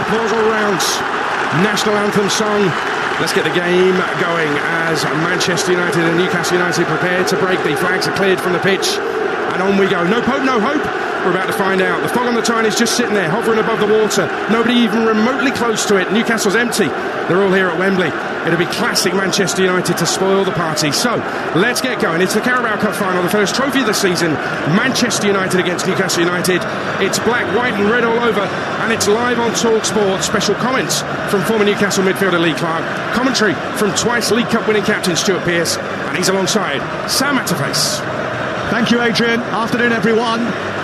applause all round. National anthem song. Let's get the game going as Manchester United and Newcastle United prepare to break. The flags are cleared from the pitch and on we go. No Pope, no hope. We're about to find out. The fog on the Tyne is just sitting there, hovering above the water. Nobody even remotely close to it. Newcastle's empty. They're all here at Wembley. It'll be classic Manchester United to spoil the party. So, let's get going. It's the Carabao Cup final, the first trophy of the season. Manchester United against Newcastle United. It's black, white and red all over, and it's live on Talksport. Special comments from former Newcastle midfielder Lee Clark. Commentary from twice League Cup winning captain Stuart Pearce, and he's alongside Sam Atterface. Thank you, Adrian. Afternoon, everyone.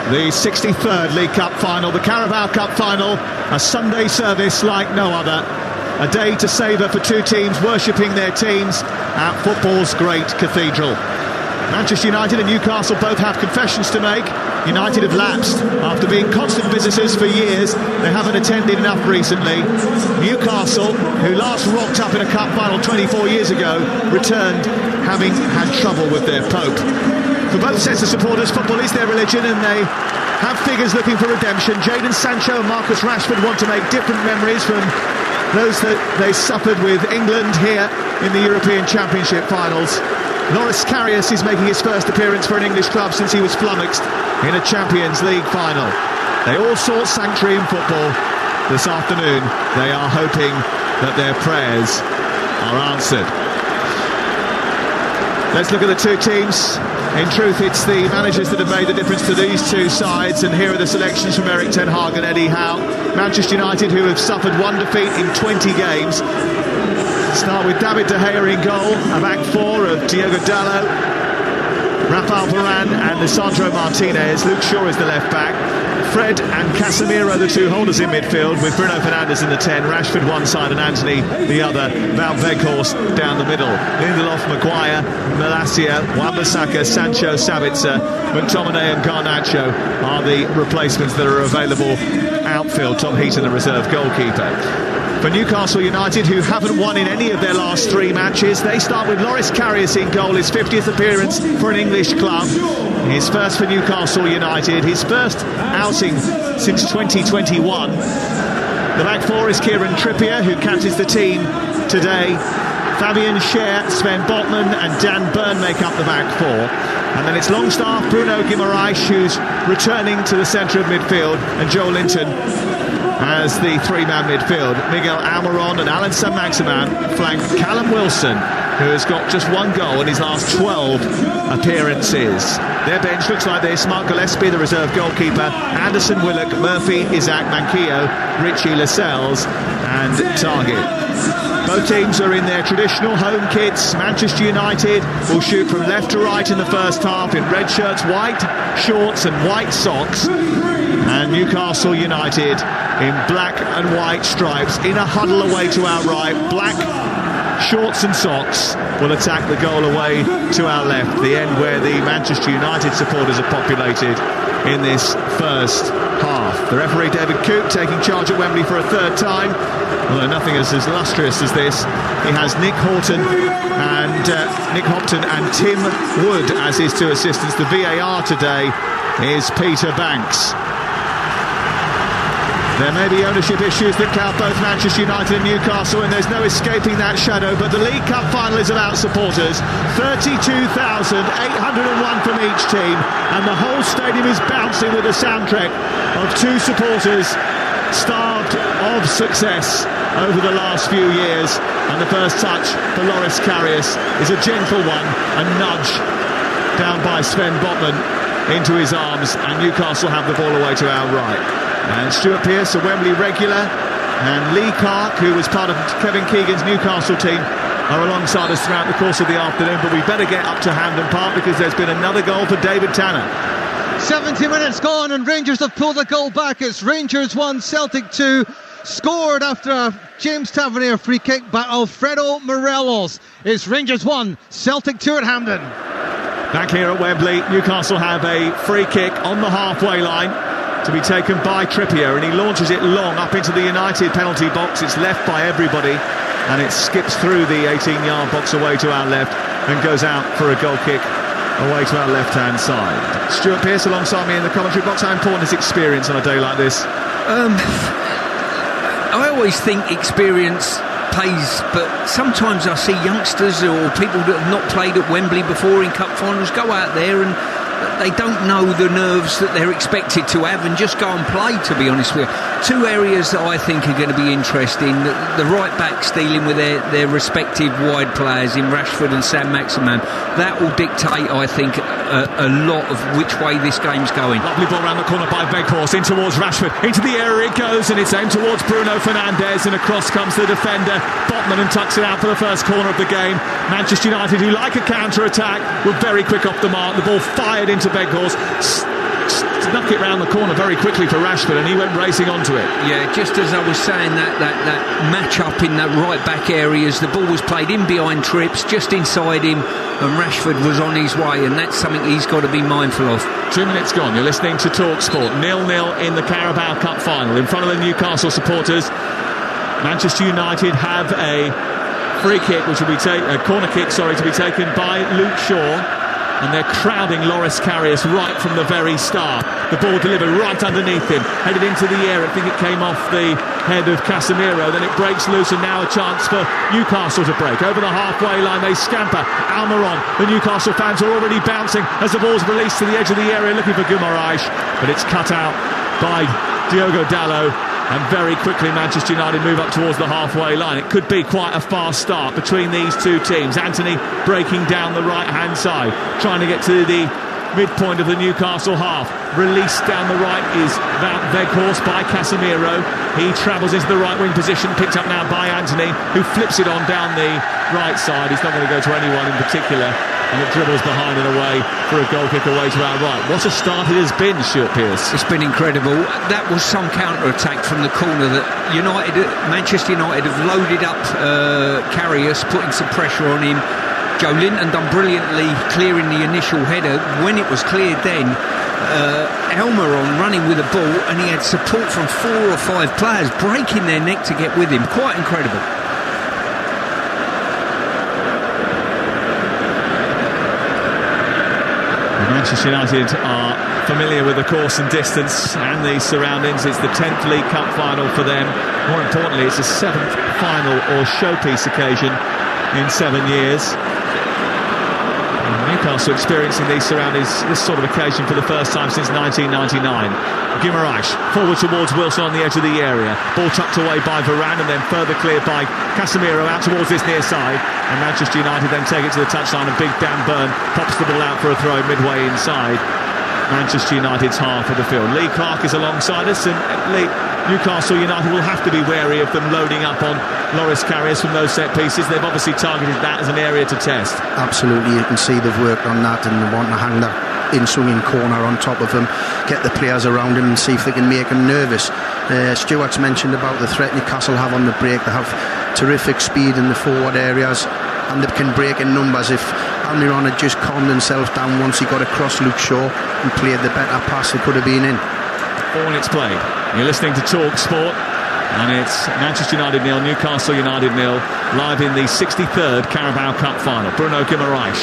The 63rd League Cup final, the Carabao Cup final, a Sunday service like no other. A day to savour for two teams worshipping their teams at football's great cathedral. Manchester United and Newcastle both have confessions to make. United have lapsed after being constant visitors for years. They haven't attended enough recently. Newcastle, who last rocked up in a cup final 24 years ago, returned having had trouble with their Pope. For both sets of supporters, football is their religion and they have figures looking for redemption. Jadon Sancho and Marcus Rashford want to make different memories from those that they suffered with England here in the European Championship finals. Loris Karius is making his first appearance for an English club since he was flummoxed in a Champions League final. They all sought sanctuary in football. This afternoon, they are hoping that their prayers are answered. Let's look at the two teams. In truth, it's the managers that have made the difference to these two sides, and here are the selections from Erik ten Hag and Eddie Howe. Manchester United, who have suffered one defeat in 20 games. Start with David De Gea in goal, a back four of Diogo Dalot, Rafael Varane and Lisandro Martinez. Luke Shaw is the left back. Fred and Casemiro, the two holders in midfield, with Bruno Fernandes in the 10, Rashford one side and Antony the other, Wout Weghorst down the middle. Lindelof, Maguire, Malacia, Wan-Bissaka, Sancho, Sabitzer, McTominay and Garnacho are the replacements that are available outfield. Tom Heaton, the reserve goalkeeper. For Newcastle United, who haven't won in any of their last three matches, they start with Loris Karius in goal, his 50th appearance for an English club. His first for Newcastle United, his first outing since 2021. The back four is Kieran Trippier, who captains the team today. Fabian Schär, Sven Botman and Dan Burn make up the back four. And then it's Longstaff, Bruno Guimaraes, who's returning to the centre of midfield, and Joe Linton as the three-man midfield. Miguel Almiron and Alan Saint-Maximin flank Callum Wilson, who has got just one goal in his last 12 appearances. Their bench looks like this: Mark Gillespie, the reserve goalkeeper, Anderson, Willock, Murphy, Isaac, Manquillo, Richie Lascelles and Targett. Both teams are in their traditional home kits. Manchester United will shoot from left to right in the first half in red shirts, white shorts and white socks. And Newcastle United in black and white stripes in a huddle away to our right. Black shorts and socks will attack the goal away to our left, the end where the Manchester United supporters are populated in this first half. The referee David Coote taking charge at Wembley for a third time, although nothing is as illustrious as this. He has Nick Houghton and Tim Wood as his two assistants. The VAR today is Peter Banks. There may be ownership issues that cloud both Manchester United and Newcastle, and there's no escaping that shadow, but the League Cup final is about supporters. 32,801 from each team, and the whole stadium is bouncing with the soundtrack of two supporters starved of success over the last few years. And the first touch for Loris Karius is a gentle one, a nudge down by Sven Botman into his arms, and Newcastle have the ball away to our right. And Stuart Pearce, a Wembley regular, and Lee Clark, who was part of Kevin Keegan's Newcastle team, are alongside us throughout the course of the afternoon. But we better get up to Hampden Park because there's been another goal for David Tanner. 70 minutes gone and Rangers have pulled the goal back. It's Rangers 1, Celtic 2. Scored after a James Tavernier free kick by Alfredo Morelos. It's Rangers 1, Celtic 2 at Hampden. Back here at Wembley, Newcastle have a free kick on the halfway line to be taken by Trippier, and he launches it long up into the United penalty box. It's left by everybody, and it skips through the 18-yard box away to our left and goes out for a goal kick away to our left-hand side. Stuart Pearce alongside me in the commentary box. How important is experience on a day like this? I always think experience pays, but sometimes I see youngsters or people that have not played at Wembley before in cup finals go out there and they don't know the nerves that they're expected to have and just go and play, to be honest with you. Two areas that I think are going to be interesting: the right backs dealing with their respective wide players in Rashford and Saint-Maximin. That will dictate, I think, a lot of which way this game's going. Lovely ball round the corner by Weghorst, in towards Rashford, into the area it goes, and it's aimed towards Bruno Fernandes, and across comes the defender Botman and tucks it out for the first corner of the game. Manchester United, who like a counter-attack, were very quick off the mark. The ball fired into Weghorst, snuck it round the corner very quickly for Rashford, and he went racing onto it. Yeah, just as I was saying, that match-up in that right-back areas, the ball was played in behind Trips, just inside him, and Rashford was on his way, and that's something he's got to be mindful of. 2 minutes gone, you're listening to Talksport. 0-0 in the Carabao Cup final in front of the Newcastle supporters. Manchester United have a free kick, which will be a corner kick, to be taken by Luke Shaw. And they're crowding Loris Karius right from the very start. The ball delivered right underneath him, headed into the air. I think it came off the head of Casemiro. Then it breaks loose, and now a chance for Newcastle to break. Over the halfway line, they scamper. Almiron, the Newcastle fans are already bouncing as the ball's released to the edge of the area, looking for Guimaraes. But it's cut out by Diogo Dalot. And very quickly Manchester United move up towards the halfway line. It could be quite a fast start between these two teams. Anthony breaking down the right-hand side, trying to get to the midpoint of the Newcastle half. Released down the right is Weghorst by Casemiro. He travels into the right wing position, picked up now by Anthony, who flips it on down the right side. He's not going to go to anyone in particular, and it dribbles behind and away for a goal kick away to our right. What a start it has been, Stuart Pearce. It's been incredible. That was some counter-attack from the corner that Manchester United have loaded up Karius, putting some pressure on him. Joe Linton done brilliantly clearing the initial header. When it was cleared then, Almiron running with the ball, and he had support from 4 or 5 players breaking their neck to get with him. Quite incredible. Manchester United are familiar with the course and distance and the surroundings. It's the 10th League Cup final for them. More importantly, it's the 7th final or showpiece occasion in 7 years. Newcastle experiencing these surroundings, this sort of occasion, for the first time since 1999. Guimaraes forward towards Wilson on the edge of the area. Ball tucked away by Varane and then further cleared by Casemiro out towards this near side. And Manchester United then take it to the touchline, and big Dan Burn pops the ball out for a throw midway inside Manchester United's half of the field. Lee Clark is alongside us, and Newcastle United will have to be wary of them loading up on Loris Karius from those set pieces. They've obviously targeted that as an area to test. Absolutely, you can see they've worked on that, and they want to hang that in-swinging corner on top of him, get the players around him and see if they can make him nervous. Stuart's mentioned about the threat Newcastle have on the break. They have terrific speed in the forward areas, and they can break in numbers. If Almiron had just calmed himself down once he got across Luke Shaw and played the better pass, it could have been in. 4 minutes played. You're listening to Talksport, and it's Manchester United 0, Newcastle United 0, live in the 63rd Carabao Cup final. Bruno Guimaraes,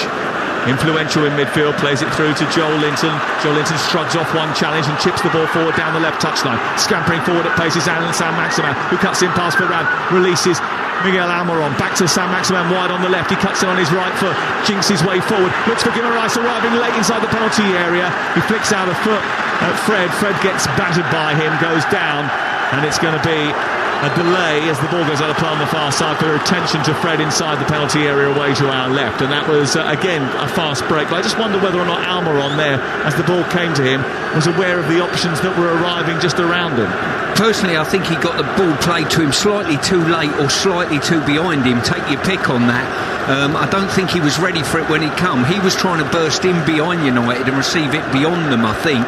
influential in midfield, plays it through to Joel Linton. Joel Linton shrugs off one challenge and chips the ball forward down the left touchline. Scampering forward at pace is Saint-Maximin, who cuts in past Varane, releases Miguel Almiron, back to Saint-Maximin wide on the left. He cuts in on his right foot, jinks his way forward, looks for Guimaraes, arriving late inside the penalty area. He flicks out a foot at Fred. Fred gets battered by him, goes down, and it's going to be a delay as the ball goes out of play on the far side for attention to Fred inside the penalty area away to our left. And that was again a fast break, but I just wonder whether or not Almiron there, as the ball came to him, was aware of the options that were arriving just around him. Personally, I think he got the ball played to him slightly too late or slightly too behind him. Take your pick on that. I don't think he was ready for it when he come. He was trying to burst in behind United and receive it beyond them, I think.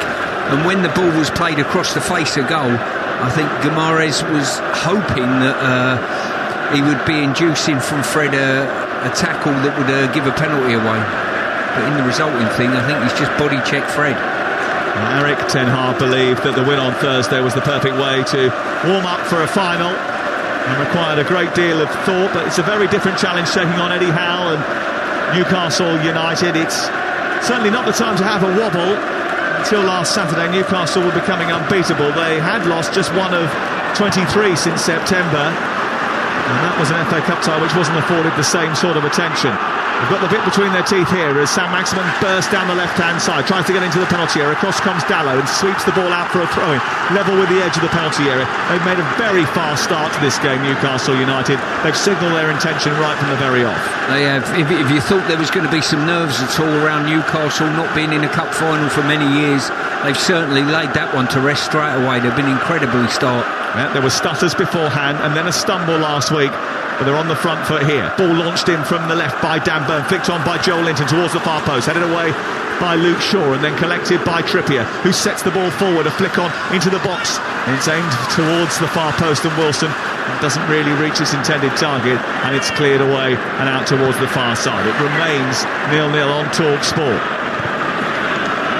And when the ball was played across the face of goal, I think Guimaraes was hoping that he would be inducing from Fred a tackle that would give a penalty away. But in the resulting thing, I think he's just body-checked Fred. Eric Ten Hag believed that the win on Thursday was the perfect way to warm up for a final, and required a great deal of thought, but it's a very different challenge taking on Eddie Howe and Newcastle United. It's certainly not the time to have a wobble. Until last Saturday, Newcastle were becoming unbeatable. They had lost just one of 23 since September. And that was an FA Cup tie which wasn't afforded the same sort of attention. They've got the bit between their teeth here as Sam Maximin bursts down the left-hand side, tries to get into the penalty area. Across comes Dallow and sweeps the ball out for a throw-in, level with the edge of the penalty area. They've made a very fast start to this game, Newcastle United. They've signalled their intention right from the very off. They have. If you thought there was going to be some nerves at all around Newcastle not being in a cup final for many years, they've certainly laid that one to rest straight away. They've been incredibly stark. Yeah, there were stutters beforehand and then a stumble last week, but they're on the front foot here. Ball launched in from the left by Dan Burn, flicked on by Joel Linton towards the far post, headed away by Luke Shaw and then collected by Trippier, who sets the ball forward, a flick on into the box. It's aimed towards the far post and Wilson doesn't really reach its intended target, and it's cleared away and out towards the far side. It remains 0-0 on Talksport.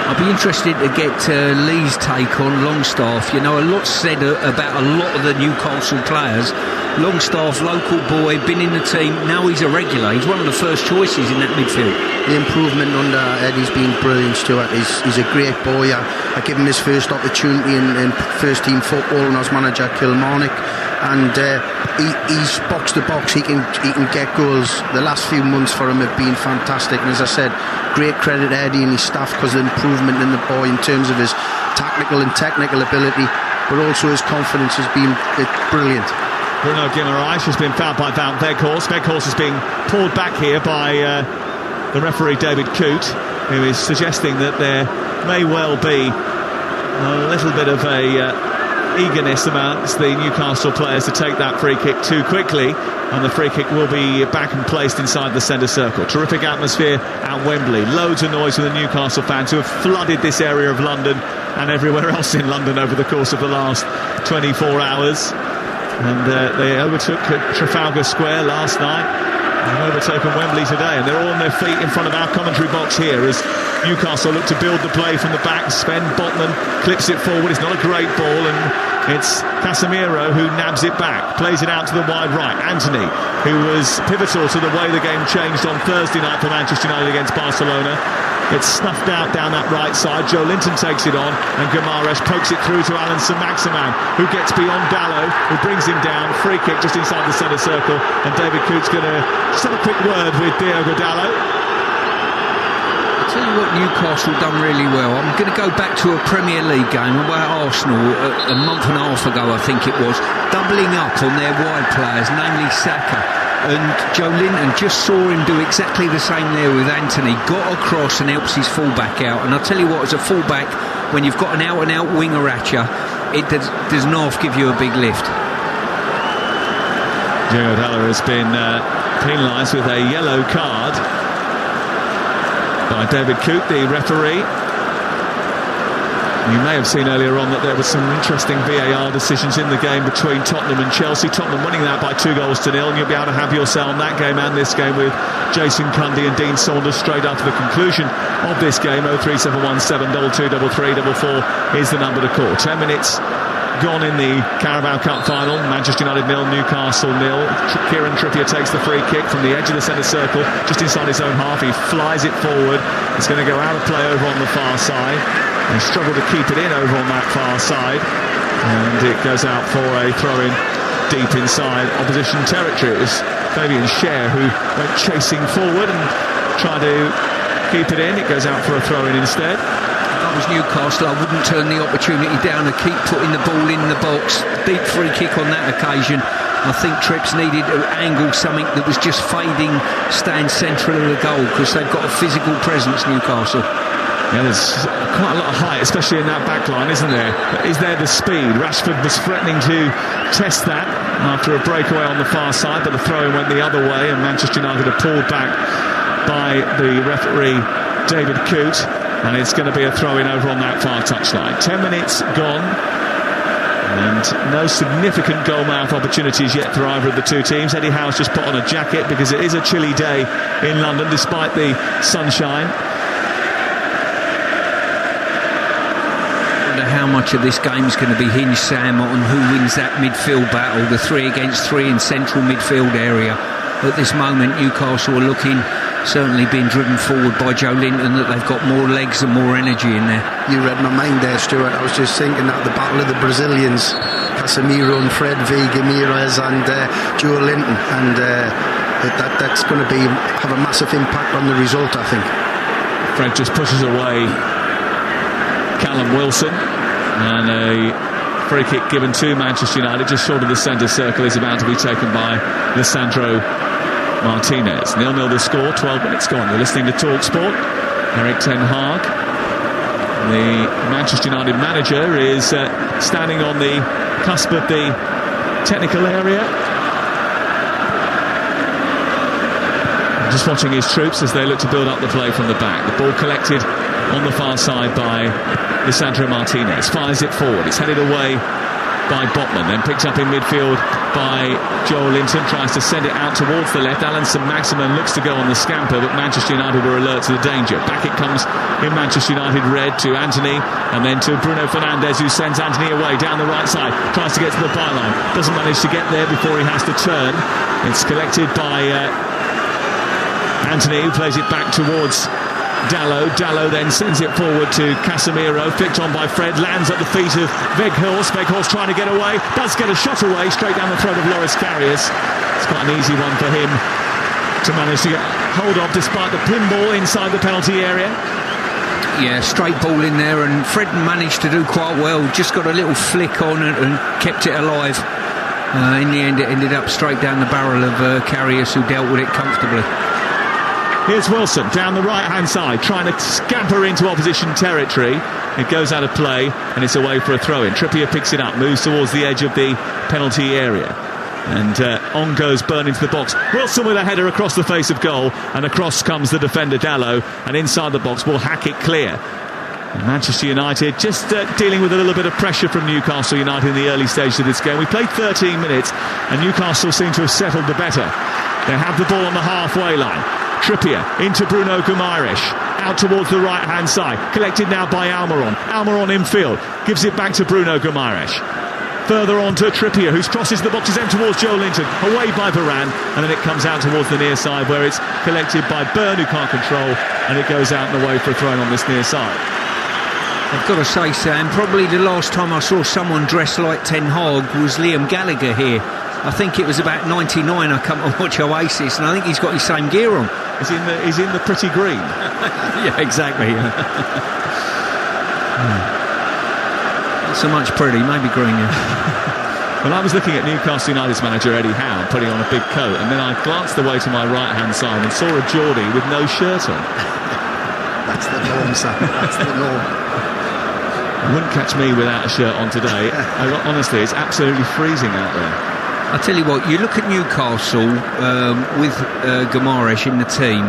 I'll be interested to get Lee's take on Longstaff. You know, a lot said about a lot of the Newcastle players. Longstaff, local boy, been in the team, now he's a regular. He's one of the first choices in that midfield. The improvement under Eddie's been brilliant, Stuart. He's a great boy. I gave him his first opportunity in first team football when I was manager at Kilmarnock, and he's box to box. He can get goals. The last few months for him have been fantastic, and as I said, great credit to Eddie and his staff because of the improvement in the boy in terms of his tactical and technical ability, but also his confidence has been brilliant. Bruno Guimaraes has been fouled by Van Weghorst. Weghorst is being pulled back here by the referee David Coote, who is suggesting that there may well be a little bit of a eagerness amongst the Newcastle players to take that free kick too quickly, and the free kick will be back and placed inside the centre circle. Terrific atmosphere at Wembley, loads of noise with the Newcastle fans who have flooded this area of London and everywhere else in London over the course of the last 24 hours. And they overtook Trafalgar Square last night and overtaken Wembley today, and they're all on their feet in front of our commentary box here as Newcastle look to build the play from the back. Sven Botman clips it forward. It's not a great ball, and it's Casemiro who nabs it back, plays it out to the wide right. Anthony, who was pivotal to the way the game changed on Thursday night for Manchester United against Barcelona, it's snuffed out down that right side. Joe Linton takes it on, and Guimaraes pokes it through to Alan Saint-Maximin, who gets beyond Dallow, who brings him down. Free kick just inside the centre circle, and David Coote's going to just have a quick word with Diogo Dallow. I'll tell you what Newcastle done really well. I'm going to go back to a Premier League game where Arsenal, a month and a half ago I think it was, doubling up on their wide players, namely Saka. And Joe Linton just saw him do exactly the same there with Anthony. Got across and helps his fullback out. And I'll tell you what, as a fullback, when you've got an out-and-out winger at you, it does not give you a big lift. Diogo Dallow has been penalised with a yellow card by David Coote, the referee. You may have seen earlier on that there were some interesting VAR decisions in the game between Tottenham and Chelsea. Tottenham winning that by 2-0, and you'll be able to have yourself that game and this game with Jason Cundy and Dean Saunders straight after the conclusion of this game. 03717 223344 is the number to call. 10 minutes gone in the Carabao Cup final. Manchester United 0, Newcastle 0. Kieran Trippier takes the free kick from the edge of the centre circle, just inside his own half. He flies it forward. It's going to go out of play over on the far side. They struggle to keep it in over on that far side, and it goes out for a throw-in deep inside opposition territory. It was Fabian Schär who went chasing forward and tried to keep it in. It goes out for a throw-in instead. If I was Newcastle, I wouldn't turn the opportunity down and keep putting the ball in the box. Deep free kick on that occasion. I think Trips needed to angle something that was just fading, stand central of the goal, because they've got a physical presence, Newcastle. Yeah, there's quite a lot of height, especially in that back line, isn't there? But is there the speed? Rashford was threatening to test that after a breakaway on the far side, but the throw-in went the other way, and Manchester United are pulled back by the referee David Coote, and it's going to be a throw-in over on that far touchline. 10 minutes gone, and no significant goal-mouth opportunities yet for either of the two teams. Eddie Howe's just put on a jacket because it is a chilly day in London despite the sunshine. How much of this game is going to be hinged, Sam, on who wins that midfield battle, the 3 against 3 in central midfield area. At this moment, Newcastle are looking, certainly being driven forward by Joe Linton, that they've got more legs and more energy in there. You read my mind there, Stuart. I was just thinking that the battle of the Brazilians Casemiro and Fred v Ramirez and Joe Linton, and that's going to have a massive impact on the result, I think. Fred just pushes away Callum Wilson, and a free kick given to Manchester United just short of the centre circle is about to be taken by Lisandro Martinez. 0-0 the score, 12 minutes gone. You're listening to Talksport. Erik ten Hag, the Manchester United manager, is standing on the cusp of the technical area, just watching his troops as they look to build up the play from the back. The ball collected on the far side by Lisandro Martinez, fires it forward, it's headed away by Botman, then picked up in midfield by Joel Linton, tries to send it out towards the left. Alan Saint-Maximin looks to go on the scamper, but Manchester United were alert to the danger. Back it comes in Manchester United red to Anthony, and then to Bruno Fernandes, who sends Anthony away down the right side, tries to get to the byline, doesn't manage to get there before he has to turn. It's collected by Anthony, who plays it back towards Dalot. Dalot then sends it forward to Casemiro, flicked on by Fred, lands at the feet of Weghorst. Weghorst trying to get away, does get a shot away straight down the throat of Loris Karius. It's quite an easy one for him to manage to get hold of, despite the pinball inside the penalty area. Yeah, straight ball in there, and Fred managed to do quite well, just got a little flick on it and kept it alive. In the end it ended up straight down the barrel of Karius, who dealt with it comfortably. Here's Wilson down the right-hand side, trying to scamper into opposition territory. It goes out of play, and it's away for a throw-in. Trippier picks it up, moves towards the edge of the penalty area. And on goes Burn into the box. Wilson with a header across the face of goal, and across comes the defender Dalot, and inside the box will hack it clear. And Manchester United just dealing with a little bit of pressure from Newcastle United in the early stages of this game. We played 13 minutes, and Newcastle seem to have settled the better. They have the ball on the halfway line. Trippier into Bruno Guimaraes, out towards the right-hand side, collected now by Almiron. Almiron infield, gives it back to Bruno Guimaraes. Further on to Trippier, who crosses the boxes end towards Joe Linton, away by Varane, and then it comes out towards the near side, where it's collected by Burn, who can't control, and it goes out and away for a throw on this near side. I've got to say, Sam, probably the last time I saw someone dressed like Ten Hag was Liam Gallagher here. I think it was about 99 I come to watch Oasis, and I think he's got his same gear on. He's in the pretty green. Yeah, exactly. Not so much pretty, maybe green, yeah. Well, I was looking at Newcastle United's manager Eddie Howe putting on a big coat, and then I glanced away to my right-hand side and saw a Geordie with no shirt on. That's the norm, Sam. That's the norm. You wouldn't catch me without a shirt on today. Honestly, it's absolutely freezing out there. I tell you what, you look at Newcastle with Guimaraes in the team,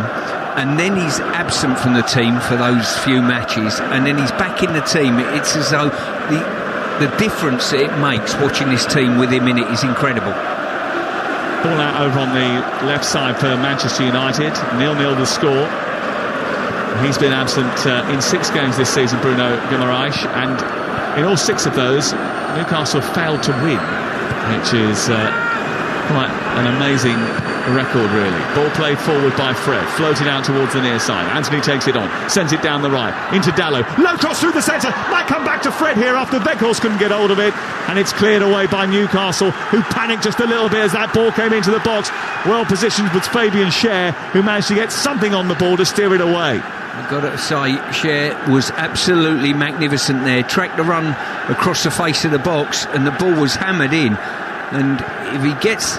and then he's absent from the team for those few matches, and then he's back in the team. It's as though the difference that it makes watching this team with him in it is incredible. Ball out over on the left side for Manchester United. 0-0 the score. He's been absent in 6 games this season, Bruno Guimaraes, and in all 6 of those, Newcastle failed to win, which is quite an amazing record, really. Ball played forward by Fred, floated out towards the near side. Anthony takes it on, sends it down the right, into Dalot. Low cross through the centre, might come back to Fred here after Weghorst couldn't get hold of it, and it's cleared away by Newcastle, who panicked just a little bit as that ball came into the box. Well positioned with Fabian Schär, who managed to get something on the ball to steer it away. I've got to say, Schär was absolutely magnificent there. Tracked the run across the face of the box, and the ball was hammered in. And if he gets...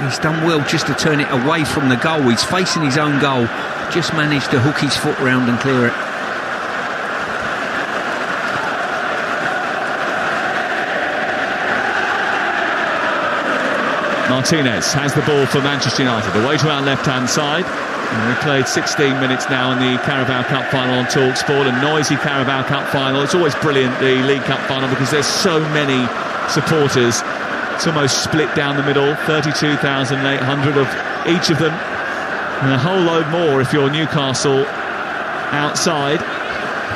he's done well just to turn it away from the goal. He's facing his own goal. Just managed to hook his foot round and clear it. Martinez has the ball for Manchester United, away to our left-hand side. And we've played 16 minutes now in the Carabao Cup final on Talksport, a noisy Carabao Cup final. It's always brilliant, the League Cup final, because there's so many supporters. It's almost split down the middle, 32,800 of each of them, and a whole load more if you're Newcastle outside.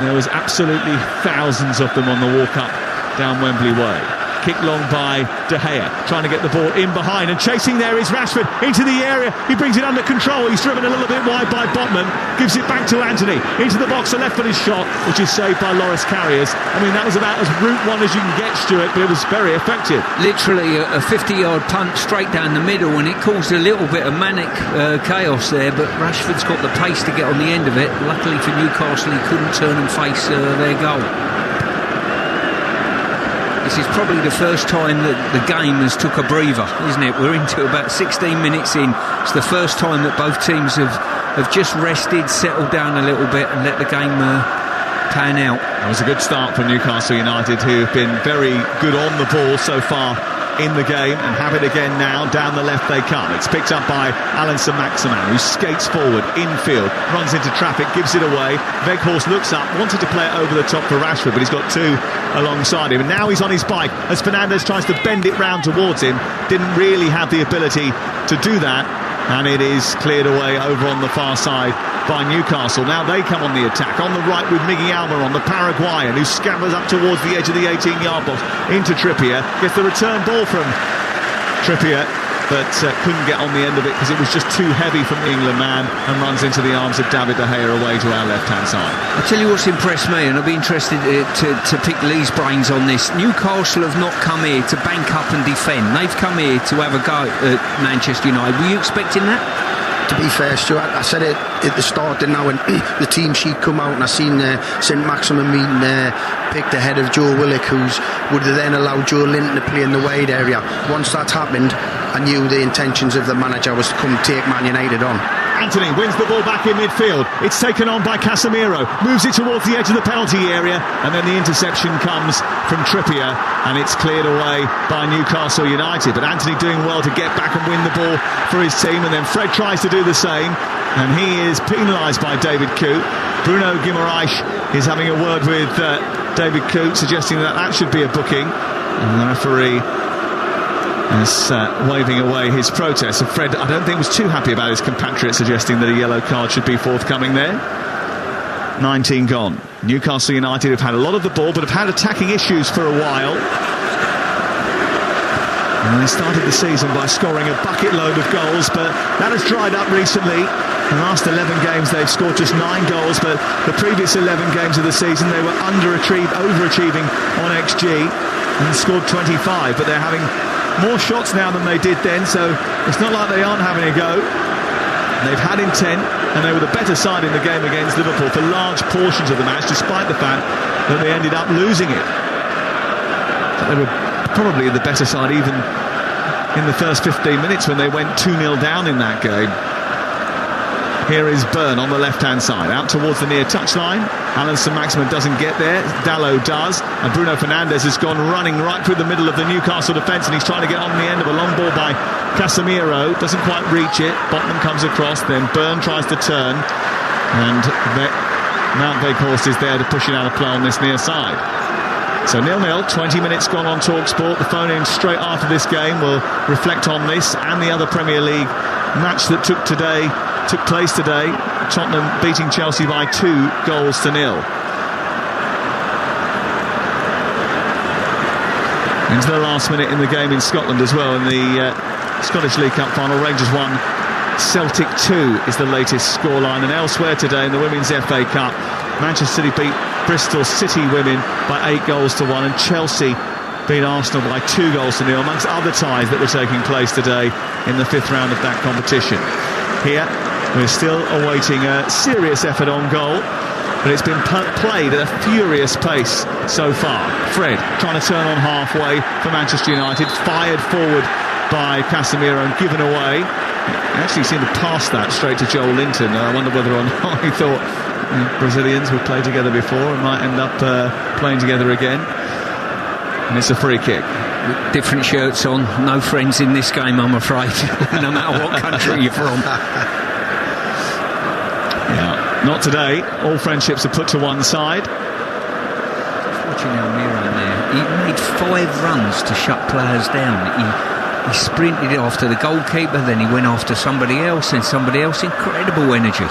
There was absolutely thousands of them on the walk up down Wembley Way. kick long by De Gea, trying to get the ball in behind, and chasing there is Rashford into the area. He brings it under control. He's driven a little bit wide by Botman, gives it back to Anthony into the box, a left-footed shot which is saved by Loris Karius. I mean, that was about as route one as you can get, Stuart, but it was very effective. Literally a 50-yard punt straight down the middle, and it caused a little bit of manic chaos there, but Rashford's got the pace to get on the end of it. Luckily for Newcastle, he couldn't turn and face their goal. This is probably the first time that the game has took a breather, isn't it? We're into about 16 minutes in. It's the first time that both teams have just rested, settled down a little bit and let the game pan out. It was a good start for Newcastle United, who have been very good on the ball so far in the game, and have it again now. Down the left they come. It's picked up by Alan Saint-Maximin, who skates forward, infield, runs into traffic, gives it away. Weghorst looks up, wanted to play it over the top for Rashford, but he's got two alongside him, and now he's on his bike as Fernandes tries to bend it round towards him. Didn't really have the ability to do that, and it is cleared away over on the far side by Newcastle. Now they come on the attack, on the right with Miggy Almiron, the Paraguayan, who scampers up towards the edge of the 18-yard box into Trippier, gets the return ball from Trippier, but couldn't get on the end of it because it was just too heavy from the England man, and runs into the arms of David De Gea away to our left-hand side. I'll tell you what's impressed me, and I'll be interested to pick Lee's brains on this. Newcastle have not come here to bank up and defend. They've come here to have a go at Manchester United. Were you expecting that? To be fair, Stuart, I said it at the start, didn't I, when the team sheet come out, and I seen Saint-Maximin meeting picked ahead of Joe Willock, who's would have then allowed Joe Linton to play in the wide area. Once that happened, I knew the intentions of the manager was to come take Man United on. Anthony wins the ball back in midfield. It's taken on by Casemiro, moves it towards the edge of the penalty area, and then the interception comes from Trippier, and it's cleared away by Newcastle United. But Anthony doing well to get back and win the ball for his team, and then Fred tries to do the same, and he is penalised by David Coote. Bruno Guimaraes is having a word with David Coote, suggesting that should be a booking, and the referee is waving away his protest. And Fred, I don't think, was too happy about his compatriot suggesting that a yellow card should be forthcoming there. 19 gone. Newcastle United have had a lot of the ball, but have had attacking issues for a while. And they started the season by scoring a bucket load of goals, but that has dried up recently. The last 11 games they've scored just 9 goals, but the previous 11 games of the season they were overachieving on XG and scored 25, but they're having more shots now than they did then, so it's not like they aren't having a go. They've had intent, and they were the better side in the game against Liverpool for large portions of the match, despite the fact that they ended up losing it. But they were probably the better side even in the first 15 minutes when they went 2-0 down in that game. Here is Byrne on the left-hand side, out towards the near touchline. Alan Saint-Maximin doesn't get there, Dalot does, and Bruno Fernandes has gone running right through the middle of the Newcastle defence, and he's trying to get on the end of a long ball by Casemiro, doesn't quite reach it. Botman comes across, then Byrne tries to turn, and Mount Weghorst is there to push it out of play on this near side. So 0-0, 20 minutes gone on Talksport. The phone in straight after this game will reflect on this and the other Premier League match that took place today. Tottenham beating Chelsea by 2-0. Into the last minute in the game in Scotland as well, in the Scottish League Cup final. Rangers 1, Celtic 2 is the latest scoreline. And elsewhere today in the Women's FA Cup, Manchester City beat Bristol City women by 8-1, and Chelsea beat Arsenal by 2-0, amongst other ties that were taking place today in the 5th round of that competition. Here we're still awaiting a serious effort on goal, but it's been played at a furious pace so far. Fred trying to turn on halfway for Manchester United, fired forward by Casemiro and given away. He actually seemed to pass that straight to Joel Linton. I wonder whether or not he thought Brazilians would play together before and might end up playing together again. And it's a free kick. With different shirts on, no friends in this game, I'm afraid, no matter what country you're from. Yeah, not today. All friendships are put to one side. Watching Almiron there, he made 5 runs to shut players down. He sprinted after the goalkeeper, then he went after somebody else, and somebody else. Incredible energy.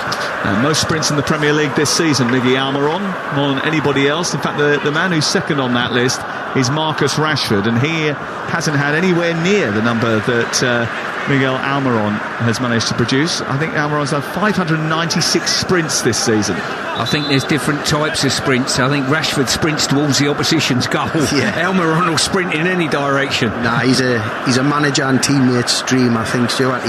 Most sprints in the Premier League this season, Miggy Almiron, more than anybody else. In fact, the man who's second on that list is Marcus Rashford, and he hasn't had anywhere near the number that Miguel Almiron has managed to produce. I think Almiron's had 596 sprints this season. I think there's different types of sprints. I think Rashford sprints towards the opposition's goal. Yeah. Almiron will sprint in any direction. Nah, he's a manager and teammate's dream, I think, Stuart.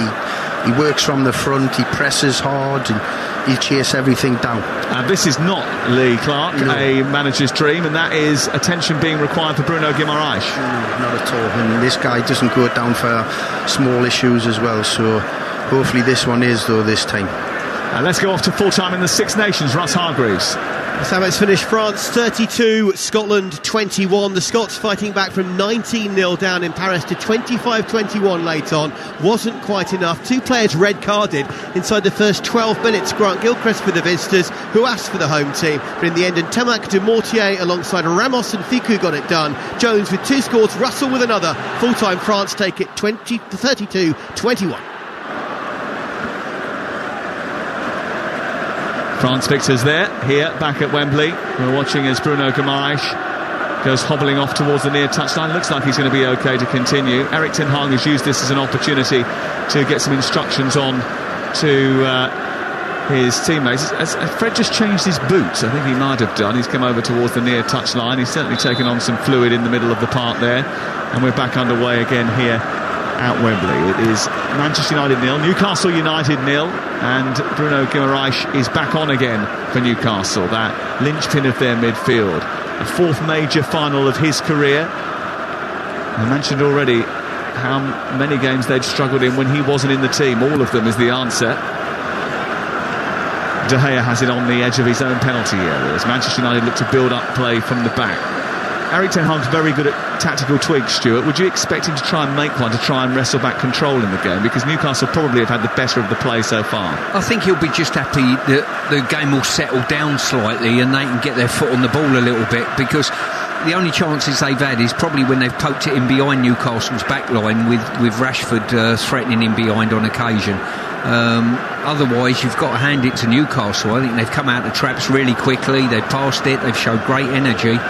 He works from the front, he presses hard, and he'll chase everything down. And this is not, Lee Clark, a manager's dream, and that is attention being required for Bruno Guimaraes. Not at all. And this guy doesn't go down for small issues as well, so hopefully this one is, though, this time. And let's go off to full-time in the Six Nations. Russ Hargreaves. That's how it's finished. France 32, Scotland 21. The Scots fighting back from 19-0 down in Paris to 25-21 late on. Wasn't quite enough. 2 players red-carded inside the first 12 minutes. Grant Gilchrist with the visitors, who asked for the home team. But in the end, Ntamak de Mortier alongside Ramos and Ficou got it done. Jones with 2 scores, Russell with another. Full-time France take it 32-21. France victors there, here, back at Wembley. We're watching as Bruno Guimaraes goes hobbling off towards the near touchline. Looks like he's going to be OK to continue. Erik ten Hag has used this as an opportunity to get some instructions on to his teammates. As Fred just changed his boots, I think he might have done. He's come over towards the near touchline. He's certainly taken on some fluid in the middle of the park there. And we're back underway again here at Wembley. It is Manchester United 0, Newcastle United 0, and Bruno Guimaraes is back on again for Newcastle, that linchpin of their midfield. The 4th major final of his career. I mentioned already how many games they'd struggled in when he wasn't in the team. All of them is the answer. De Gea has it on the edge of his own penalty area as Manchester United look to build up play from the back. Erik ten Hag's very good at tactical tweaks, Stuart. Would you expect him to try and make one to try and wrestle back control in the game? Because Newcastle probably have had the better of the play so far. I think he'll be just happy that the game will settle down slightly and they can get their foot on the ball a little bit, because the only chances they've had is probably when they've poked it in behind Newcastle's back line with Rashford threatening him behind on occasion. Otherwise, you've got to hand it to Newcastle. I think they've come out of traps really quickly. They've passed it. They've showed great energy.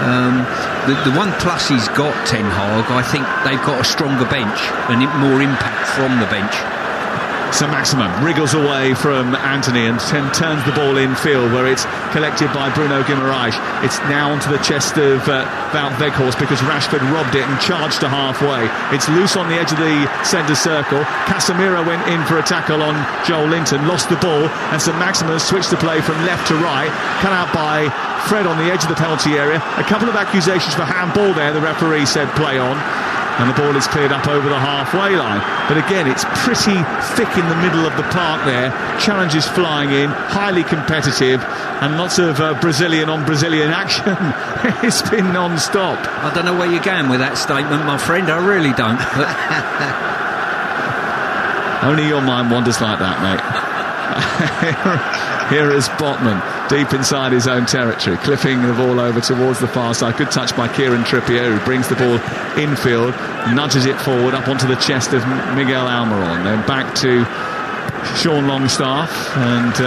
The one plus he's got, Ten Hag, I think they've got a stronger bench and more impact from the bench. So Maximum wriggles away from Anthony and turns the ball in field, where it's collected by Bruno Guimaraes. It's now onto the chest of Wout Weghorst, because Rashford robbed it and charged to halfway. It's loose on the edge of the centre circle. Casemiro went in for a tackle on Joel Linton, lost the ball, and St Maximin switched the play from left to right, cut out by Fred on the edge of the penalty area. A couple of accusations for handball there, the referee said play on. And the ball is cleared up over the halfway line. But again, it's pretty thick in the middle of the park there. Challenges flying in, highly competitive, and lots of Brazilian on Brazilian action. It's been non-stop. I don't know where you're going with that statement, my friend. I really don't. But only your mind wanders like that, mate. Here is Botman, deep inside his own territory, clipping the ball over towards the far side. Good touch by Kieran Trippier, who brings the ball infield, nudges it forward up onto the chest of Miguel Almiron. Then back to Sean Longstaff, and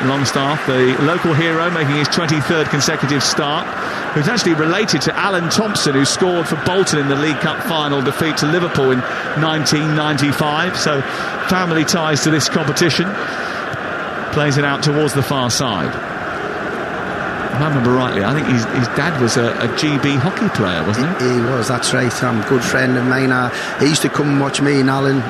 Longstaff, the local hero, making his 23rd consecutive start, who's actually related to Alan Thompson, who scored for Bolton in the League Cup final defeat to Liverpool in 1995. So family ties to this competition. Plays it out towards the far side. If I remember rightly, I think his dad was a GB hockey player, wasn't he? He was, that's right. A good friend of mine. He used to come and watch me and Alan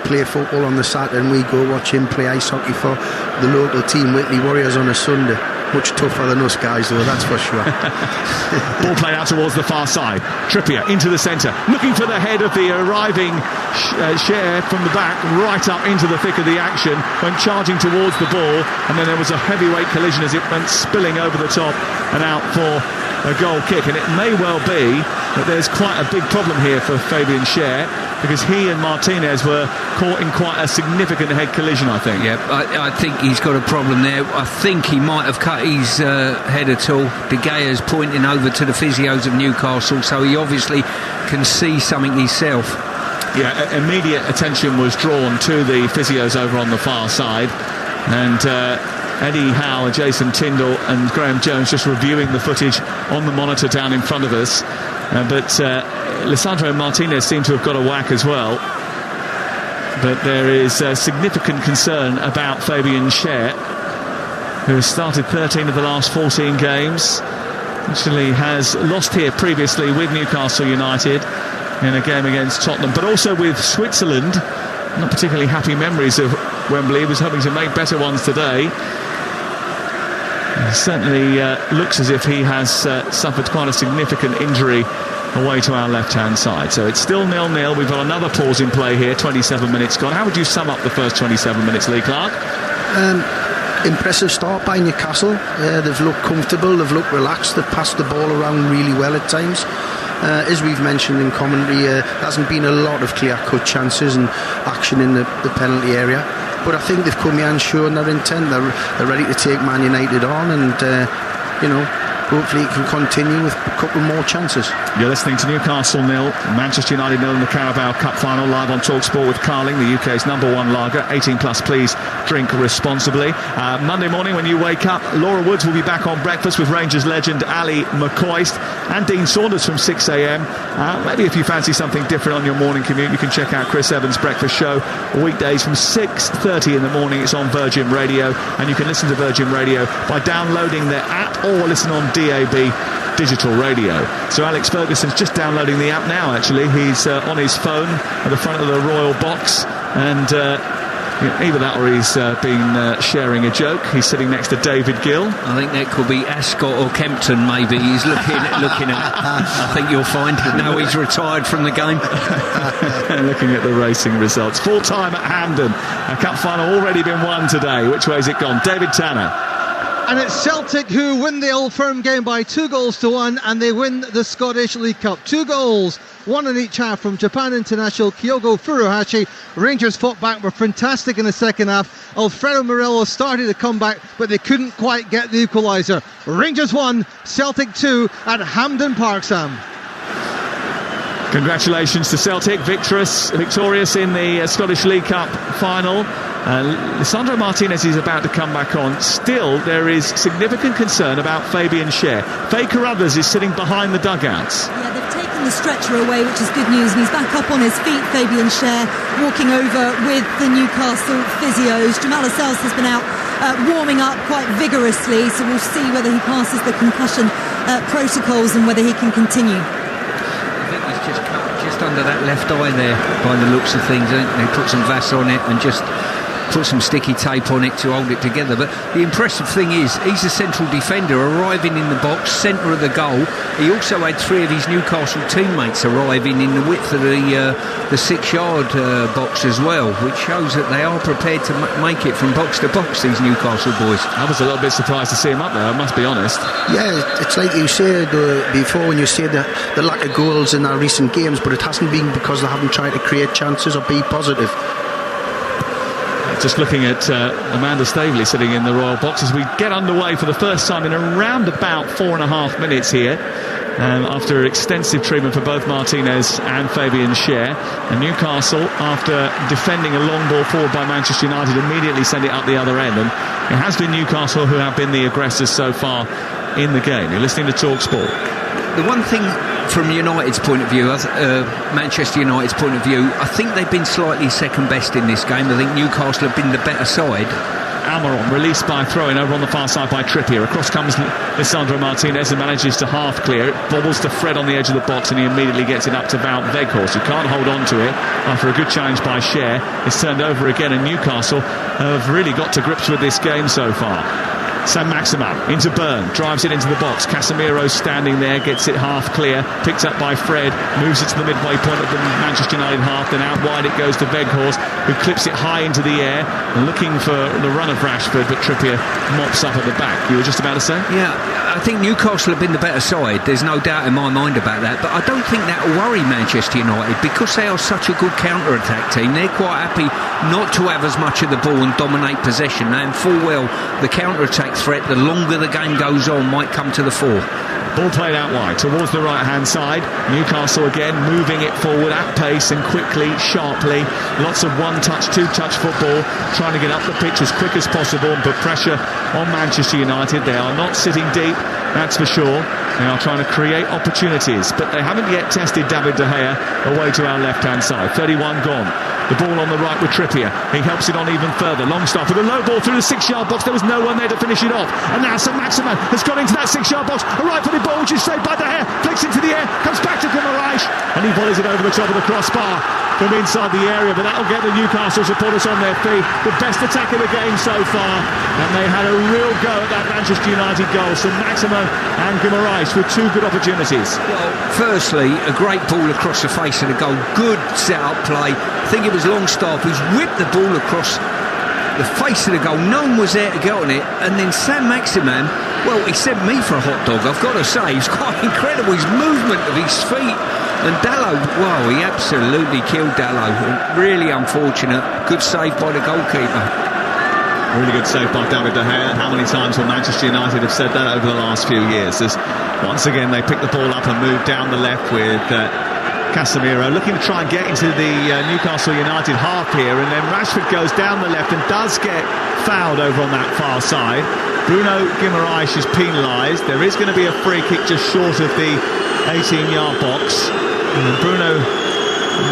play football on the Saturday, and we go watch him play ice hockey for the local team, Whitley Warriors, on a Sunday. Much tougher than us guys, though, that's for sure. Ball played out towards the far side. Trippier into the centre, looking for the head of the arriving Cher from the back, right up into the thick of the action, went charging towards the ball, and then there was a heavyweight collision as it went spilling over the top and out for a goal kick. And it may well be that there's quite a big problem here for Fabian Cher, because he and Martinez were caught in quite a significant head collision, I think. Yeah, I think he's got a problem there. I think he might have cut his head at all. De Gea's pointing over to the physios of Newcastle, so he obviously can see something himself. Yeah, immediate attention was drawn to the physios over on the far side, and Eddie Howe and Jason Tyndall and Graham Jones just reviewing the footage on the monitor down in front of us. but Lisandro Martinez seemed to have got a whack as well. But there is significant concern about Fabian Schär, who has started 13 of the last 14 games. Actually has lost here previously with Newcastle United in a game against Tottenham, but also with Switzerland. Not particularly happy memories of Wembley. He was hoping to make better ones today. It certainly looks as if he has suffered quite a significant injury away to our left-hand side. So it's still 0-0. We've got another pause in play here, 27 minutes gone. How would you sum up the first 27 minutes, Lee Clark? Impressive start by Newcastle. They've looked comfortable, they've looked relaxed, they've passed the ball around really well at times. As we've mentioned in commentary, there hasn't been a lot of clear-cut chances and action in the penalty area. But I think they've come here and shown their intent. They're ready to take Man United on, and hopefully it can continue with a couple more chances. You're listening to Newcastle 0, Manchester United 0 in the Carabao Cup final, live on Talksport with Carling, the UK's #1 lager. 18 plus, please drink responsibly. Monday morning when you wake up, Laura Woods will be back on breakfast with Rangers legend Ali McCoist and Dean Saunders from 6 a.m. Maybe if you fancy something different on your morning commute, you can check out Chris Evans' breakfast show weekdays from 6:30 in the morning. It's on Virgin Radio, and you can listen to Virgin Radio by downloading their app or listen on DAB digital radio. So Alex Ferguson's just downloading the app now. Actually, he's on his phone at the front of the Royal Box, and either that or he's been sharing a joke. He's sitting next to David Gill. I think that could be Ascot or Kempton. Maybe he's looking at. I think you'll find now he's retired from the game. Looking at the racing results. Full time at Hampden. A cup final already been won today. Which way's it gone? David Tanner. And it's Celtic who win the Old Firm game by 2-1, and they win the Scottish League Cup. 2 goals, one in each half from Japan international Kyogo Furuhashi. Rangers fought back, were fantastic in the second half. Alfredo Morelos started to come back, but they couldn't quite get the equaliser. Rangers 1, Celtic 2 at Hampden Park, Sam. Congratulations to Celtic, victorious in the Scottish League Cup final. Lisandro Martinez is about to come back on. Still, there is significant concern about Fabian Schär. Faye Carruthers is sitting behind the dugouts. Yeah, they've taken the stretcher away, which is good news, and he's back up on his feet, Fabian Schär, walking over with the Newcastle physios. Jamal Lascelles has been out warming up quite vigorously, so we'll see whether he passes the concussion protocols and whether he can continue. Just under that left eye there, by the looks of things. They put some Vass on it and just put some sticky tape on it to hold it together. But the impressive thing is, he's a central defender arriving in the box, centre of the goal. He also had 3 of his Newcastle teammates arriving in the width of the 6-yard box as well, which shows that they are prepared to make it from box to box, these Newcastle boys. I was a little bit surprised to see him up there, I must be honest. Yeah, it's like you said before when you said the lack of goals in our recent games, but it hasn't been because they haven't tried to create chances or be positive. Just looking at Amanda Staveley sitting in the Royal Box as we get underway for the first time in around about 4.5 minutes here. After extensive treatment for both Martinez and Fabian Schär. And Newcastle, after defending a long ball forward by Manchester United, immediately send it up the other end. And it has been Newcastle who have been the aggressors so far in the game. You're listening to Talksport. The one thing from United's point of view, Manchester United's point of view, I think they've been slightly second best in this game. I think Newcastle have been the better side. Almiron released by throwing over on the far side by Trippier. Across comes Lisandro Martinez and manages to half clear it. Bobbles to Fred on the edge of the box, and he immediately gets it up to Wout Weghorst, who can't hold on to it after a good challenge by Schär. It's turned over again, and Newcastle have really got to grips with this game so far. Sam Maximan into Byrne, drives it into the box. Casemiro standing there, gets it half clear, picked up by Fred, moves it to the midway point of the Manchester United half, then out wide it goes to Weghorst, who clips it high into the air, looking for the run of Rashford, but Trippier mops up at the back. You were just about to say? Yeah, I think Newcastle have been the better side, there's no doubt in my mind about that, but I don't think that will worry Manchester United, because they are such a good counter-attack team. They're quite happy not to have as much of the ball and dominate possession, and full well the counter-attack threat, the longer the game goes on, might come to the fore. Ball played out wide towards the right hand side. Newcastle again moving it forward at pace and quickly, sharply. Lots of one-touch, two-touch football, trying to get up the pitch as quick as possible and put pressure on Manchester United. They are not sitting deep. that's for sure. They are trying to create opportunities, but they haven't yet tested David De Gea away to our left-hand side. 31 gone. The ball on the right with Trippier. He helps it on even further. Longstaff with a low ball through the 6-yard box. There was no one there to finish it off. And now Saint-Maximin has gone into that 6-yard box. A right-footed ball which is saved by De Gea. Flicks into the air. Comes back to Guimaraes. And he volleys it over the top of the crossbar from inside the area. But that'll get the Newcastle supporters on their feet. The best attack of the game so far. And they had a real go at that Manchester United goal. Saint-Maximin and Guimaraes with two good opportunities. Well, firstly, a great ball across the face of the goal. Good set-up play. I think it was Longstaff who's whipped the ball across the face of the goal. No one was there to get on it. And then Saint-Maximin, well, he sent me for a hot dog, I've got to say. It's quite incredible, his movement of his feet. And Dalot, wow, he absolutely killed Dalot. Really unfortunate. Good save by the goalkeeper. Really good save by David De Gea. How many times will Manchester United have said that over the last few years? As once again they pick the ball up and move down the left with Casemiro looking to try and get into the Newcastle United half here, and then Rashford goes down the left and does get fouled over on that far side. Bruno Guimaraes is penalised. There is going to be a free kick just short of the 18-yard box. And Bruno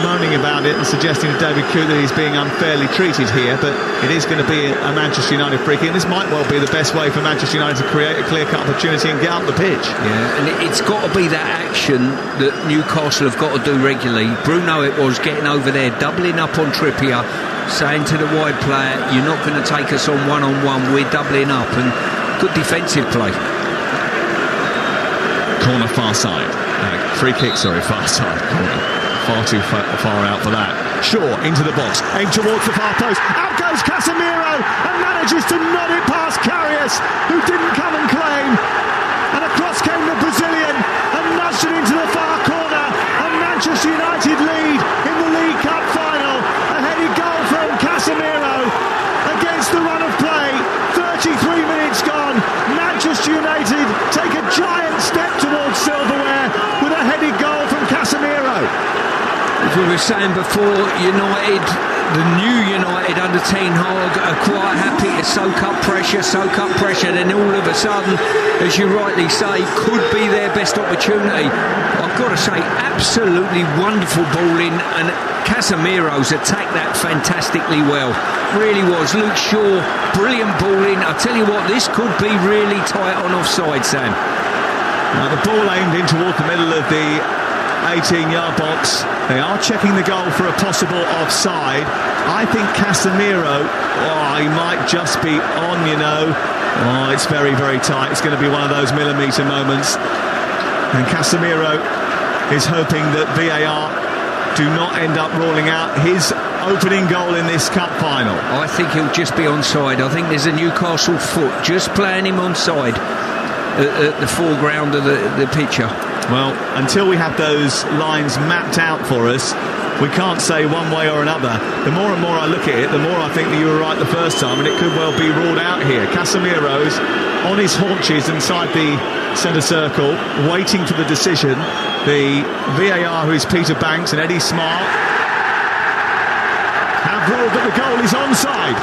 moaning about it and suggesting to David Coote that he's being unfairly treated here, but it is going to be a Manchester United free kick, and this might well be the best way for Manchester United to create a clear-cut opportunity and get up the pitch. Yeah, and it's got to be that action that Newcastle have got to do regularly. Bruno it was getting over there, doubling up on Trippier, saying to the wide player, you're not going to take us on one-on-one, we're doubling up, and good defensive play. Corner far side. Free kick, sorry, far side corner. Far too far out for that. Shaw into the box, aimed towards the far post. Out goes Casemiro and manages to nod it past Karius, who didn't come and claim. And across came the Brazilian and nudged it into the far corner. And Manchester United lead in the League Cup final. A headed goal from Casemiro against the run of play. 33 minutes gone. Manchester United take a giant step towards silverware with a headed goal from Casemiro. As we were saying before, United, the new United under Ten Hag, are quite happy to soak up pressure, then all of a sudden, as you rightly say, could be their best opportunity. I've got to say, absolutely wonderful balling, and Casemiro's attacked that fantastically well. Really was. Luke Shaw, brilliant balling. I tell you what, this could be really tight on offside, Sam. Now the ball aimed in towards the middle of the 18-yard box. They are checking the goal for a possible offside. I think Casemiro, he might just be on, you know. It's very, very tight. It's going to be one of those millimetre moments. And Casemiro is hoping that VAR do not end up ruling out his opening goal in this cup final. I think he'll just be onside. I think there's a Newcastle foot just playing him onside at the foreground of the picture. Well, until we have those lines mapped out for us, we can't say one way or another. The more and more I look at it, the more I think that you were right the first time, and it could well be ruled out here. Casemiro's on his haunches inside the centre circle, waiting for the decision. The VAR, who is Peter Banks and Eddie Smart, have ruled that the goal is onside.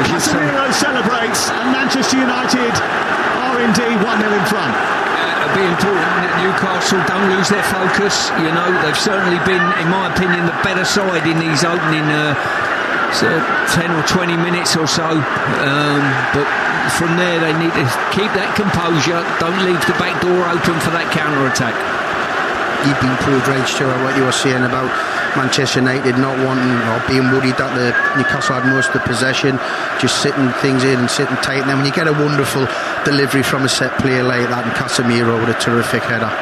Casemiro celebrates, and Manchester United are indeed 1-0 in front. It'll be important that Newcastle don't lose their focus. You know, they've certainly been, in my opinion, the better side in these opening 10 or 20 minutes or so. But from there, they need to keep that composure. Don't leave the back door open for that counter-attack. You've been proved right, Stuart, what you were saying about Manchester United not wanting or being worried that the Newcastle had most of the possession, just sitting things in and sitting tight. And then when you get a wonderful delivery from a set player like that, and Casemiro with a terrific header,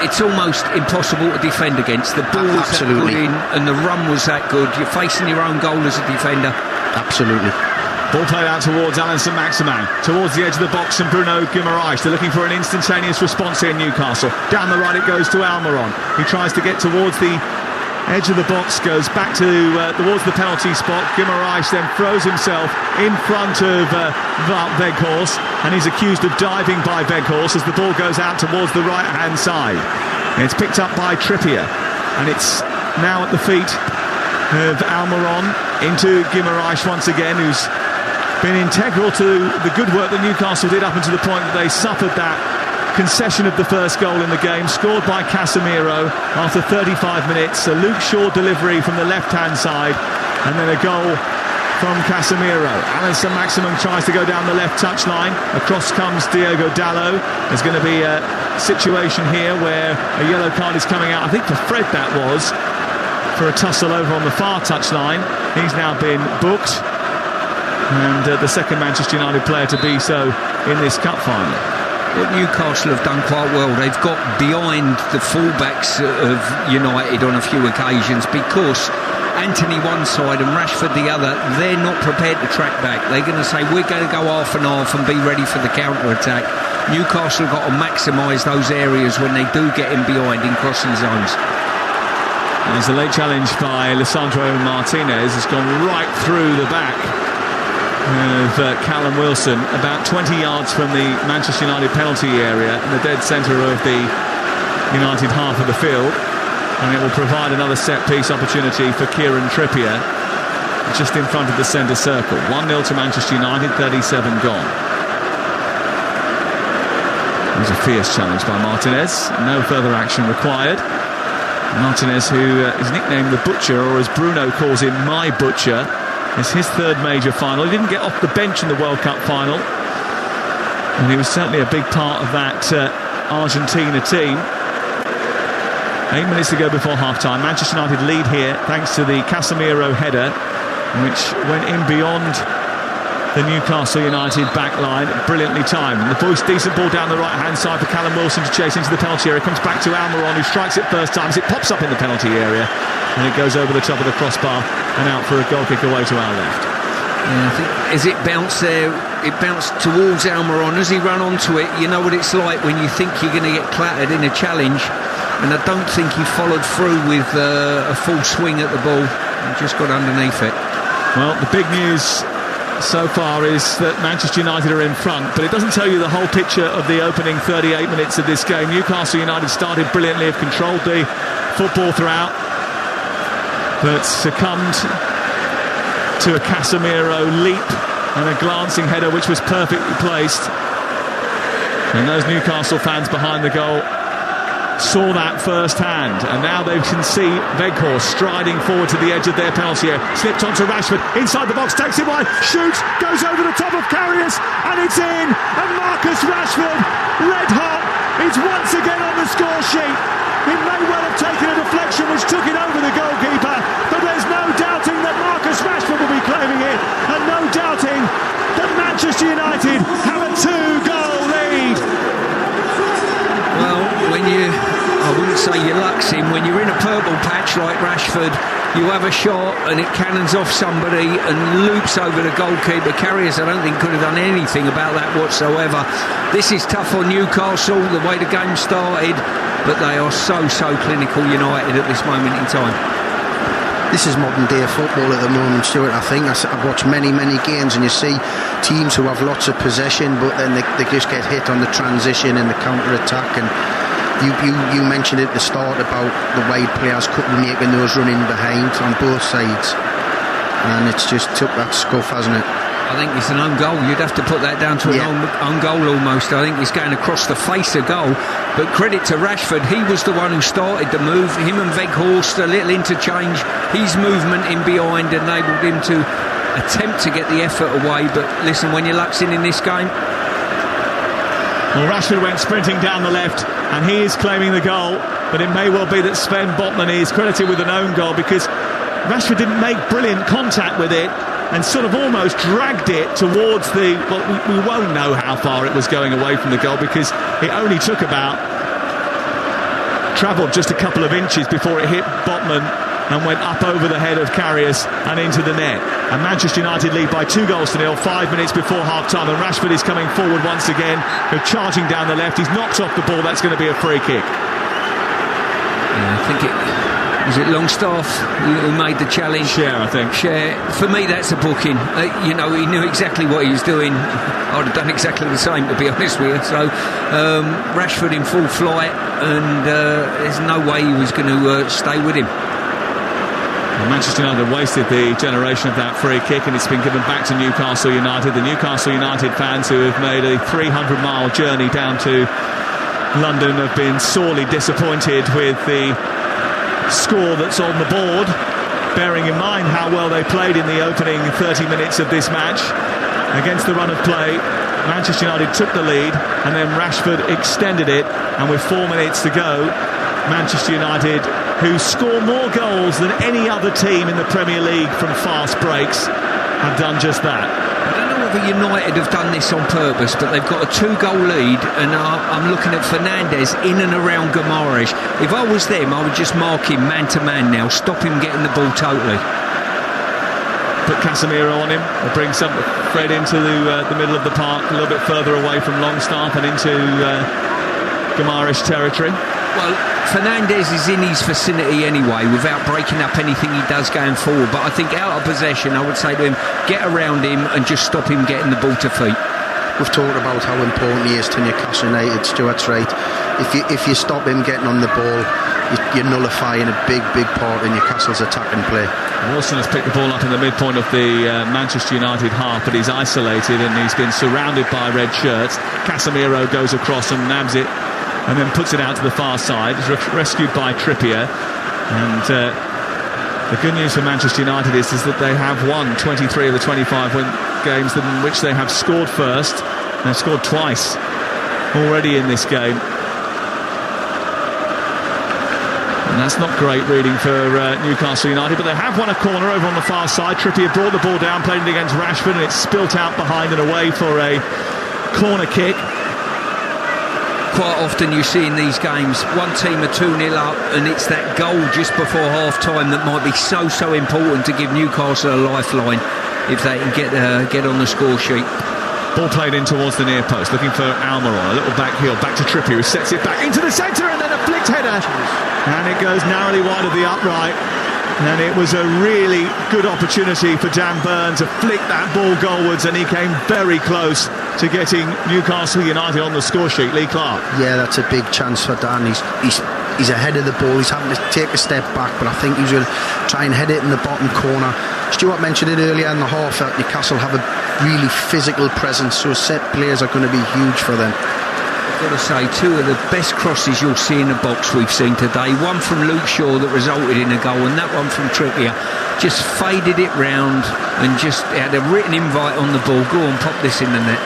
it's almost impossible to defend against. The ball was absolutely that good in, and the run was that good. You're facing your own goal as a defender. Absolutely. Ball played out towards Alan Saint-Maximin, towards the edge of the box, and Bruno Guimaraes. They're looking for an instantaneous response here in Newcastle. Down the right it goes to Almiron. He tries to get towards the edge of the box, goes back to towards the penalty spot. Guimaraes then throws himself in front of Weghorst, and he's accused of diving by Weghorst as the ball goes out towards the right-hand side. And it's picked up by Trippier, and it's now at the feet of Almiron into Guimaraes once again, who's been integral to the good work that Newcastle did up until the point that they suffered that concession of the first goal in the game, scored by Casemiro after 35 minutes. A Luke Shaw delivery from the left-hand side, and then a goal from Casemiro. Alan Saint-Maximin tries to go down the left touchline. Across comes Diogo Dalot. There's going to be a situation here where a yellow card is coming out. I think for Fred that was, for a tussle over on the far touchline. He's now been booked, and the second Manchester United player to be so in this cup final. What Newcastle have done quite well, they've got behind the fullbacks of United on a few occasions, because Anthony one side and Rashford the other, they're not prepared to track back. They're going to say, we're going to go half and half and be ready for the counter-attack. Newcastle have got to maximise those areas when they do get in behind in crossing zones. There's a late challenge by Lisandro Martinez. It's gone right through the back of Callum Wilson, about 20 yards from the Manchester United penalty area in the dead centre of the United half of the field, and it will provide another set-piece opportunity for Kieran Trippier just in front of the centre circle. 1-0 to Manchester United, 37 gone. There's a fierce challenge by Martinez, no further action required. Martinez, who is nicknamed the Butcher, or as Bruno calls him, My Butcher, is his third major final. He didn't get off the bench in the World Cup final, and he was certainly a big part of that Argentina team. 8 minutes to go before half-time. Manchester United lead here thanks to the Casemiro header, which went in beyond the Newcastle United back line, brilliantly timed. And the voice, decent ball down the right-hand side for Callum Wilson to chase into the penalty area. Comes back to Almiron, who strikes it first time as it pops up in the penalty area, and it goes over the top of the crossbar and out for a goal kick away to our left. Yeah, I think as it bounced there, it bounced towards Almiron. As he ran onto it, you know what it's like when you think you're going to get clattered in a challenge, and I don't think he followed through with a full swing at the ball. He just got underneath it. Well, the big news so far is that Manchester United are in front, but it doesn't tell you the whole picture of the opening 38 minutes of this game. Newcastle United started brilliantly, have controlled the football throughout, but succumbed to a Casemiro leap and a glancing header which was perfectly placed. And those Newcastle fans behind the goal saw that firsthand, and now they can see Weghorst striding forward to the edge of their penalty area. Slipped onto Rashford, inside the box, takes it wide, shoots, goes over the top of Karius, and it's in. And Marcus Rashford, red hot, is once again on the score sheet. It may well have taken a deflection which took it over the goalkeeper, but there's no doubting that Marcus Rashford will be claiming it, and no doubting that Manchester United have a 2-goal lead. Well, I wouldn't say your luck's in, when you're in a purple patch like Rashford, you have a shot and it cannons off somebody and loops over the goalkeeper. Karius, I don't think, could have done anything about that whatsoever. This is tough on Newcastle, the way the game started, but they are so clinical, United, at this moment in time. This is modern day football at the moment, Stuart. I think I've watched many games, and you see teams who have lots of possession, but then they just get hit on the transition and the counter-attack. And you mentioned at the start about the wide players making those running behind on both sides, and it's just took that scuff, hasn't it? I think it's an own goal. You'd have to put that down to an own goal almost. I think it's going across the face of goal. But credit to Rashford, he was the one who started the move. Him and Weghorst, a little interchange. His movement in behind enabled him to attempt to get the effort away. But listen, when your luck's in this game. Well, Rashford went sprinting down the left, and he is claiming the goal. But it may well be that Sven Botman is credited with an own goal, because Rashford didn't make brilliant contact with it, and sort of almost dragged it towards the... Well, we won't know how far it was going away from the goal, because it only took travelled just a couple of inches before it hit Botman and went up over the head of Karius and into the net. And Manchester United lead by 2-0, 5 minutes before half-time, and Rashford is coming forward once again. They're charging down the left. He's knocked off the ball. That's going to be a free kick. Yeah, I think was it Longstaff who made the challenge? Cher, I think. Cher. For me, that's a booking. He knew exactly what he was doing. I'd have done exactly the same, to be honest with you. So, Rashford in full flight, and there's no way he was going to stay with him. Manchester United wasted the generation of that free kick, and it's been given back to Newcastle United. The Newcastle United fans who have made a 300-mile journey down to London have been sorely disappointed with the score that's on the board, bearing in mind how well they played in the opening 30 minutes of this match. Against the run of play, Manchester United took the lead, and then Rashford extended it, and with 4 minutes to go, Manchester United, who score more goals than any other team in the Premier League from fast breaks, have done just that. I don't know whether United have done this on purpose, but they've got a 2-goal lead, and I'm looking at Fernandes in and around Guimaraes. If I was them, I would just mark him man-to-man now, stop him getting the ball totally. Put Casemiro on him, or bring Fred into the middle of the park, a little bit further away from Longstaff and into Guimaraes territory. Well, Fernandes is in his vicinity anyway, without breaking up anything he does going forward. But I think out of possession, I would say to him, get around him and just stop him getting the ball to feet. We've talked about how important he is to Newcastle United. Stuart's right. If you stop him getting on the ball, you're nullifying a big part of Newcastle's attacking play. Wilson has picked the ball up in the midpoint of the Manchester United half, but he's isolated and he's been surrounded by red shirts. Casemiro goes across and nabs it, and then puts it out to the far side. It's rescued by Trippier. And the good news for Manchester United is that they have won 23 of the 25 games in which they have scored first. They've scored twice already in this game. And that's not great reading for Newcastle United, but they have won a corner over on the far side. Trippier brought the ball down, played it against Rashford, and it's spilt out behind and away for a corner kick. Quite often you see in these games one team are 2-0 up, and it's that goal just before half-time that might be so important to give Newcastle a lifeline if they can get on the score sheet. Ball played in towards the near post, looking for Almiron. A little back heel, back to Trippier, who sets it back into the centre, and then a flicked header, and it goes narrowly wide of the upright. And it was a really good opportunity for Dan Burn to flick that ball goalwards, and he came very close to getting Newcastle United on the score sheet. Lee Clark. Yeah, that's a big chance for Dan. He's ahead of the ball. He's having to take a step back, but I think he's going to try and head it in the bottom corner. Stuart mentioned it earlier in the half that Newcastle have a really physical presence, so set players are going to be huge for them. Got to say, two of the best crosses you'll see in the box we've seen today. One from Luke Shaw that resulted in a goal, and that one from Trippier just faded it round and just had a written invite on the ball. Go on, pop this in the net.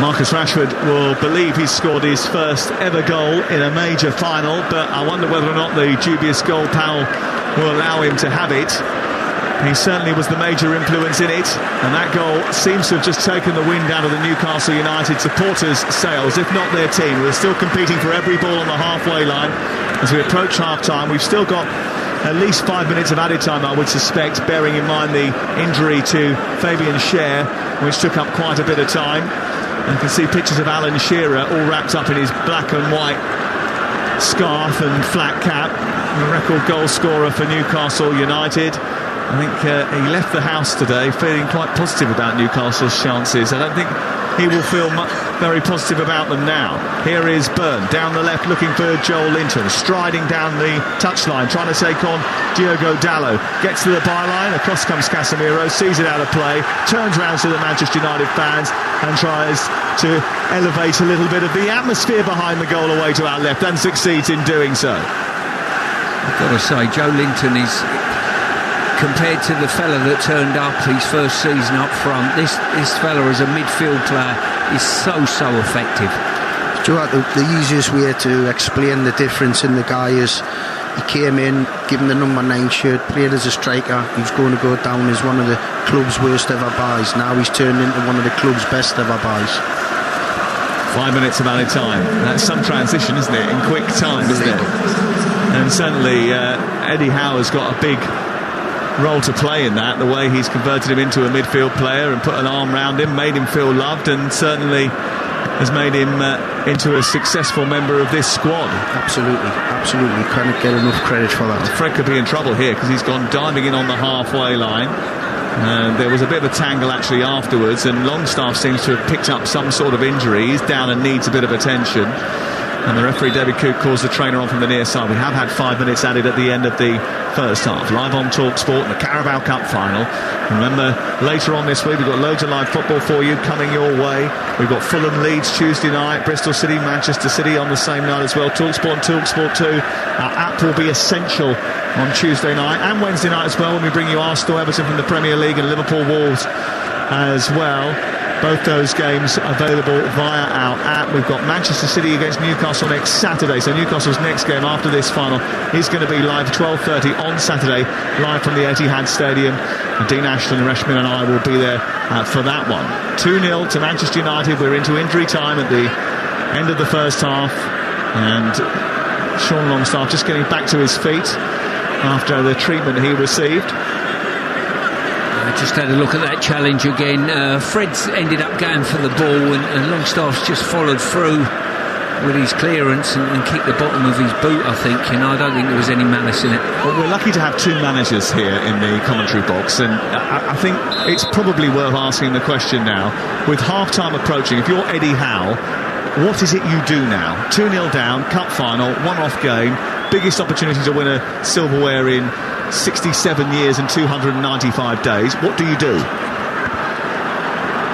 Marcus Rashford will believe he's scored his first ever goal in a major final, but I wonder whether or not the dubious goal panel will allow him to have it. He certainly was the major influence in it, and that goal seems to have just taken the wind out of the Newcastle United supporters' sails, if not their team. We're still competing for every ball on the halfway line as we approach half-time. We've still got at least 5 minutes of added time, I would suspect, bearing in mind the injury to Fabian Schär, which took up quite a bit of time. You can see pictures of Alan Shearer all wrapped up in his black and white scarf and flat cap, a record goal scorer for Newcastle United. I think he left the house today feeling quite positive about Newcastle's chances. I don't think he will feel very positive about them now. Here is Byrne down the left looking for Joel Linton, striding down the touchline, trying to take on Diogo Dalot. Gets to the byline, across comes Casemiro, sees it out of play, turns round to the Manchester United fans and tries to elevate a little bit of the atmosphere behind the goal away to our left, and succeeds in doing so. I've got to say, Joe Linton is, compared to the fella that turned up his first season up front, this fella as a midfield player is so effective. Stuart, the easiest way to explain the difference in the guy is he came in, given the number 9 shirt, played as a striker. He was going to go down as one of the club's worst ever buys. Now he's turned into one of the club's best ever buys. 5 minutes of added time. That's some transition, isn't it? In quick time, isn't it? And certainly Eddie Howe's got a big role to play in that, the way he's converted him into a midfield player and put an arm round him, made him feel loved, and certainly has made him into a successful member of this squad. Absolutely, can't get enough credit for that. Fred could be in trouble here because he's gone diving in on the halfway line. There was a bit of a tangle actually afterwards, and Longstaff seems to have picked up some sort of injury. He's down and needs a bit of attention. And the referee, David Cooke, calls the trainer on from the near side. We have had 5 minutes added at the end of the first half. Live on Talksport, the Carabao Cup final. Remember, later on this week, we've got loads of live football for you coming your way. We've got Fulham Leeds Tuesday night, Bristol City, Manchester City on the same night as well. Talksport and Talksport 2. Our app will be essential on Tuesday night and Wednesday night as well, when we bring you Arsenal, Everton from the Premier League, and Liverpool Wolves as well. Both those games available via our app. We've got Manchester City against Newcastle next Saturday, so Newcastle's next game after this final is going to be live 12:30 on Saturday, live from the Etihad Stadium. And Dean Ashton, Reshmin and I will be there for that one. 2-0 to Manchester United. We're into injury time at the end of the first half, and Sean Longstaff just getting back to his feet after the treatment he received. Just had a look at that challenge again. Fred's ended up going for the ball, and Longstaff's just followed through with his clearance and kicked the bottom of his boot, I think. I don't think there was any malice in it. Well, we're lucky to have two managers here in the commentary box, and I think it's probably worth asking the question now, with half-time approaching, if you're Eddie Howe, what is it you do now? 2-0 down, cup final, one-off game, biggest opportunity to win a silverware in 67 years and 295 days. What do you do?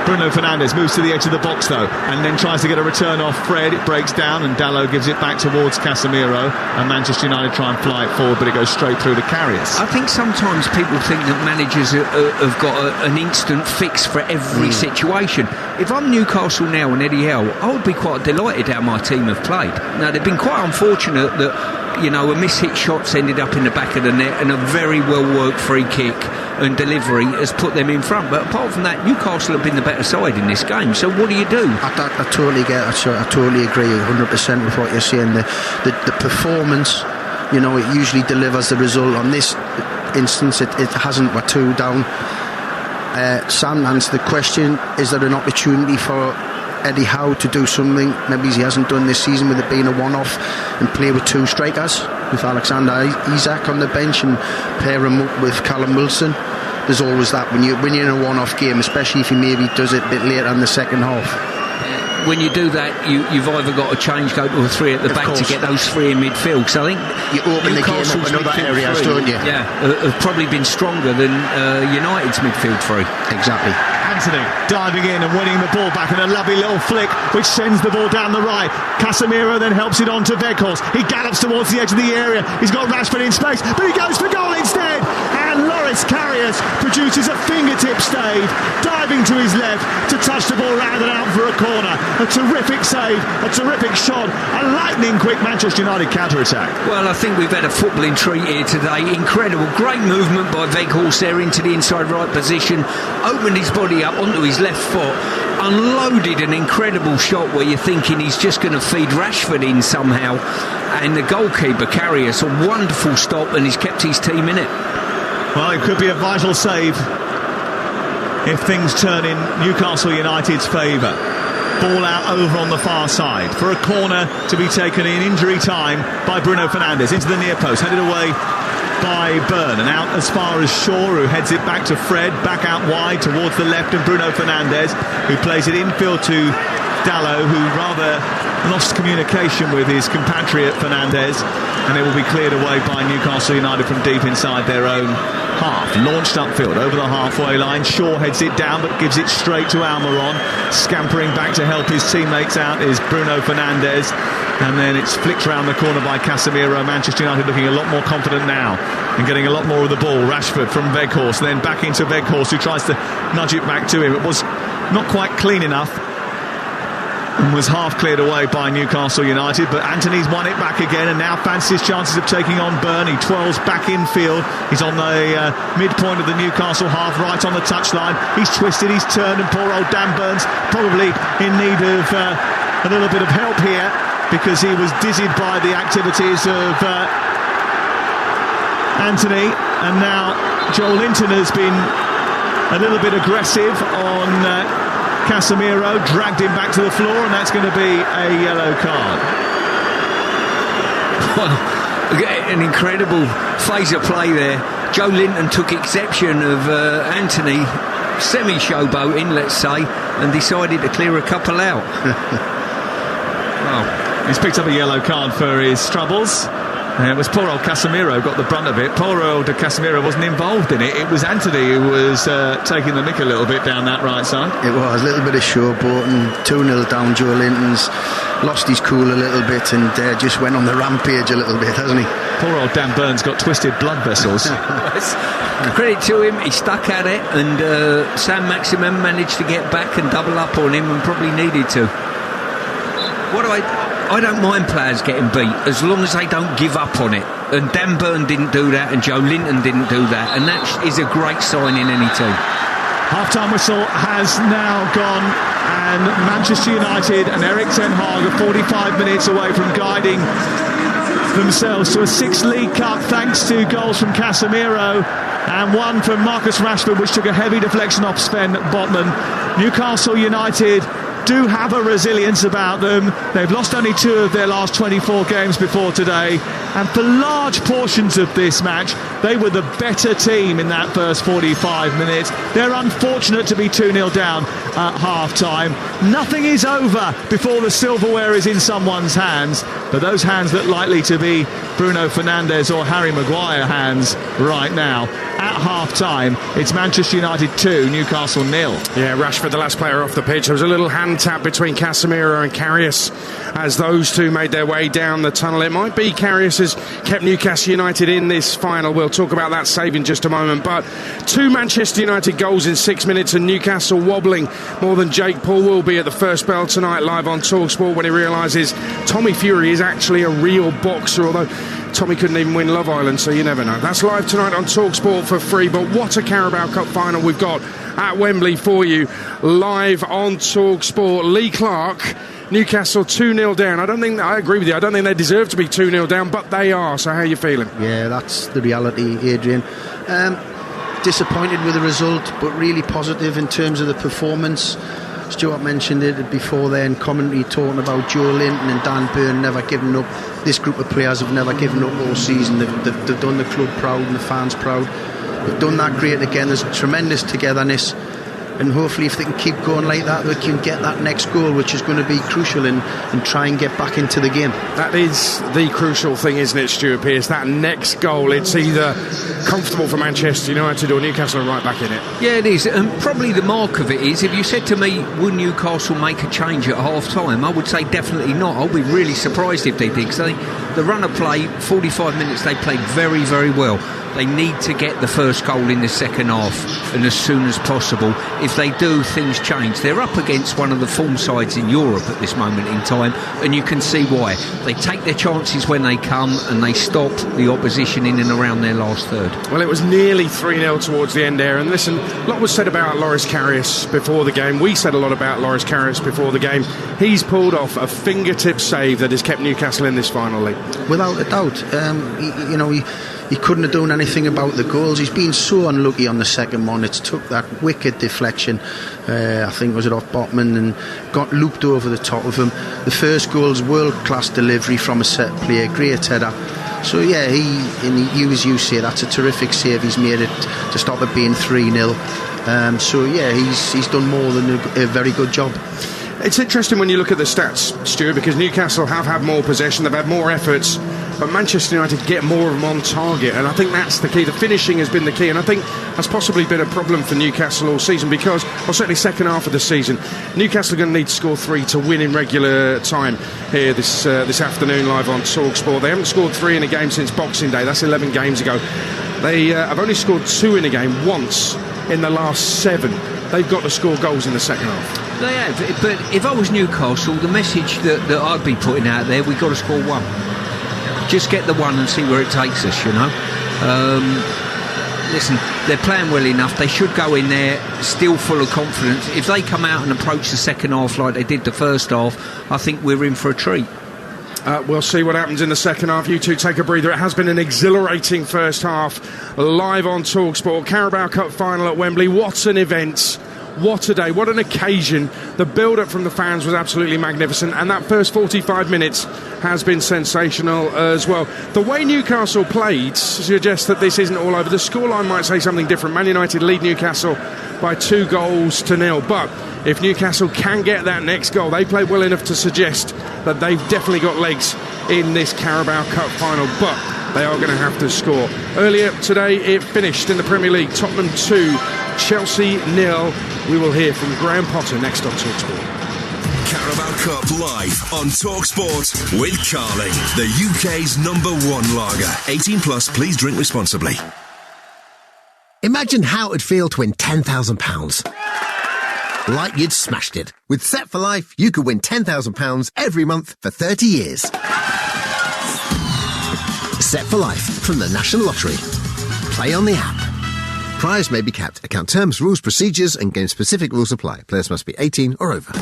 Bruno Fernandes moves to the edge of the box though, and then tries to get a return off Fred. It breaks down and Dalot gives it back towards Casemiro, and Manchester United try and fly it forward, but it goes straight through to Karius. I think sometimes people think that managers have got an instant fix for every situation. If I'm Newcastle now and Eddie Howe, I would be quite delighted how my team have played. Now, they've been quite unfortunate that, a miss-hit shot's ended up in the back of the net, and a very well-worked free kick and delivery has put them in front. But apart from that, Newcastle have been the better side in this game. So what do you do? I totally get it. I totally agree 100% with what you're saying. The performance, it usually delivers the result. On this instance, it hasn't. We're 2 down. Sam answered the question, is there an opportunity for Eddie Howe to do something maybe he hasn't done this season, with it being a one-off, and play with 2 strikers, with Alexander Isak on the bench and pair him up with Callum Wilson? There's always that when you're in a one-off game, especially if he maybe does it a bit later in the second half. When you do that, you've either got to go to a 3 at the back to get those 3 in midfield. So I think you open the game up in other areas, don't you? Yeah, have probably been stronger than United's midfield 3. Exactly. Anthony diving in and winning the ball back, and a lovely little flick which sends the ball down the right. Casemiro then helps it on to Weghorst. He gallops towards the edge of the area. He's got Rashford in space, but he goes for goal instead. And Loris Karius produces a fingertip stave, diving to his left to touch the ball round and out for a corner. A terrific save, a terrific shot, a lightning quick Manchester United counter-attack. Well, I think we've had a footballing treat here today. Incredible, great movement by Weghorst there into the inside right position, opened his body up onto his left foot, unloaded an incredible shot where you're thinking he's just going to feed Rashford in somehow, and the goalkeeper Karius, a wonderful stop, and he's kept his team in it. Well, it could be a vital save if things turn in Newcastle United's favour. Ball out over on the far side for a corner to be taken in injury time by Bruno Fernandes into the near post, headed away by Byrne, and out as far as Shaw, who heads it back to Fred, back out wide towards the left, and Bruno Fernandes, who plays it infield to Dalot, who rather lost communication with his compatriot Fernandes, and it will be cleared away by Newcastle United from deep inside their own half. Launched upfield over the halfway line. Shaw heads it down but gives it straight to Almiron. Scampering back to help his teammates out is Bruno Fernandes, and then it's flicked round the corner by Casemiro. Manchester United looking a lot more confident now and getting a lot more of the ball. Rashford from Weghorst, then back into Weghorst, who tries to nudge it back to him. It was not quite clean enough and was half cleared away by Newcastle United, but Anthony's won it back again and now fancies chances of taking on Byrne. He twirls back in field. He's on the midpoint of the Newcastle half, right on the touchline. He's twisted, he's turned, and poor old Dan Burns probably in need of a little bit of help here, because he was dizzied by the activities of Anthony, and now Joel Linton has been a little bit aggressive on Casemiro, dragged him back to the floor, and that's going to be a yellow card. Well, an incredible phase of play there. Joe Linton took exception of Anthony semi-showboating, let's say, and decided to clear a couple out. Wow. He's picked up a yellow card for his troubles. It was poor old Casemiro got the brunt of it. Poor old Casemiro wasn't involved in it. It was Anthony who was taking the mick a little bit down that right side. It was a little bit of showboat, and 2-0 down. Joe Linton's lost his cool a little bit and just went on the rampage a little bit, hasn't he? Poor old Dan Burns got twisted blood vessels. Credit to him, he stuck at it, and Sam Maximin managed to get back and double up on him, and probably needed to. I don't mind players getting beat as long as they don't give up on it, and Dan Burn didn't do that, and Joe Linton didn't do that, and that is a great sign in any team. Half-time whistle has now gone, and Manchester United and Erik ten Hag are 45 minutes away from guiding themselves to a 6th League Cup thanks to goals from Casemiro and one from Marcus Rashford, which took a heavy deflection off Sven Botman. Newcastle United do have a resilience about them. They've lost only 2 of their last 24 games before today, and for large portions of this match they were the better team in that first 45 minutes. They're unfortunate to be 2-0 down at half-time. Nothing is over before the silverware is in someone's hands, but those hands look likely to be Bruno Fernandes or Harry Maguire hands right now. At half-time, it's Manchester United 2, Newcastle 0. Yeah, Rashford, the last player off the pitch. There was a little hand tap between Casemiro and Karius as those two made their way down the tunnel. It might be Karius has kept Newcastle United in this final. We'll talk about that save in just a moment. But 2 Manchester United goals in 6 minutes, and Newcastle wobbling more than Jake Paul will be at the first bell tonight live on Talksport when he realises Tommy Fury is actually a real boxer, although Tommy couldn't even win Love Island, so you never know. That's live tonight on Talksport for free. But what a Carabao Cup final we've got at Wembley for you, live on Talksport. Lee Clark, Newcastle 2-0 down. I agree with you. I don't think they deserve to be 2-0 down, but they are. So how are you feeling? Yeah, that's the reality, Adrian. Disappointed with the result, but really positive in terms of the performance. Stuart mentioned it before then, commentary talking about Joe Linton and Dan Burn never giving up. This group of players have never given up all season. They've done the club proud and the fans proud. They've done that great again. There's tremendous togetherness, and hopefully if they can keep going like that, they can get that next goal, which is going to be crucial, and try and get back into the game. That is the crucial thing, isn't it, Stuart Pearce? That next goal. It's either comfortable for Manchester United or Newcastle are right back in it. Yeah, it is, and probably the mark of it is, if you said to me, will Newcastle make a change at half-time, I would say definitely not. I'll be really surprised if they did, because the run of play, 45 minutes, they played very, very well. They need to get the first goal in the second half, and as soon as possible. If they do, things change. They're up against one of the form sides in Europe at this moment in time, and you can see why. They take their chances when they come, and they stop the opposition in and around their last third. Well, it was nearly 3-0 towards the end there, and listen, a lot was said about Loris Karius before the game. We said a lot about Loris Karius before the game. He's pulled off a fingertip save that has kept Newcastle in this final league. Without a doubt. He couldn't have done anything about the goals. He's been so unlucky on the second one. It's took that wicked deflection, I think was it off Botman, and got looped over the top of him. The first goal's world-class delivery from a set player, great header. So yeah, he as you say, that's a terrific save he's made it to stop it being 3-0. So yeah, he's done more than a very good job. It's interesting when you look at the stats, Stuart, because Newcastle have had more possession, they've had more efforts, but Manchester United get more of them on target, and I think that's the key. The finishing has been the key, and I think that's possibly been a problem for Newcastle all season, because, or certainly second half of the season, Newcastle are going to need to score 3 to win in regular time here this afternoon live on Talksport. They haven't scored 3 in a game since Boxing Day. That's 11 games ago. They have only scored 2 in a game once in the last 7. They've got to score goals in the second half. They have, but if I was Newcastle, the message that I'd be putting out there, we've got to score 1. Just get the 1 and see where it takes us, you know. Listen, they're playing well enough. They should go in there still full of confidence. If they come out and approach the second half like they did the first half, I think we're in for a treat. We'll see what happens in the second half. You two take a breather. It has been an exhilarating first half live on Talksport. Carabao Cup final at Wembley. What an event. What a day, what an occasion. The build-up from the fans was absolutely magnificent, and that first 45 minutes has been sensational as well. The way Newcastle played suggests that this isn't all over. The scoreline might say something different. Man United lead Newcastle by 2-0, but if Newcastle can get that next goal, they played well enough to suggest that they've definitely got legs in this Carabao Cup final, but they are going to have to score. Earlier today it finished in the Premier League. Tottenham 2, Chelsea 0. We will hear from Graham Potter next on Talksport. Carabao Cup live on Talksport with Carling, the UK's #1 lager. 18 plus, please drink responsibly. Imagine how it'd feel to win £10,000. Like you'd smashed it. With Set for Life, you could win £10,000 every month for 30 years. Set for Life from the National Lottery. Play on the app. Prize may be capped. Account terms, rules, procedures and game-specific rules apply. Players must be 18 or over.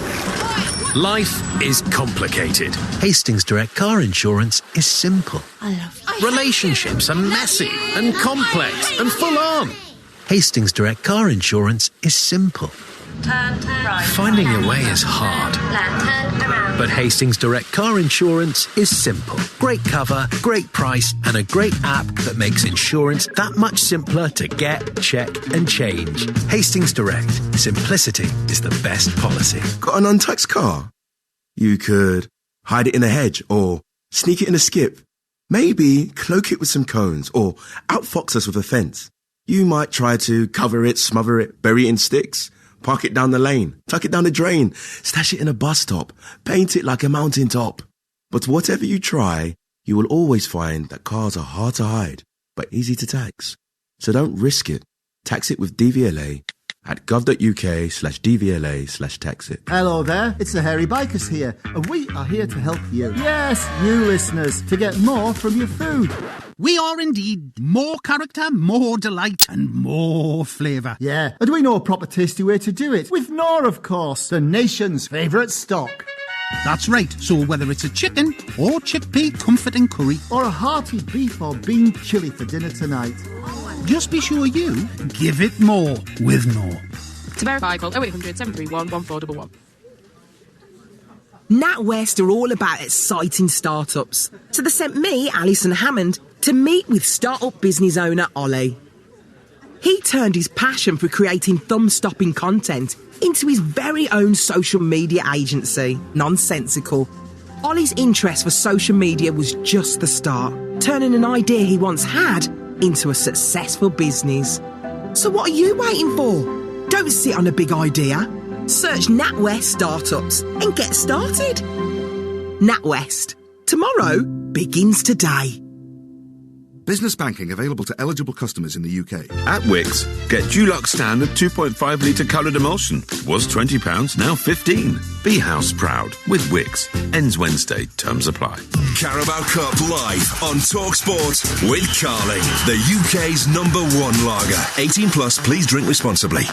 Life is complicated. Hastings Direct Car Insurance is simple. Relationships are messy and complex and full on. Hastings Direct Car Insurance is simple. Finding your way is hard. But Hastings Direct Car Insurance is simple. Great cover, great price, and a great app that makes insurance that much simpler to get, check, and change. Hastings Direct. Simplicity is the best policy. Got an untaxed car? You could hide it in a hedge or sneak it in a skip. Maybe cloak it with some cones or outfox us with a fence. You might try to cover it, smother it, bury it in sticks. Park it down the lane, tuck it down the drain, stash it in a bus stop, paint it like a mountaintop. But whatever you try, you will always find that cars are hard to hide, but easy to tax. So don't risk it. Tax it with DVLA at gov.uk/DVLA/tax it. Hello there, it's the Hairy Bikers here, and we are here to help you. Yes, you listeners, to get more from your food. We are indeed more character, more delight, and more flavour. Yeah, and we know a proper tasty way to do it. With Knorr, of course, the nation's favourite stock. That's right, so whether it's a chicken or chickpea comforting curry, or a hearty beef or bean chilli for dinner tonight, just be sure you give it more with Knorr. To verify, call 0800 731 1411. NatWest are all about exciting startups. So they sent me, Alison Hammond, to meet with startup business owner Ollie. He turned his passion for creating thumb-stopping content into his very own social media agency, Nonsensical. Ollie's interest for social media was just the start, turning an idea he once had into a successful business. So what are you waiting for? Don't sit on a big idea. Search NatWest Startups and get started. NatWest. Tomorrow begins today. Business banking available to eligible customers in the UK. At Wix, get Dulux Standard 2.5 litre coloured emulsion. Was £20, now £15. Be house proud with Wix. Ends Wednesday. Terms apply. Carabao Cup live on Talksport with Carling, the UK's #1 lager. 18 plus, please drink responsibly.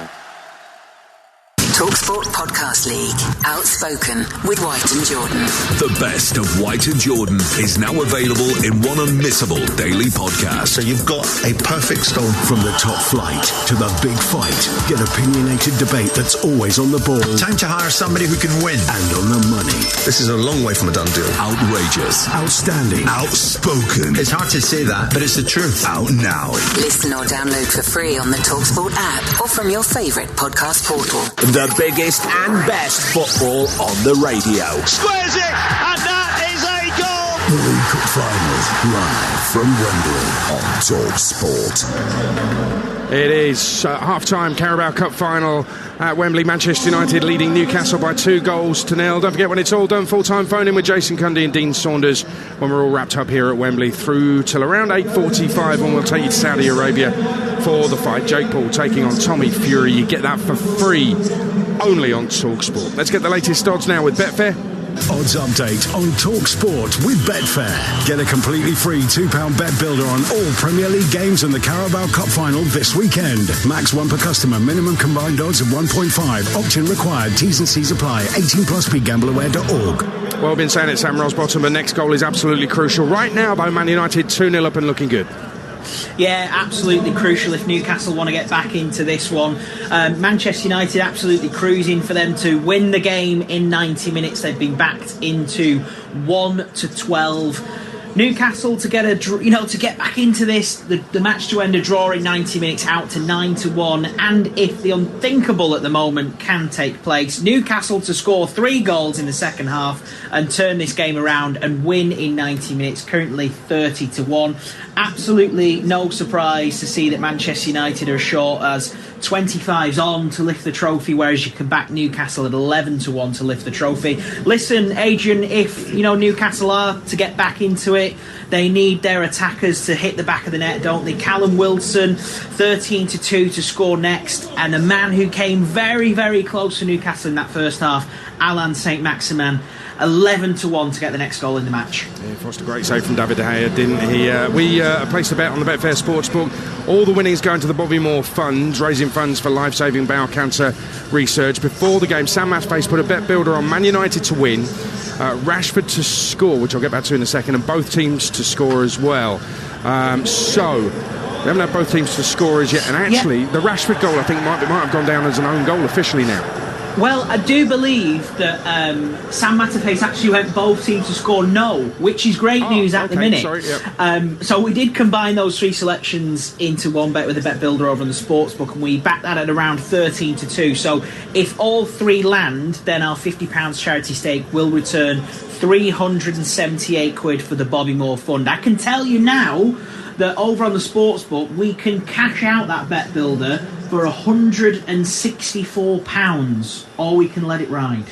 Talksport Podcast League. Outspoken with White and Jordan. The best of White and Jordan is now available in one unmissable daily podcast. So you've got a perfect storm. From the top flight to the big fight. Get opinionated debate that's always on the ball. Time to hire somebody who can win. And on the money. This is a long way from a done deal. Outrageous. Outstanding. Outspoken. It's hard to say that, but it's the truth. Out now. Listen or download for free on the Talksport app or from your favourite podcast portal. The biggest and best football on the radio. Squares it, and that is a goal! The League Cup Final, live from Wembley on Talksport. It is half-time Carabao Cup final at Wembley. Manchester United leading Newcastle by 2-0. Don't forget, when it's all done, full-time phone in with Jason Cundy and Dean Saunders when we're all wrapped up here at Wembley through till around 8:45 when we'll take you to Saudi Arabia for the fight. Jake Paul taking on Tommy Fury. You get that for free only on Talksport. Let's get the latest odds now with Betfair. Odds update on Talksport with Betfair. Get a completely free £2 bet builder on all Premier League games and the Carabao Cup final this weekend. Max 1 per customer. Minimum combined odds of 1.5. Opt-in required. T's and C's apply. 18 plus. BeGambleAware.org. Well, I've been saying it, Sam Rosbottom. The next goal is absolutely crucial. Right now, though, Man United 2-0 up and looking good. Yeah, absolutely crucial if Newcastle want to get back into this one. Manchester United absolutely cruising for them to win the game in 90 minutes. They've been backed into 1-12. Newcastle to get back into this, the match to end a draw in 90 minutes out to 9-1, and if the unthinkable at the moment can take place, Newcastle to score 3 goals in the second half and turn this game around and win in 90 minutes, currently 30-1. Absolutely no surprise to see that Manchester United are as short as 25s on to lift the trophy, whereas you can back Newcastle at 11-1 to lift the trophy. Listen, Adrian, if Newcastle are to get back into it, they need their attackers to hit the back of the net, don't they? Callum Wilson, 13-2 to score next, and a man who came very, very close to Newcastle in that first half, Alan Saint-Maximin, 11-1 to get the next goal in the match. Yeah, forced a great save from David De Gea, didn't he? We placed a bet on the Betfair Sportsbook. All the winnings going to the Bobby Moore Fund, raising funds for life-saving bowel cancer research. Before the game, Sam Matchface put a bet builder on Man United to win, Rashford to score, which I'll get back to in a second, and both teams to score as well. So we haven't had both teams to score as yet, and actually the Rashford goal I think might have gone down as an own goal officially now. Well, I do believe that Sam Matterface actually went both teams to score no, which is great news at the minute. Sorry, yeah. So we did combine those 3 selections into one bet with a bet builder over on the sportsbook, and we backed that at around 13-2. So if all 3 land, then our £50 charity stake will return 378 quid for the Bobby Moore Fund. I can tell you now that over on the sportsbook we can cash out that bet builder for £164, or we can let it ride.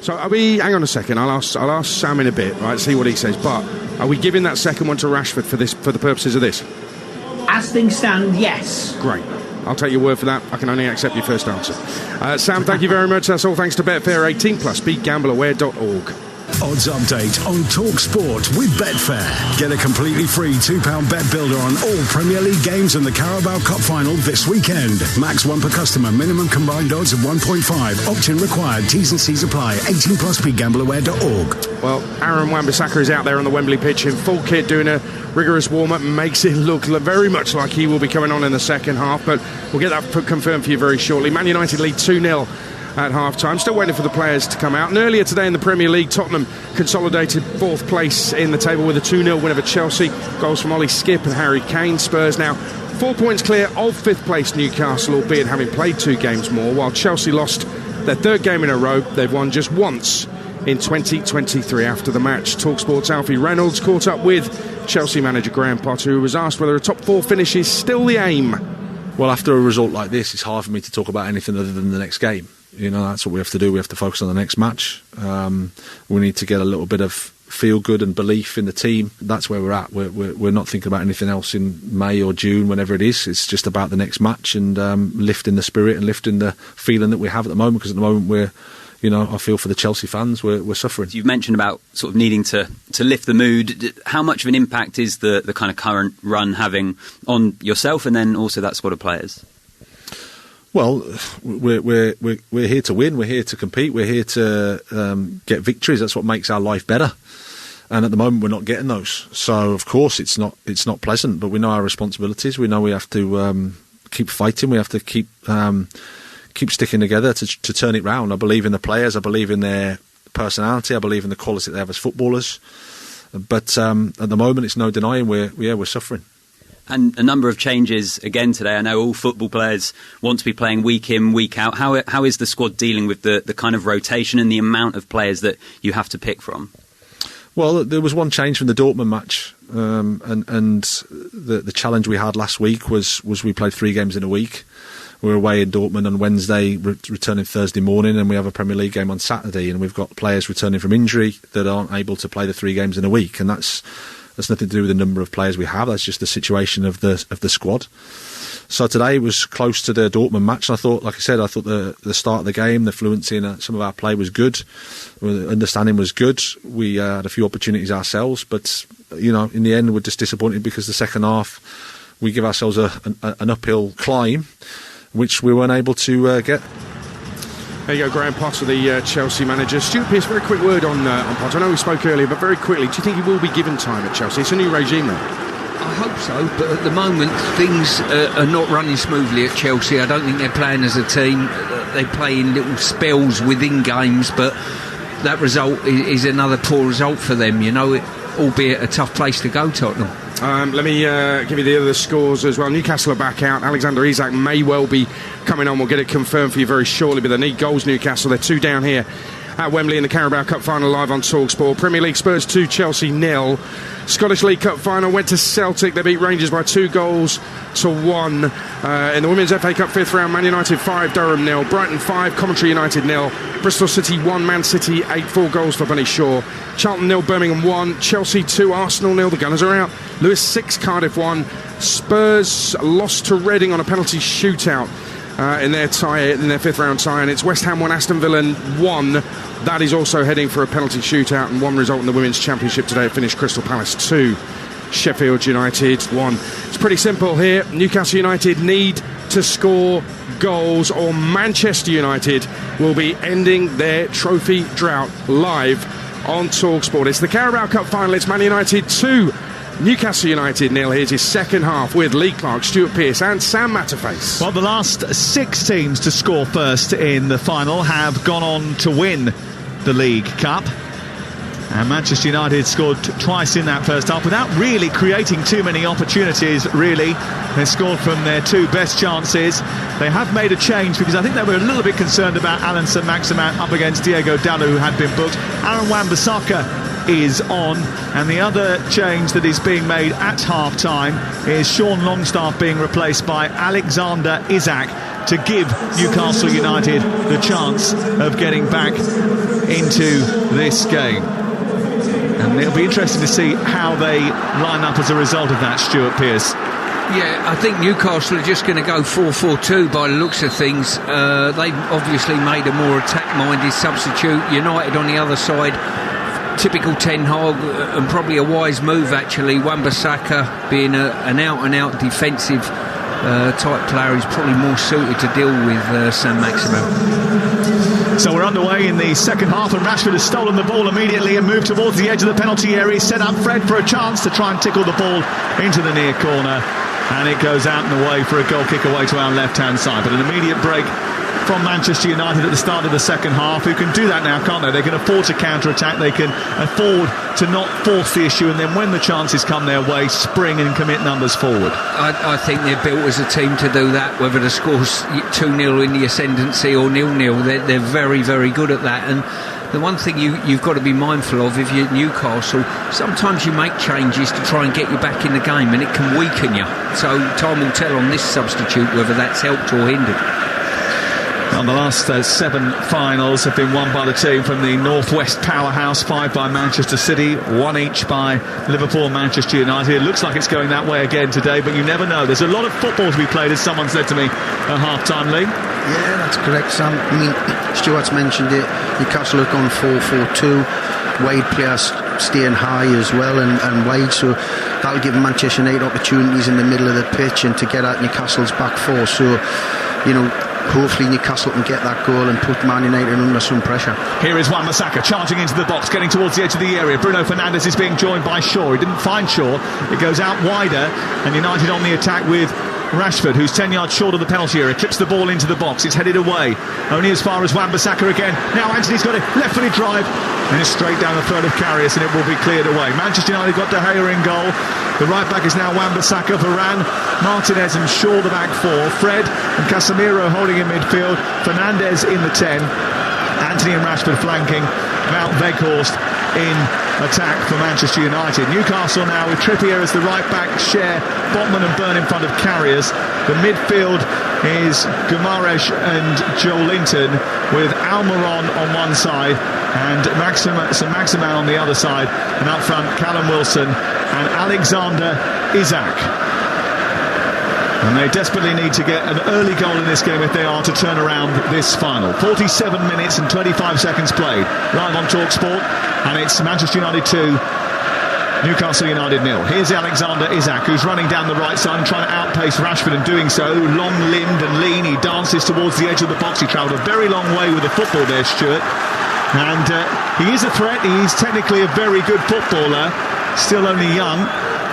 So are we? Hang on a second. I'll ask Sam in a bit, right? See what he says. But are we giving that second one to Rashford for the purposes of this? As things stand, yes. Great. I'll take your word for that. I can only accept your first answer. Sam, thank you very much. That's all thanks to Betfair 18+. BeGambleAware.org. Odds update on Talksport with Betfair. Get a completely free £2 bet builder on all Premier League games and the Carabao Cup final this weekend. Max 1 per customer, minimum combined odds of 1.5. Opt-in required. T's and C's apply. 18+. BeGambleAware.org. Well, Aaron Wan-Bissaka is out there on the Wembley pitch in full kit doing a rigorous warm-up. Makes it look very much like he will be coming on in the second half, but we'll get that confirmed for you very shortly. Man United lead 2-0 at half-time. Still waiting for the players to come out. And earlier today in the Premier League, Tottenham consolidated 4th place in the table with a 2-0 win over Chelsea. Goals from Ollie Skipp and Harry Kane. Spurs now 4 points clear of 5th place Newcastle, albeit having played 2 games more, while Chelsea lost their 3rd game in a row. They've won just once in 2023. After the match, Talksport's Alfie Reynolds caught up with Chelsea manager Graham Potter, who was asked whether a top 4 finish is still the aim. Well, after a result like this, it's hard for me to talk about anything other than the next game. That's what we have to do. We have to focus on the next match. We need to get a little bit of feel good and belief in the team. That's where we're at. We're not thinking about anything else in May or June, whenever it is. It's just about the next match and lifting the spirit and lifting the feeling that we have at the moment, because at the moment I feel for the Chelsea fans, we're suffering. You've mentioned about sort of needing to lift the mood. How much of an impact is the kind of current run having on yourself and then also that squad of players? Well, we're here to win. We're here to compete. We're here to get victories. That's what makes our life better. And at the moment, we're not getting those. So, of course, it's not pleasant. But we know our responsibilities. We know we have to keep fighting. We have to keep sticking together to turn it round. I believe in the players. I believe in their personality. I believe in the quality they have as footballers. But at the moment, it's no denying we're suffering. And a number of changes again today. I know all football players want to be playing week in, week out. How is the squad dealing with the kind of rotation and the amount of players that you have to pick from? Well, there was one change from the Dortmund match, and the challenge we had last week was we played 3 games in a week. We were away in Dortmund on Wednesday, returning Thursday morning, and we have a Premier League game on Saturday, and we've got players returning from injury that aren't able to play the 3 games in a week, and that's nothing to do with the number of players we have. That's just the situation of the squad. So today was close to the Dortmund match. And I thought the start of the game, the fluency in some of our play was good. The understanding was good. We had a few opportunities ourselves, but in the end, we're just disappointed because the second half we give ourselves an uphill climb, which we weren't able to get. There you go, Graham Potter, the Chelsea manager. Stuart Pearce, very quick word on Potter. I know we spoke earlier, but very quickly, do you think he will be given time at Chelsea? It's a new regime now. I hope so, but at the moment things are not running smoothly at Chelsea. I don't think they're playing as a team. They play in little spells within games, but that result is another poor result for them, albeit a tough place to go, Tottenham. Let me give you the other scores as well. Newcastle are back out. Alexander Isak may well be coming on. We'll get it confirmed for you very shortly, but they need goals, Newcastle. They're 2 down here at Wembley in the Carabao Cup final, live on Talksport. Premier League, Spurs 2, Chelsea 0. Scottish League Cup final went to Celtic. They beat Rangers by 2-1. In the Women's FA Cup 5th round, Man United 5, Durham 0. Brighton 5, Coventry United 0. Bristol City 1, Man City 8. 4 goals for Bunny Shaw. Charlton 0, Birmingham 1. Chelsea 2, Arsenal 0. The Gunners are out. Lewis 6, Cardiff 1. Spurs lost to Reading on a penalty shootout in their 5th round tie, and it's West Ham 1, Aston Villa 1. That is also heading for a penalty shootout, and one result in the Women's Championship today. It finished Crystal Palace 2, Sheffield United 1. It's pretty simple here. Newcastle United need to score goals, or Manchester United will be ending their trophy drought. Live on Talksport. It's the Carabao Cup final. It's Man United 2, Newcastle United 0. Here's his second half with Lee Clark, Stuart Pearce and Sam Matterface. Well, the last 6 teams to score first in the final have gone on to win the League Cup. And Manchester United scored twice in that first half without really creating too many opportunities, really. They scored from their 2 best chances. They have made a change because I think they were a little bit concerned about Alan St-Maximin up against Diogo Dalot, who had been booked. Aaron Wan-Bissaka is on, and the other change that is being made at half-time is Sean Longstaff being replaced by Alexander Isak to give Newcastle United the chance of getting back into this game. And it'll be interesting to see how they line up as a result of that, Stuart Pearce. Yeah, I think Newcastle are just going to go 4-4-2 by the looks of things. They've obviously made a more attack-minded substitute. United on the other side, typical Ten Hag, and probably a wise move actually. Wan-Bissaka being an out-and-out defensive type player, is probably more suited to deal with St-Maximin. So we're underway in the second half, and Rashford has stolen the ball immediately and moved towards the edge of the penalty area. He set up Fred for a chance to try and tickle the ball into the near corner, and it goes out and away for a goal kick away to our left-hand side. But an immediate break from Manchester United at the start of the second half, who can do that now, can't they? They can afford to counter-attack, they can afford to not force the issue, and then when the chances come their way, spring and commit numbers forward. I think they're built as a team to do that, whether the score's 2-0 in the ascendancy or 0-0. They're very, very good at that. And the one thing you've got to be mindful of, if you're Newcastle, sometimes you make changes to try and get you back in the game, and it can weaken you. So time will tell on this substitute whether that's helped or hindered. And the last 7 finals have been won by the team from the Northwest powerhouse. 5 by Manchester City, 1 each by Liverpool and Manchester United. It looks like it's going that way again today, but you never know. There's a lot of football to be played, as someone said to me at half-time, Lee. Yeah, that's correct, Sam. I mean, Stuart's mentioned it. Newcastle have gone 4-4-2. Wide players staying high as well and wide, so that'll give Manchester United opportunities in the middle of the pitch and to get at Newcastle's back 4. So, hopefully Newcastle can get that goal and put Man United under some pressure. Here is Wan-Bissaka charging into the box, getting towards the edge of the area. Bruno Fernandes is being joined by Shaw. He didn't find Shaw. It goes out wider, and United on the attack with Rashford, who's 10 yards short of the penalty area, clips the ball into the box. It's headed away, only as far as Wan-Bissaka again. Now Anthony's got it, left-footed drive, and it's straight down the throat of Karius, and it will be cleared away. Manchester United got De Gea in goal. The right back is now Wan-Bissaka, Varane, Martinez and Shaw the back 4. Fred and Casemiro holding in midfield. Fernandes in the 10. Anthony and Rashford flanking. Mount Weghorst in attack for Manchester United. Newcastle now with Trippier as the right back, Cher, Botman and Burn in front of Karius. The midfield is Guimaraes and Joelinton, with Almiron on one side and St-Maximin on the other side, and up front Callum Wilson and Alexander Isak. And they desperately need to get an early goal in this game if they are to turn around this final. 47 minutes and 25 seconds played, live on Talksport, and it's Manchester United 2, Newcastle United 0. Here's Alexander Isak, who's running down the right side and trying to outpace Rashford, and doing so, long-limbed and lean. He dances towards the edge of the box. He travelled a very long way with the football there, Stuart. And he is a threat. He's technically a very good footballer, still only young.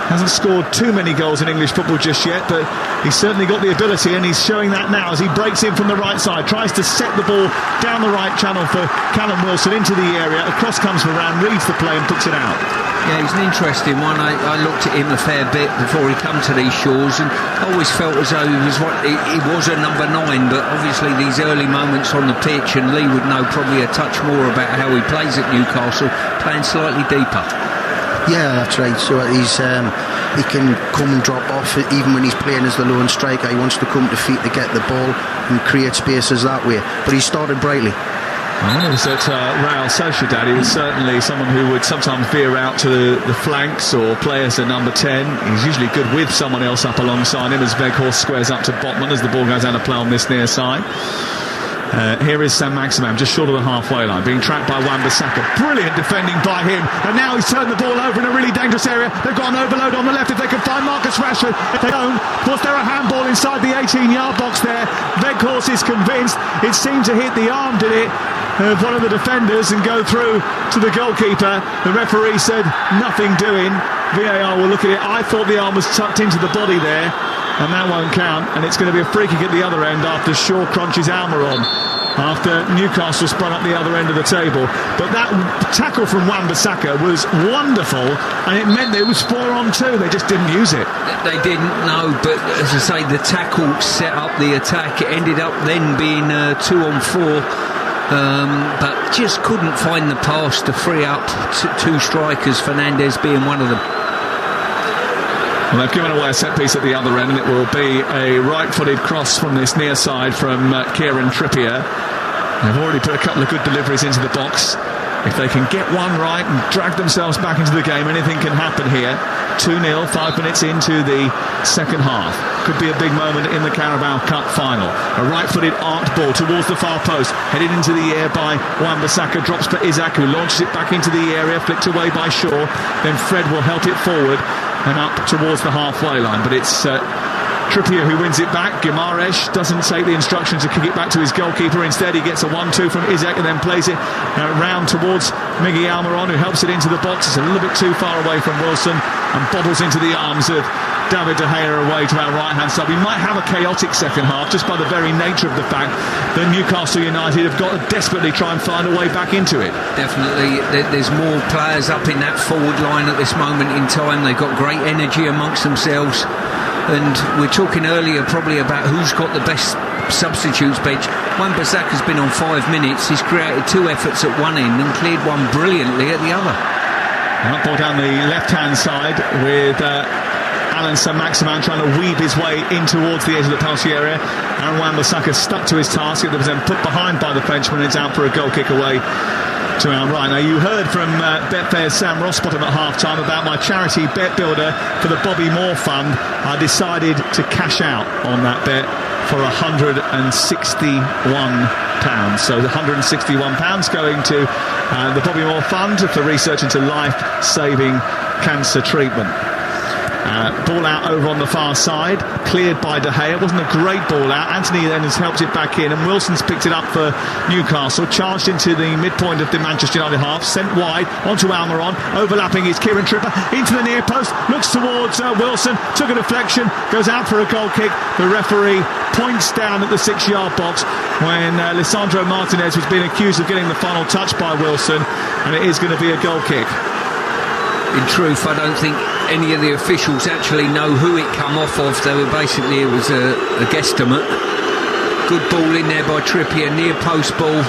Hasn't scored too many goals in English football just yet, but he's certainly got the ability, and he's showing that now as he breaks in from the right side, tries to set the ball down the right channel for Callum Wilson into the area. Across comes Varane, reads the play and puts it out. Yeah, he's an interesting one. I looked at him a fair bit before he come to these shores, and always felt as though he was a number 9, but obviously these early moments on the pitch, and Lee would know probably a touch more about how he plays at Newcastle, playing slightly deeper. Yeah, that's right. So he can come and drop off even when he's playing as the lone striker. He wants to come to feet to get the ball and create spaces that way. But he started brightly. When he was at Real Sociedad, he was certainly someone who would sometimes veer out to the flanks or play as a number 10. He's usually good with someone else up alongside him as Weghorst squares up to Botman as the ball goes out of play on this near side. Here is Sam Maximam, just short of the halfway line, being tracked by Wan-Bissaka. Brilliant defending by him, and now he's turned the ball over in a really dangerous area. They've got an overload on the left if they can find Marcus Rashford. If they don't, was there a handball inside the 18-yard box there? Weghorst is convinced it seemed to hit the arm, did it, of one of the defenders and go through to the goalkeeper. The referee said nothing doing. VAR will look at it. I thought the arm was tucked into the body there, and that won't count, and it's going to be a free kick at the other end after Shaw crunches Almiron, after Newcastle spun up the other end of the table. But that tackle from Wan-Bissaka was wonderful, and it meant that it was 4-on-2. They just didn't use it. They didn't, no, but as I say, the tackle set up the attack. It ended up then being 2-on-4, but just couldn't find the pass to free up two strikers, Fernandes being one of them. Well, they've given away a set piece at the other end, and it will be a right-footed cross from this near side from Kieran Trippier. They've already put a couple of good deliveries into the box. If they can get one right and drag themselves back into the game, anything can happen here. 2-0, 5 minutes into the second half. Could be a big moment in the Carabao Cup final. A right-footed arced ball towards the far post, headed into the air by Wan-Bissaka, drops for Isak, who launches it back into the area, flicked away by Shaw. Then Fred will help it forward and up towards the halfway line, but it's Trippier who wins it back. Guimaraes doesn't take the instruction to kick it back to his goalkeeper. Instead he gets a 1-2 from Isak and then plays it round towards Miggy Almiron, who helps it into the box. It's a little bit too far away from Wilson and bobbles into the arms of David De Gea away to our right hand side. We might have a chaotic second half just by the very nature of the fact that Newcastle United have got to desperately try and find a way back into it. Definitely, there's more players up in that forward line at this moment in time. They've got great energy amongst themselves, and we're talking earlier probably about who's got the best substitutes bench. Wan-Bissaka's been on 5 minutes. He's created 2 efforts at one end and cleared one brilliantly at the other. Up ball down the left-hand side with Alan Saint-Maximin trying to weave his way in towards the edge of the penalty area, and Wan-Bissaka stuck to his task. It was then put behind by the Frenchman. It's out for a goal kick away to our right. Now, you heard from Betfair's Sam Rossbottom at half-time about my charity bet builder for the Bobby Moore Fund. I decided to cash out on that bet for £161. So £161 going to the Bobby Moore Fund for research into life-saving cancer treatment. Ball out over on the far side, cleared by De Gea. It wasn't a great ball out. Anthony then has helped it back in, and Wilson's picked it up for Newcastle, charged into the midpoint of the Manchester United half, sent wide onto Almiron. Overlapping is Kieran Trippier into the near post, looks towards Wilson, took a deflection, goes out for a goal kick. The referee points down at the 6-yard box when Lisandro Martinez was being accused of getting the final touch by Wilson, and it is going to be a goal kick. In truth, I don't think any of the officials actually know who it come off of. They were basically, it was a guesstimate. Good ball in there by Trippier, near post ball,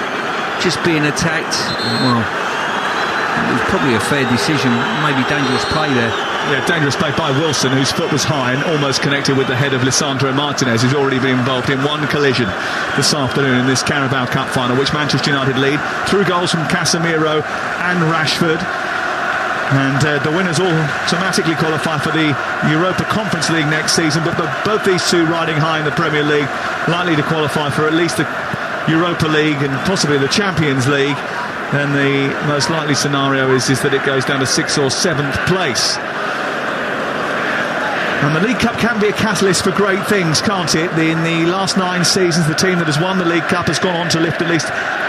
just being attacked. Well, it was probably a fair decision, maybe dangerous play there. Yeah, dangerous play by Wilson, whose foot was high and almost connected with the head of Lisandro Martinez, who's already been involved in one collision this afternoon in this Carabao Cup final, which Manchester United lead through goals from Casemiro and Rashford. And the winners all automatically qualify for the Europa Conference League next season, but both these two riding high in the Premier League, likely to qualify for at least the Europa League and possibly the Champions League. Then the most likely scenario is that it goes down to 6th or 7th place. And the League Cup can be a catalyst for great things, can't it? In the last 9 seasons, the team that has won the League Cup has gone on to lift at least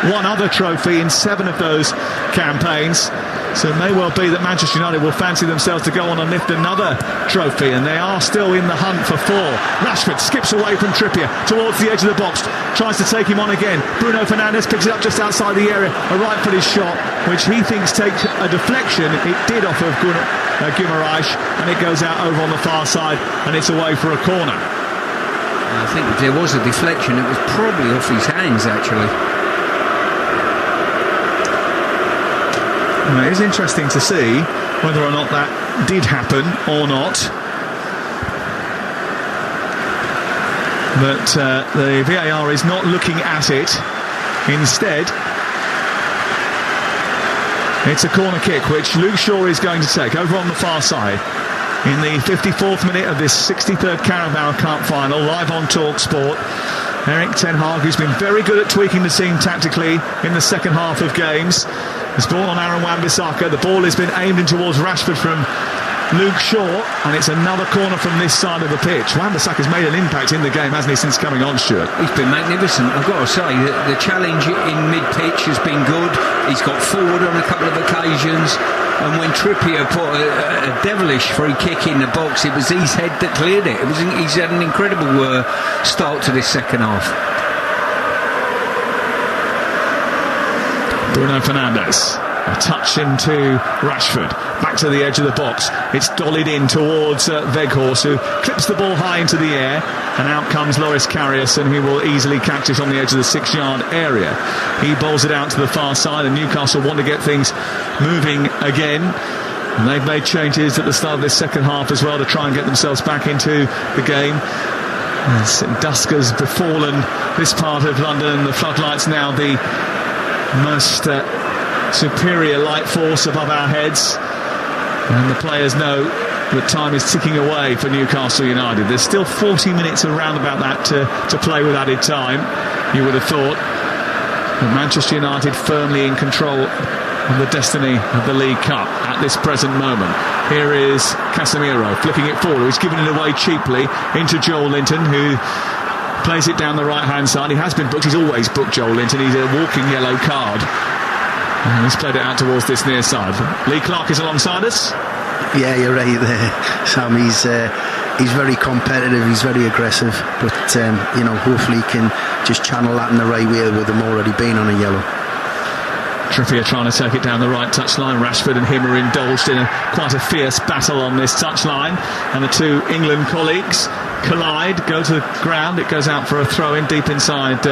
one other trophy in 7 of those campaigns. So it may well be that Manchester United will fancy themselves to go on and lift another trophy, and they are still in the hunt for 4. Rashford skips away from Trippier towards the edge of the box, tries to take him on again. Bruno Fernandes picks it up just outside the area, a right-footed shot, which he thinks takes a deflection. It did off of Guimaraes, and it goes out over on the far side, and it's away for a corner. I think if there was a deflection, it was probably off his hands, actually. Well, it is interesting to see whether or not that did happen or not. But the VAR is not looking at it. Instead, it's a corner kick which Luke Shaw is going to take over on the far side. In the 54th minute of this 63rd Carabao Cup final, live on Talksport. Erik ten Hag, who's been very good at tweaking the team tactically in the second half of games, has brought on Aaron Wan-Bissaka. The ball has been aimed in towards Rashford from Luke Shaw, and it's another corner from this side of the pitch. Wan-Bissaka's made an impact in the game, hasn't he, since coming on, Stuart? He's been magnificent. I've got to say that the challenge in mid-pitch has been good. He's got forward on a couple of occasions, and when Trippier put a devilish free kick in the box, it was his head that cleared it. He's had an incredible start to this second half. Bruno Fernandes, a touch into Rashford, back to the edge of the box. It's dollied in towards Weghorst, who clips the ball high into the air, and out comes Loris Karius, and he will easily catch it on the edge of the 6-yard area. He bowls it out to the far side, and Newcastle want to get things moving again. And they've made changes at the start of this second half as well to try and get themselves back into the game. As dusk has befallen this part of London, the floodlights now the most superior light force above our heads, and the players know that time is ticking away for Newcastle United. There's still 40 minutes around about that to play with added time, you would have thought. But Manchester United firmly in control of the destiny of the League Cup at this present moment. Here is Casemiro flicking it forward. He's given it away cheaply into Joel Linton, who plays it down the right-hand side. He has been booked. He's always booked, Joel Linton. He's a walking yellow card. And he's played it out towards this near side. Lee Clark is alongside us. Yeah, you're right there, Sam. He's very competitive. He's very aggressive. But, hopefully he can just channel that in the right way with him already being on a yellow. Trippier trying to take it down the right touchline. Rashford and him are indulged in quite a fierce battle on this touchline. And the two England colleagues collide, go to the ground. It goes out for a throw-in deep inside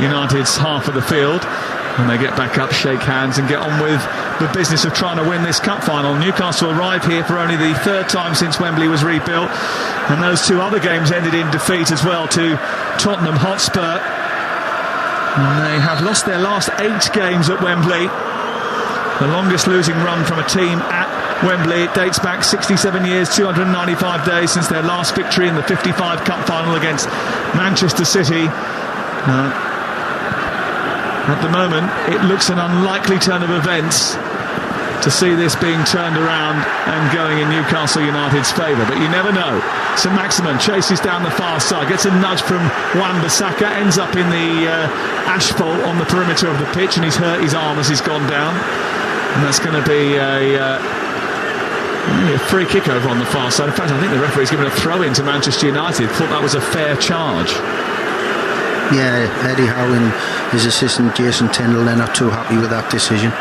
United's half of the field. And they get back up, shake hands and get on with the business of trying to win this cup final. Newcastle arrive here for only the 3rd time since Wembley was rebuilt. And those 2 other games ended in defeat as well to Tottenham Hotspur. And they have lost their last 8 games at Wembley. The longest losing run from a team at Wembley. It dates back 67 years, 295 days since their last victory in the 55 Cup final against Manchester City. At the moment, it looks an unlikely turn of events to see this being turned around and going in Newcastle United's favour, but you never know. St Maximin chases down the far side, gets a nudge from Wan-Bissaka, ends up in the asphalt on the perimeter of the pitch, and he's hurt his arm as he's gone down. And that's going to be a free kick over on the far side. In fact, I think the referee's given a throw-in to Manchester United. Thought that was a fair charge. Yeah, Eddie Howe and his assistant Jason Tyndall, they're not too happy with that decision.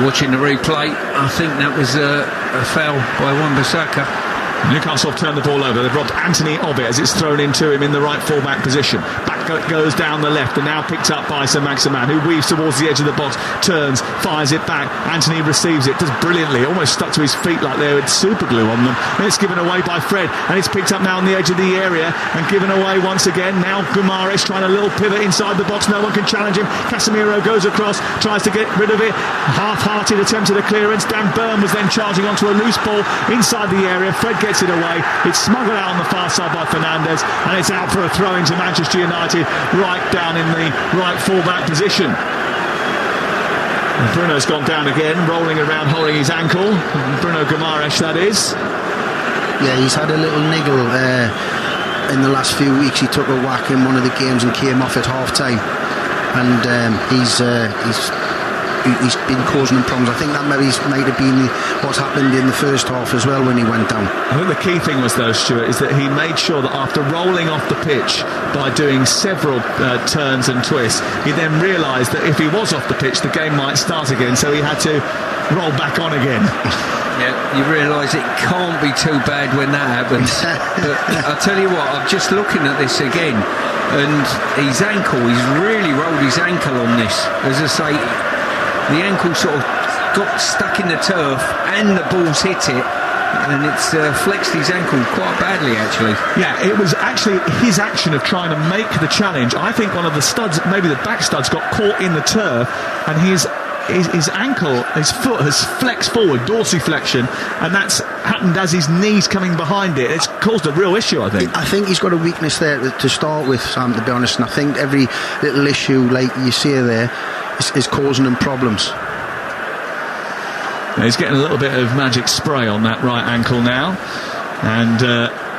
Watching the replay, I think that was a foul by Wan-Bissaka. Newcastle have turned the ball over. They've robbed Anthony of it as it's thrown into him in the right full-back position. Back goes down the left and now picked up by St Maximin, who weaves towards the edge of the box, turns, fires it back. Anthony receives it, does brilliantly, almost stuck to his feet like they had super glue on them. And it's given away by Fred, and it's picked up now on the edge of the area and given away once again. Now Guimaraes trying a little pivot inside the box. No one can challenge him. Casemiro goes across, tries to get rid of it. Half-hearted attempt at a clearance. Dan Burn was then charging onto a loose ball inside the area. Fred gets it away. It's smuggled out on the far side by Fernandes, and it's out for a throw into Manchester United, right down in the right full-back position. And Bruno's gone down again, rolling around, holding his ankle. Bruno Guimaraes, that is. Yeah, he's had a little niggle in the last few weeks. He took a whack in one of the games and came off at half-time. and he's been causing them problems. I think that might have been what's happened in the first half as well when he went down. I think the key thing was, though, Stuart, is that he made sure that after rolling off the pitch by doing several turns and twists, he then realised that if he was off the pitch, the game might start again, so he had to roll back on again. Yeah, you realise it can't be too bad when that happens. But I'll tell you what, I'm just looking at this again, and he's really rolled his ankle on this. As I say, the ankle sort of got stuck in the turf and the ball's hit it, and it's flexed his ankle quite badly, actually. Yeah, it was actually his action of trying to make the challenge. I think one of the studs, maybe the back studs, got caught in the turf, and his ankle, his foot has flexed forward, dorsiflexion, and that's happened as his knee's coming behind it. It's caused a real issue, I think. I think he's got a weakness there to start with, Sam, to be honest, and I think every little issue, like you see there, is causing him problems. He's getting a little bit of magic spray on that right ankle now, and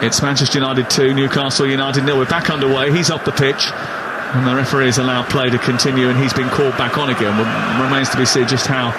it's Manchester United 2, Newcastle United 0. We're back underway. He's off the pitch, and the referee has allowed play to continue, and he's been called back on again. Remains to be seen just how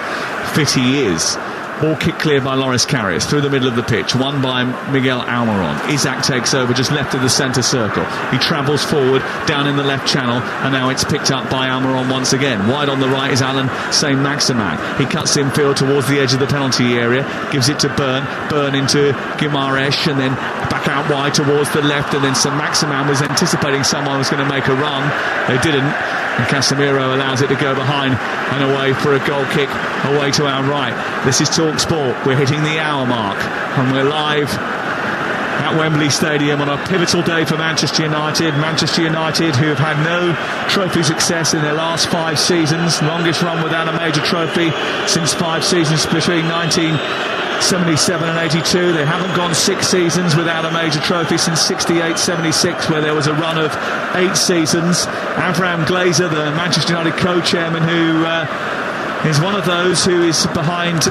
fit he is. Ball kicked clear by Loris Karius through the middle of the pitch, won by Miguel Almiron. Isaac takes over just left of the centre circle. He travels forward down in the left channel, and now it's picked up by Almiron once again. Wide on the right is Alan Saint-Maximin. He cuts infield towards the edge of the penalty area, gives it to Byrne into Guimaraes, and then back out wide towards the left, and then Saint-Maximin was anticipating someone was going to make a run. They didn't, and Casemiro allows it to go behind and away for a goal kick away to our right. This is Talksport. We're hitting the hour mark, and we're live at Wembley Stadium on a pivotal day for Manchester United. Manchester United, who have had no trophy success in their last 5 seasons, longest run without a major trophy since 5 seasons between 1977 and 82. They haven't gone 6 seasons without a major trophy since 68-76, where there was a run of 8 seasons. Avram Glazer, the Manchester United co-chairman, who is one of those who is behind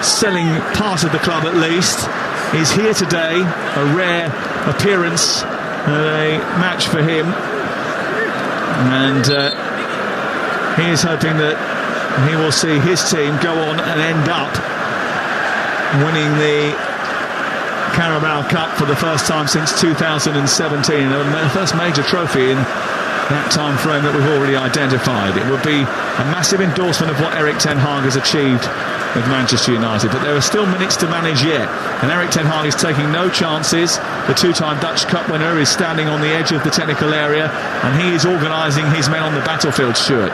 selling part of the club at least, is here today. A rare appearance, a match for him, and he is hoping that he will see his team go on and end up winning the Carabao Cup for the first time since 2017, the first major trophy in that time frame that we've already identified. It would be a massive endorsement of what Erik ten Hag has achieved with Manchester United, but there are still minutes to manage yet, and Erik ten Hag is taking no chances. The 2-time Dutch Cup winner is standing on the edge of the technical area, and he is organising his men on the battlefield, Stuart.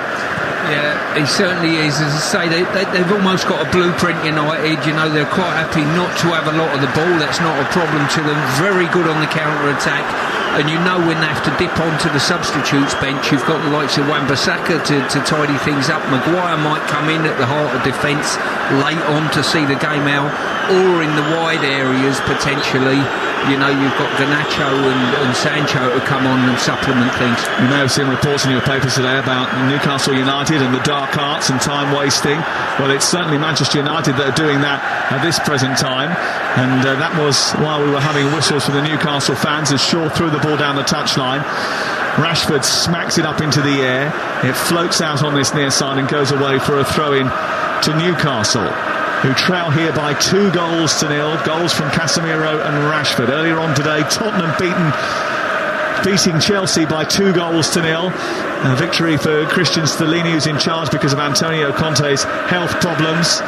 Yeah, he certainly is. As I say, they've almost got a blueprint, United. You know, they're quite happy not to have a lot of the ball. That's not a problem to them. Very good on the counter-attack. And you know when they have to dip onto the substitutes bench, you've got the likes of Wan-Bissaka to tidy things up. Maguire might come in at the heart of defence late on to see the game out, or in the wide areas potentially. You know, you've got Garnacho and Sancho to come on and supplement things. You may have seen reports in your papers today about Newcastle United and the dark arts and time wasting. Well, it's certainly Manchester United that are doing that at this present time, and that was while we were having whistles for the Newcastle fans as Shaw threw the ball down the touchline. Rashford smacks it up into the air. It floats out on this near side and goes away for a throw-in to Newcastle, who trail here by 2-0. Goals from Casemiro and Rashford. Earlier on today, Tottenham beating Chelsea by 2-0. A victory for Christian Stellini, who's in charge because of Antonio Conte's health problems.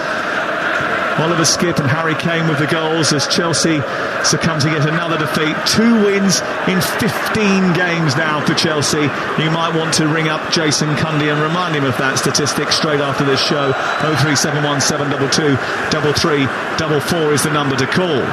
Oliver Skipp and Harry Kane with the goals as Chelsea succumb to yet another defeat. 2 wins in 15 games now for Chelsea. You might want to ring up Jason Cundy and remind him of that statistic straight after this show. 03717 722 3344 is the number to call.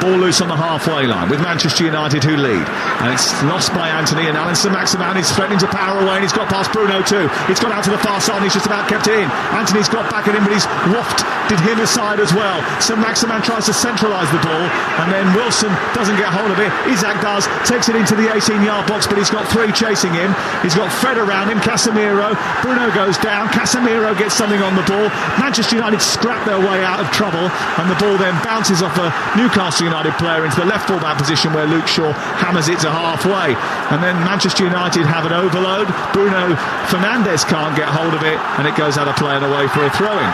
Ball loose on the halfway line with Manchester United who lead, and it's lost by Anthony, and Alan Saint-Maximin is threatening to power away, and he's got past Bruno too. He's got out to the far side and he's just about kept it in. Anthony's got back at him, but he's wafted him aside as well. Saint-Maximin tries to centralise the ball, and then Wilson doesn't get hold of it. Isaac does, takes it into the 18-yard box, but he's got 3 chasing him. He's got Fred around him, Casemiro. Bruno goes down, Casemiro gets something on the ball. Manchester United scrap their way out of trouble, and the ball then bounces off a Newcastle Manchester United player into the left full-back position where Luke Shaw hammers it to halfway. And then Manchester United have an overload. Bruno Fernandes can't get hold of it, and it goes out of play and away for a throw-in.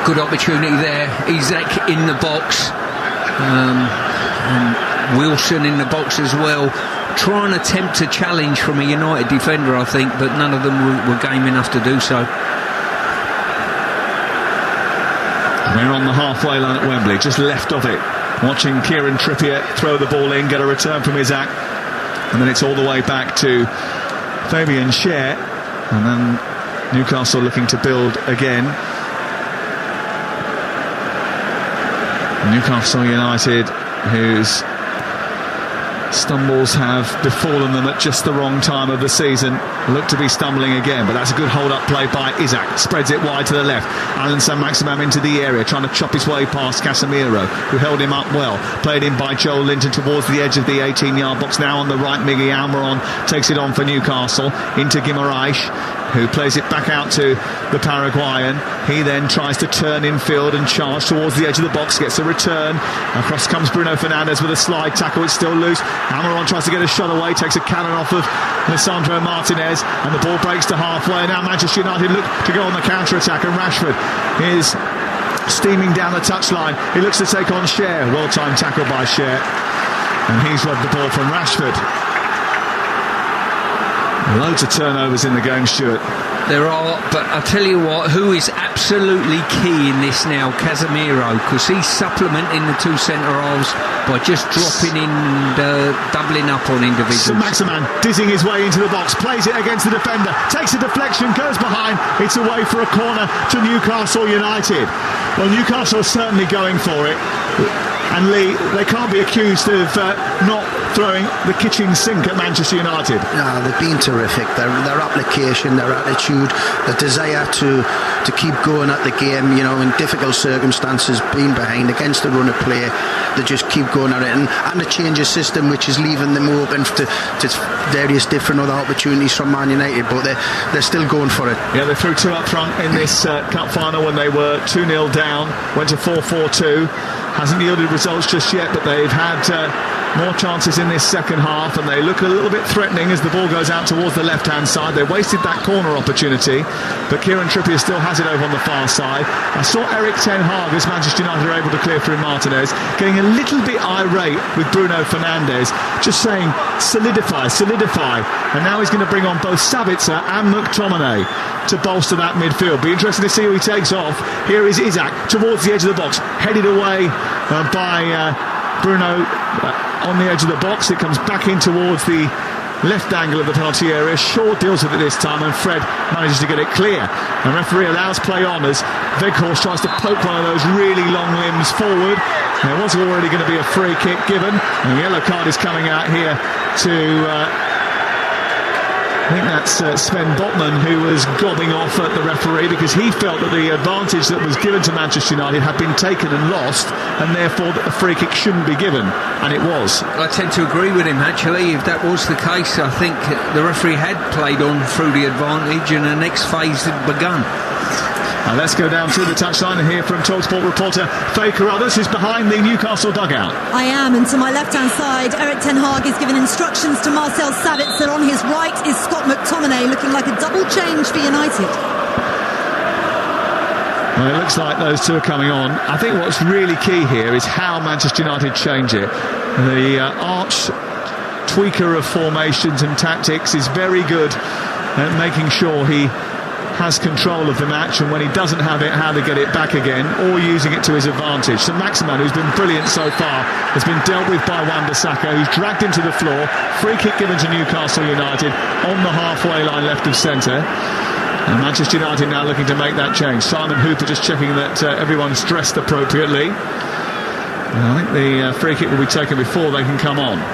Good opportunity there. Isaac in the box. And Wilson in the box as well. Try and attempt to challenge from a United defender, I think, but none of them were game enough to do so. They're on the halfway line at Wembley, just left of it. Watching Kieran Trippier throw the ball in, get a return from Isaac. And then it's all the way back to Fabian Schär. And then Newcastle looking to build again. Newcastle United, whose stumbles have befallen them at just the wrong time of the season, look to be stumbling again, but that's a good hold-up play by Isaac. Spreads it wide to the left. Alan Saint-Maximin into the area, trying to chop his way past Casemiro, who held him up well. Played in by Joel Linton towards the edge of the 18-yard box. Now on the right, Miggy Almiron takes it on for Newcastle into Guimaraes, who plays it back out to the Paraguayan. He then tries to turn infield and charge towards the edge of the box, gets a return. Across comes Bruno Fernandes with a slide tackle. It's still loose. Almiron tries to get a shot away, takes a cannon off of Lisandro Martinez, and the ball breaks to halfway. Now Manchester United look to go on the counter-attack, and Rashford is steaming down the touchline. He looks to take on Schär. Well-timed tackle by Schär, and he's robbed the ball from Rashford. Loads of turnovers in the game, Stuart. There are, but I tell you what, who is absolutely key in this now? Casemiro, because he's supplementing the two centre-halves by just dropping in and doubling up on individuals. Saint-Maximin dizzing his way into the box, plays it against the defender, takes a deflection, goes behind. It's away for a corner to Newcastle United. Well, Newcastle are certainly going for it. And Lee, they can't be accused of not throwing the kitchen sink at Manchester United. No, they've been terrific. Their application, their attitude, the desire to keep going at the game, you know, in difficult circumstances, being behind against the run of play, they just keep going at it. And the change of system, which is leaving them open to various different other opportunities from Man United, but they're still going for it. Yeah, they threw two up front in this cup final when they were 2-0 down, went to 4-4-2. Hasn't yielded results just yet, but they've had more chances in this second half, and they look a little bit threatening as the ball goes out towards the left-hand side. They wasted that corner opportunity, but Kieran Trippier still has it over on the far side. I saw Erik ten Hag, as Manchester United are able to clear through Martinez, getting a little bit irate with Bruno Fernandes, just saying, solidify. And now he's going to bring on both Sabitzer and McTominay to bolster that midfield. Be interesting to see who he takes off. Here is Isaac towards the edge of the box, headed away by Bruno on the edge of the box. It comes back in towards the left angle of the penalty area. Shaw deals with it this time, and Fred manages to get it clear. And referee allows play on as Weghorst tries to poke one of those really long limbs forward. There was already going to be a free kick given, and a yellow card is coming out here to I think that's Sven Botman, who was gobbing off at the referee because he felt that the advantage that was given to Manchester United had been taken and lost, and therefore that the free kick shouldn't be given, and it was. I tend to agree with him, actually. If that was the case, I think the referee had played on through the advantage and the next phase had begun. Now let's go down to the touchline and hear from Talksport reporter Faye Carruthers, who's behind the Newcastle dugout. I am, and to my left-hand side, Erik ten Hag is giving instructions to Marcel Sabitzer. On his right is Scott McTominay, looking like a double change for United. Well, it looks like those two are coming on. I think what's really key here is how Manchester United change it. The arch tweaker of formations and tactics is very good at making sure he has control of the match, and when he doesn't have it, how to get it back again, or using it to his advantage. Saint-Maximin, who's been brilliant so far, has been dealt with by Wan-Bissaka, who's dragged him to the floor. Free kick given to Newcastle United on the halfway line left of centre. And Manchester United now looking to make that change. Simon Hooper just checking that everyone's dressed appropriately. And I think the free kick will be taken before they can come on.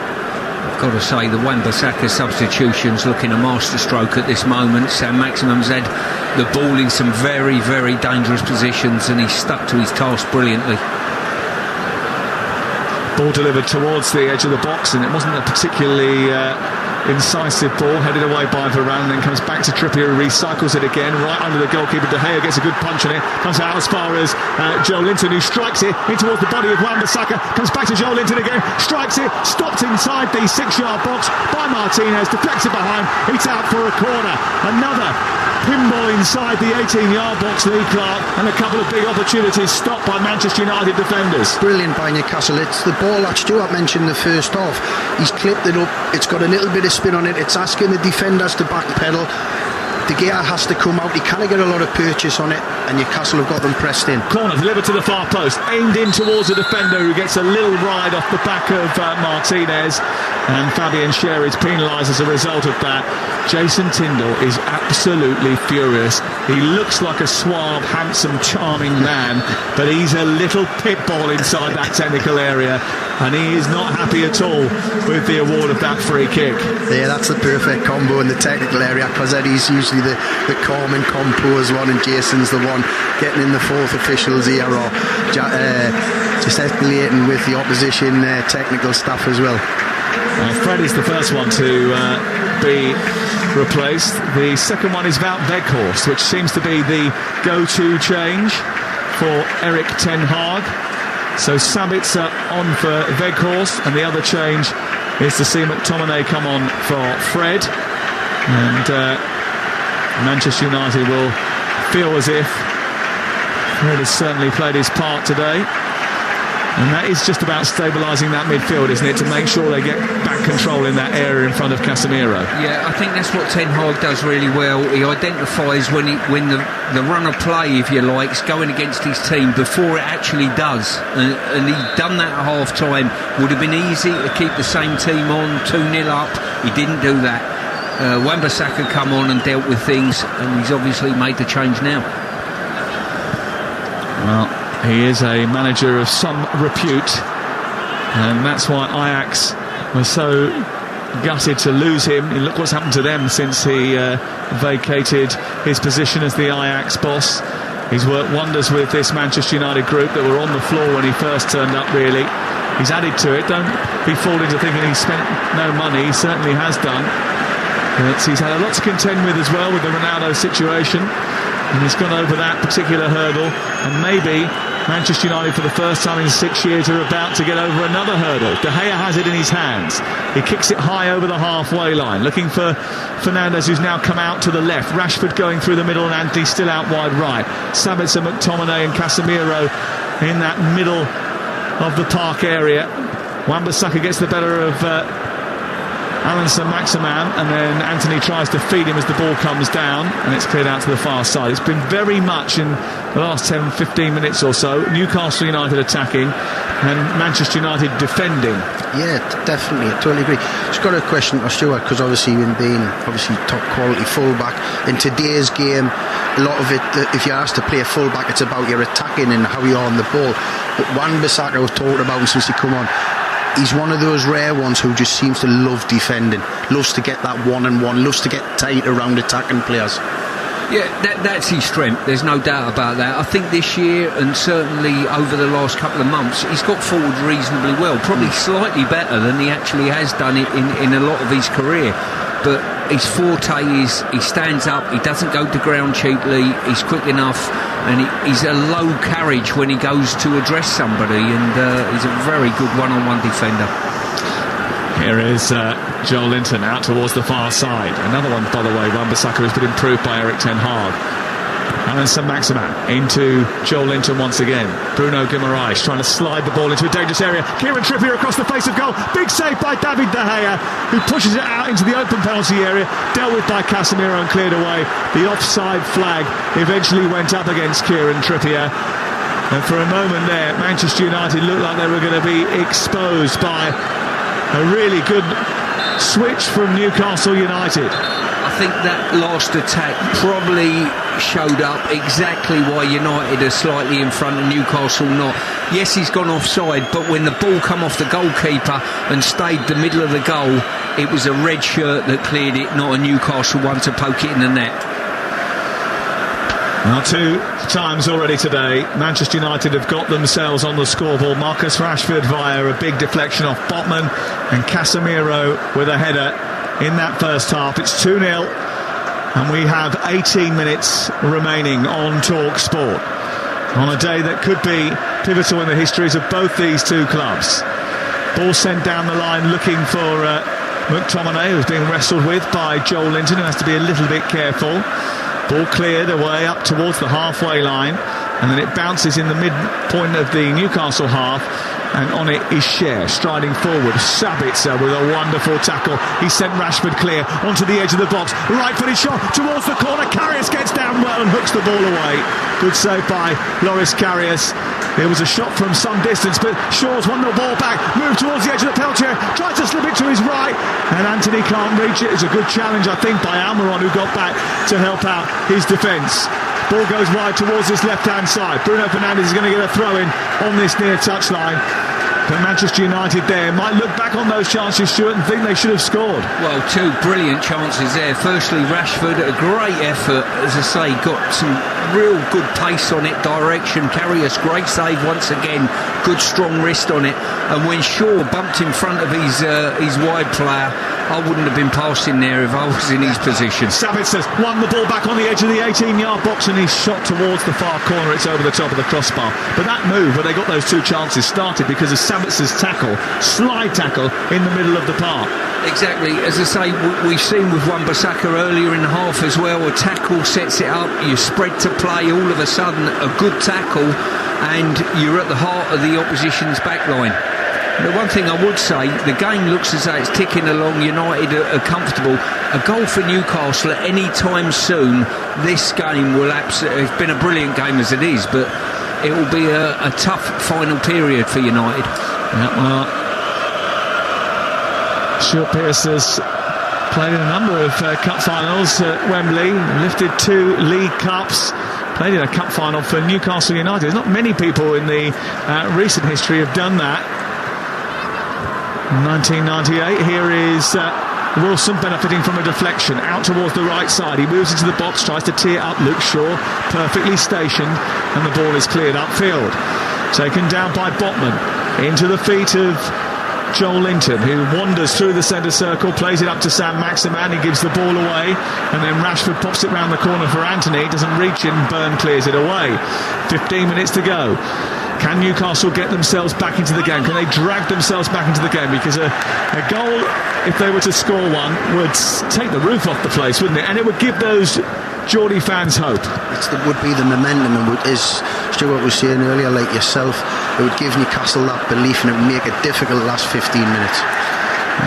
Got to say, the Wan-Bissaka substitution's looking a masterstroke at this moment. Saint-Maximin's had the ball in some very, very dangerous positions, and he's stuck to his task brilliantly. Ball delivered towards the edge of the box, and it wasn't a particularly incisive ball headed away by Varane, then comes back to Trippier, who recycles it again right under the goalkeeper. De Gea gets a good punch on it, comes out as far as Joe Linton, who strikes it in towards the body of Wan-Bissaka, comes back to Joe Linton again, strikes it, stopped inside the 6-yard box by Martinez, deflects it behind, it's out for a corner. Another pinball inside the 18-yard box, Lee Clark, and a couple of big opportunities stopped by Manchester United defenders. Brilliant by Newcastle. It's the ball that Stuart mentioned the first half. He's clipped it up, it's got a little bit of spin on it, it's asking the defenders to backpedal. De Gea has to come out, he can't get a lot of purchase on it, and Newcastle have got them pressed in. Corner delivered to the far post, aimed in towards the defender, who gets a little ride off the back of Martinez, and Fabian Schär is penalised as a result of that. Jason Tindall is absolutely furious. He looks like a suave, handsome, charming man, but he's a little pit ball inside that technical area, and he is not happy at all with the award of that free kick. Yeah, that's the perfect combo in the technical area, because Eddie's usually the calm and composed one, and Jason's the one getting in the fourth official's ear, or just escalating with the opposition technical staff as well. Fred is the first one to be replaced. The second one is Wout Weghorst, which seems to be the go-to change for Erik ten Hag. So Sabitzer on for Weghorst, and the other change is to see McTominay come on for Fred. And Manchester United will feel as if Fred has certainly played his part today. And that is just about stabilising that midfield, isn't it, to make sure they get back control in that area in front of Casemiro. Yeah, I think that's what Ten Hag does really well. He identifies when the run of play, if you like, is going against his team before it actually does. And he'd done that at half-time. Would have been easy to keep the same team on, 2-0 up. He didn't do that. Wan-Bissaka come on and dealt with things, and he's obviously made the change now. Well, he is a manager of some repute, and that's why Ajax was so gutted to lose him. And look what's happened to them since he vacated his position as the Ajax boss. He's worked wonders with this Manchester United group that were on the floor when he first turned up, really. He's added to it. Don't be fooled into thinking he's spent no money. He certainly has done. But he's had a lot to contend with as well, with the Ronaldo situation. And he's gone over that particular hurdle, and maybe Manchester United for the first time in 6 years are about to get over another hurdle. De Gea has it in his hands. He kicks it high over the halfway line, looking for Fernandes, who's now come out to the left. Rashford going through the middle, and Anthony still out wide right. Sabitzer, McTominay and Casemiro in that middle of the park area. Wan-Bissaka gets the better of Alan Saint-Maximin, and then Anthony tries to feed him as the ball comes down, and it's cleared out to the far side. It's been very much in the last 10-15 minutes or so Newcastle United attacking and Manchester United defending. Yeah, definitely, I totally agree. Just got a question for Stuart, because obviously him being top quality fullback in today's game, a lot of it, if you're asked to play a fullback, it's about your attacking and how you're on the ball. But Wan-Bissaka was talked about since he come on. He's one of those rare ones who just seems to love defending, loves to get that one-on-one, loves to get tight around attacking players. Yeah, that's his strength, there's no doubt about that. I think this year, and certainly over the last couple of months, he's got forward reasonably well, probably slightly better than he actually has done it in a lot of his career. But his forte is he stands up, he doesn't go to ground cheaply, he's quick enough, and he's a low carriage when he goes to address somebody, and he's a very good one-on-one defender. Here is Joel Linton out towards the far side. Another one, by the way, Wan-Bissaka has been improved by Erik ten Hag. Alan Saint-Maximin into Joel Linton once again. Bruno Guimaraes trying to slide the ball into a dangerous area. Kieran Trippier across the face of goal. Big save by David De Gea, who pushes it out into the open penalty area. Dealt with by Casemiro and cleared away. The offside flag eventually went up against Kieran Trippier. And for a moment there, Manchester United looked like they were going to be exposed by a really good switch from Newcastle United. I think that last attack probably showed up exactly why United are slightly in front of Newcastle not. Yes, he's gone offside, but when the ball come off the goalkeeper and stayed the middle of the goal, it was a red shirt that cleared it, not a Newcastle one to poke it in the net. Now, 2 times already today, Manchester United have got themselves on the scoreboard. Marcus Rashford via a big deflection off Botman, and Casemiro with a header in that first half. It's 2-0 and we have 18 minutes remaining on Talksport on a day that could be pivotal in the histories of both these two clubs. Ball sent down the line looking for McTominay, who's being wrestled with by Joel Linton, who has to be a little bit careful. Ball cleared away up towards the halfway line, and then it bounces in the midpoint of the Newcastle half, and on it is Cher striding forward. Sabitzer with a wonderful tackle. He sent Rashford clear onto the edge of the box. Right-footed shot towards the corner. Karius gets down well and hooks the ball away. Good save by Loris Karius. There was a shot from some distance, but Shaw's won the ball back, moved towards the edge of the penalty area, tried to slip it to his right, and Anthony can't reach it. It's a good challenge, I think, by Almiron, who got back to help out his defence. Ball goes wide towards this left-hand side. Bruno Fernandes is going to get a throw-in on this near touchline. But Manchester United there might look back on those chances, Stuart, and think they should have scored. Well, two brilliant chances there. Firstly, Rashford, a great effort, as I say, got some real good pace on it, direction. Karius, great save once again, good strong wrist on it. And when Shaw bumped in front of his wide player, I wouldn't have been passing there if I was in his position. Savitzer's won the ball back on the edge of the 18-yard box, and he's shot towards the far corner. It's over the top of the crossbar. But that move, where they got those two chances, started because of Savitzer's tackle, slide tackle in the middle of the park. Exactly. As I say, we've seen with Wan-Bissaka earlier in the half as well, a tackle sets it up, you spread to play, all of a sudden a good tackle, and you're at the heart of the opposition's back line. The one thing I would say, the game looks as though it's ticking along. United are comfortable. A goal for Newcastle at any time soon, this game will absolutely... It's been a brilliant game as it is, but it will be a tough final period for United. Yeah, well, Stuart Pearce has played in a number of cup finals at Wembley, lifted 2 League Cups, played in a cup final for Newcastle United. There's not many people in the recent history have done that. 1998, here is Wilson benefiting from a deflection out towards the right side. He moves into the box, tries to tee it up. Luke Shaw perfectly stationed, and the ball is cleared upfield. Taken down by Botman into the feet of Joel Linton, who wanders through the centre circle, plays it up to Sam Maximan. He gives the ball away, and then Rashford pops it round the corner for Anthony. Doesn't reach it, and Byrne clears it away. 15 minutes to go. Can Newcastle get themselves back into the game? Can they drag themselves back into the game? Because a goal, if they were to score one, would take the roof off the place, wouldn't it? And it would give those Geordie fans hope. It would be the momentum, and as Stuart was saying earlier, like yourself, it would give Newcastle that belief, and it would make it difficult the last 15 minutes.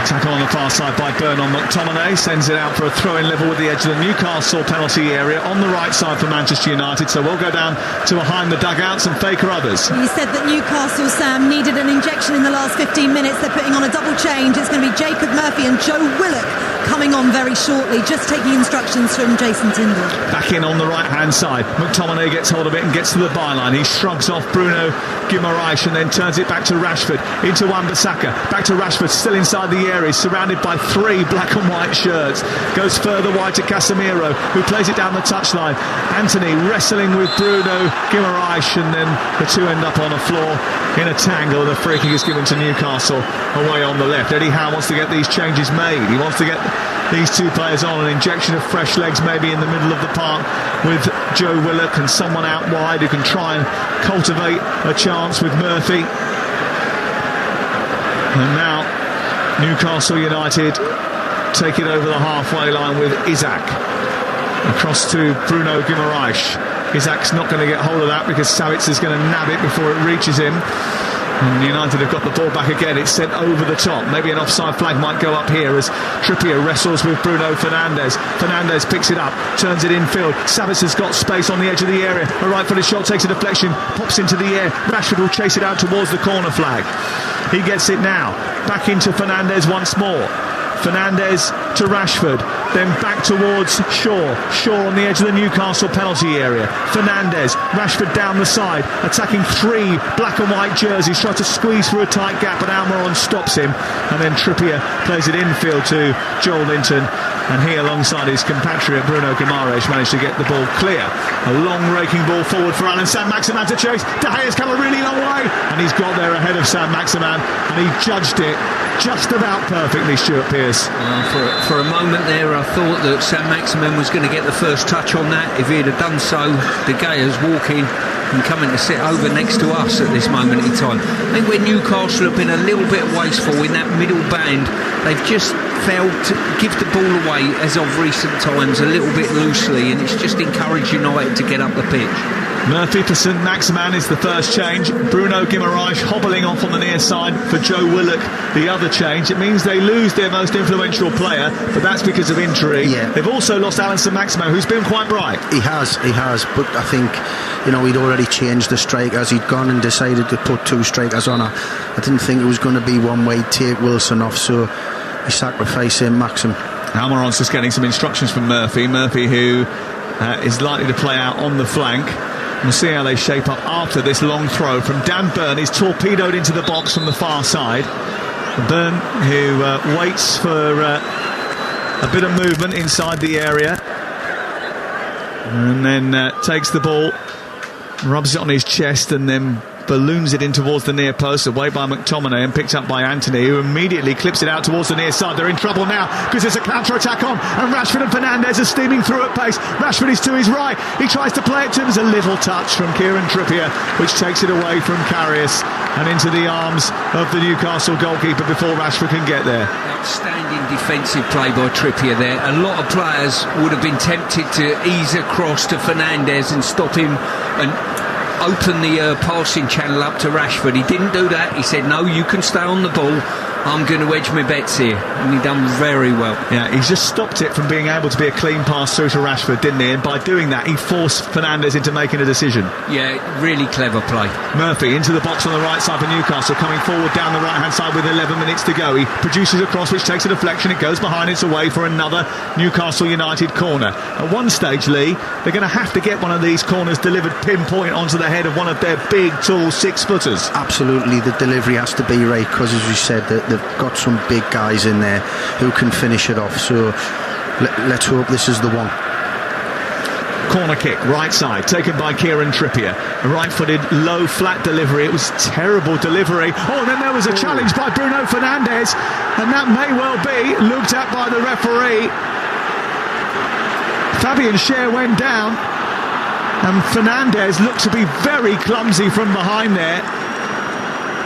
Tackle on the far side by Byrne on McTominay, sends it out for a throw-in level with the edge of the Newcastle penalty area on the right side for Manchester United, so we'll go down to behind the dugouts and Faker others. You said that Newcastle, Sam, needed an injection in the last 15 minutes. They're putting on a double change. It's going to be Jacob Murphy and Joe Willock coming on very shortly, just taking instructions from Jason Tindall. Back in on the right-hand side, McTominay gets hold of it and gets to the byline. He shrugs off Bruno Guimaraes and then turns it back to Rashford, into Wan-Bissaka, back to Rashford, still inside the area, surrounded by 3 black and white shirts. Goes further wide to Casemiro, who plays it down the touchline. Anthony wrestling with Bruno Guimaraes, and then the two end up on the floor in a tangle. The free kick is given to Newcastle away on the left. Eddie Howe wants to get these changes made. He wants to get these two players on, an injection of fresh legs maybe in the middle of the park with Joe Willock, and someone out wide who can try and cultivate a chance with Murphy. And now Newcastle United take it over the halfway line with Isak. Across to Bruno Guimaraes. Isak's not going to get hold of that because Savitzer's going to nab it before it reaches him. And United have got the ball back again. It's sent over the top. Maybe an offside flag might go up here as Trippier wrestles with Bruno Fernandes. Fernandes picks it up, turns it infield. Savitzer's got space on the edge of the area. A right-footed shot takes a deflection, pops into the air. Rashford will chase it out towards the corner flag. He gets it now. Back into Fernandes once more. Fernandes to Rashford. then back towards Shaw on the edge of the Newcastle penalty area. Fernandes, Rashford down the side, attacking 3 black and white jerseys, tries to squeeze through a tight gap, but Almiron stops him, and then Trippier plays it infield to Joel Linton, and he alongside his compatriot Bruno Guimaraes managed to get the ball clear. A long raking ball forward for Alan Saint-Maximin to chase. De Gea's come a really long way, and he's got there ahead of Saint-Maximin, and he judged it just about perfectly, Stuart Pearce. For a moment there, I thought that Saint-Maximin was going to get the first touch on that. If he'd have done so, De Gea's walking and coming to sit over next to us at this moment in time. I think when Newcastle have been a little bit wasteful in that middle band, they've just failed to give the ball away, as of recent times, a little bit loosely, and it's just encouraged United to get up the pitch. Murphy for Saint-Maximin is the first change. Bruno Guimaraes hobbling off on the near side for Joe Willock, the other change. It means they lose their most influential player, but that's because of injury. Yeah. They've also lost Alan Saint-Maximin, who's been quite bright. He has, but I think, he'd already changed the strikers. He'd gone and decided to put 2 strikers on. I didn't think it was going to be one way, take Wilson off, so he sacrificed Saint-Maximin. Almiron's just getting some instructions from Murphy, who is likely to play out on the flank. We'll see how they shape up after this long throw from Dan Burn. He's torpedoed into the box from the far side. Burn, who waits for a bit of movement inside the area, and then takes the ball, rubs it on his chest, and then balloons it in towards the near post, away by McTominay and picked up by Anthony, who immediately clips it out towards the near side. They're in trouble now because there's a counter-attack on, and Rashford and Fernandes are steaming through at pace. Rashford is to his right, he tries to play it to him. There's a little touch from Kieran Trippier, which takes it away from Karius and into the arms of the Newcastle goalkeeper before Rashford can get there. Outstanding defensive play by Trippier there. A lot of players would have been tempted to ease across to Fernandes and stop him and open the passing channel up to Rashford. He didn't do that. He said, no, you can stay on the ball, I'm going to edge my bets here, and he done very well. Yeah, he's just stopped it from being able to be a clean pass through to Rashford, didn't he? And by doing that, he forced Fernandes into making a decision. Yeah, really clever play. Murphy into the box on the right side for Newcastle, coming forward down the right hand side with 11 minutes to go. He produces a cross which takes a deflection, it goes behind, it's away for another Newcastle United corner. At one stage, Lee, they're going to have to get one of these corners delivered pinpoint onto the head of one of their big, tall 6-footers. Absolutely, the delivery has to be right, because as we said, they've got some big guys in there who can finish it off, so let's hope this is the one. Corner kick, right side, taken by Kieran Trippier. A right-footed, low, flat delivery. It was terrible delivery. Oh, and then there was a challenge by Bruno Fernandes, and that may well be looked at by the referee. Fabian Schär went down, and Fernandes looked to be very clumsy from behind there.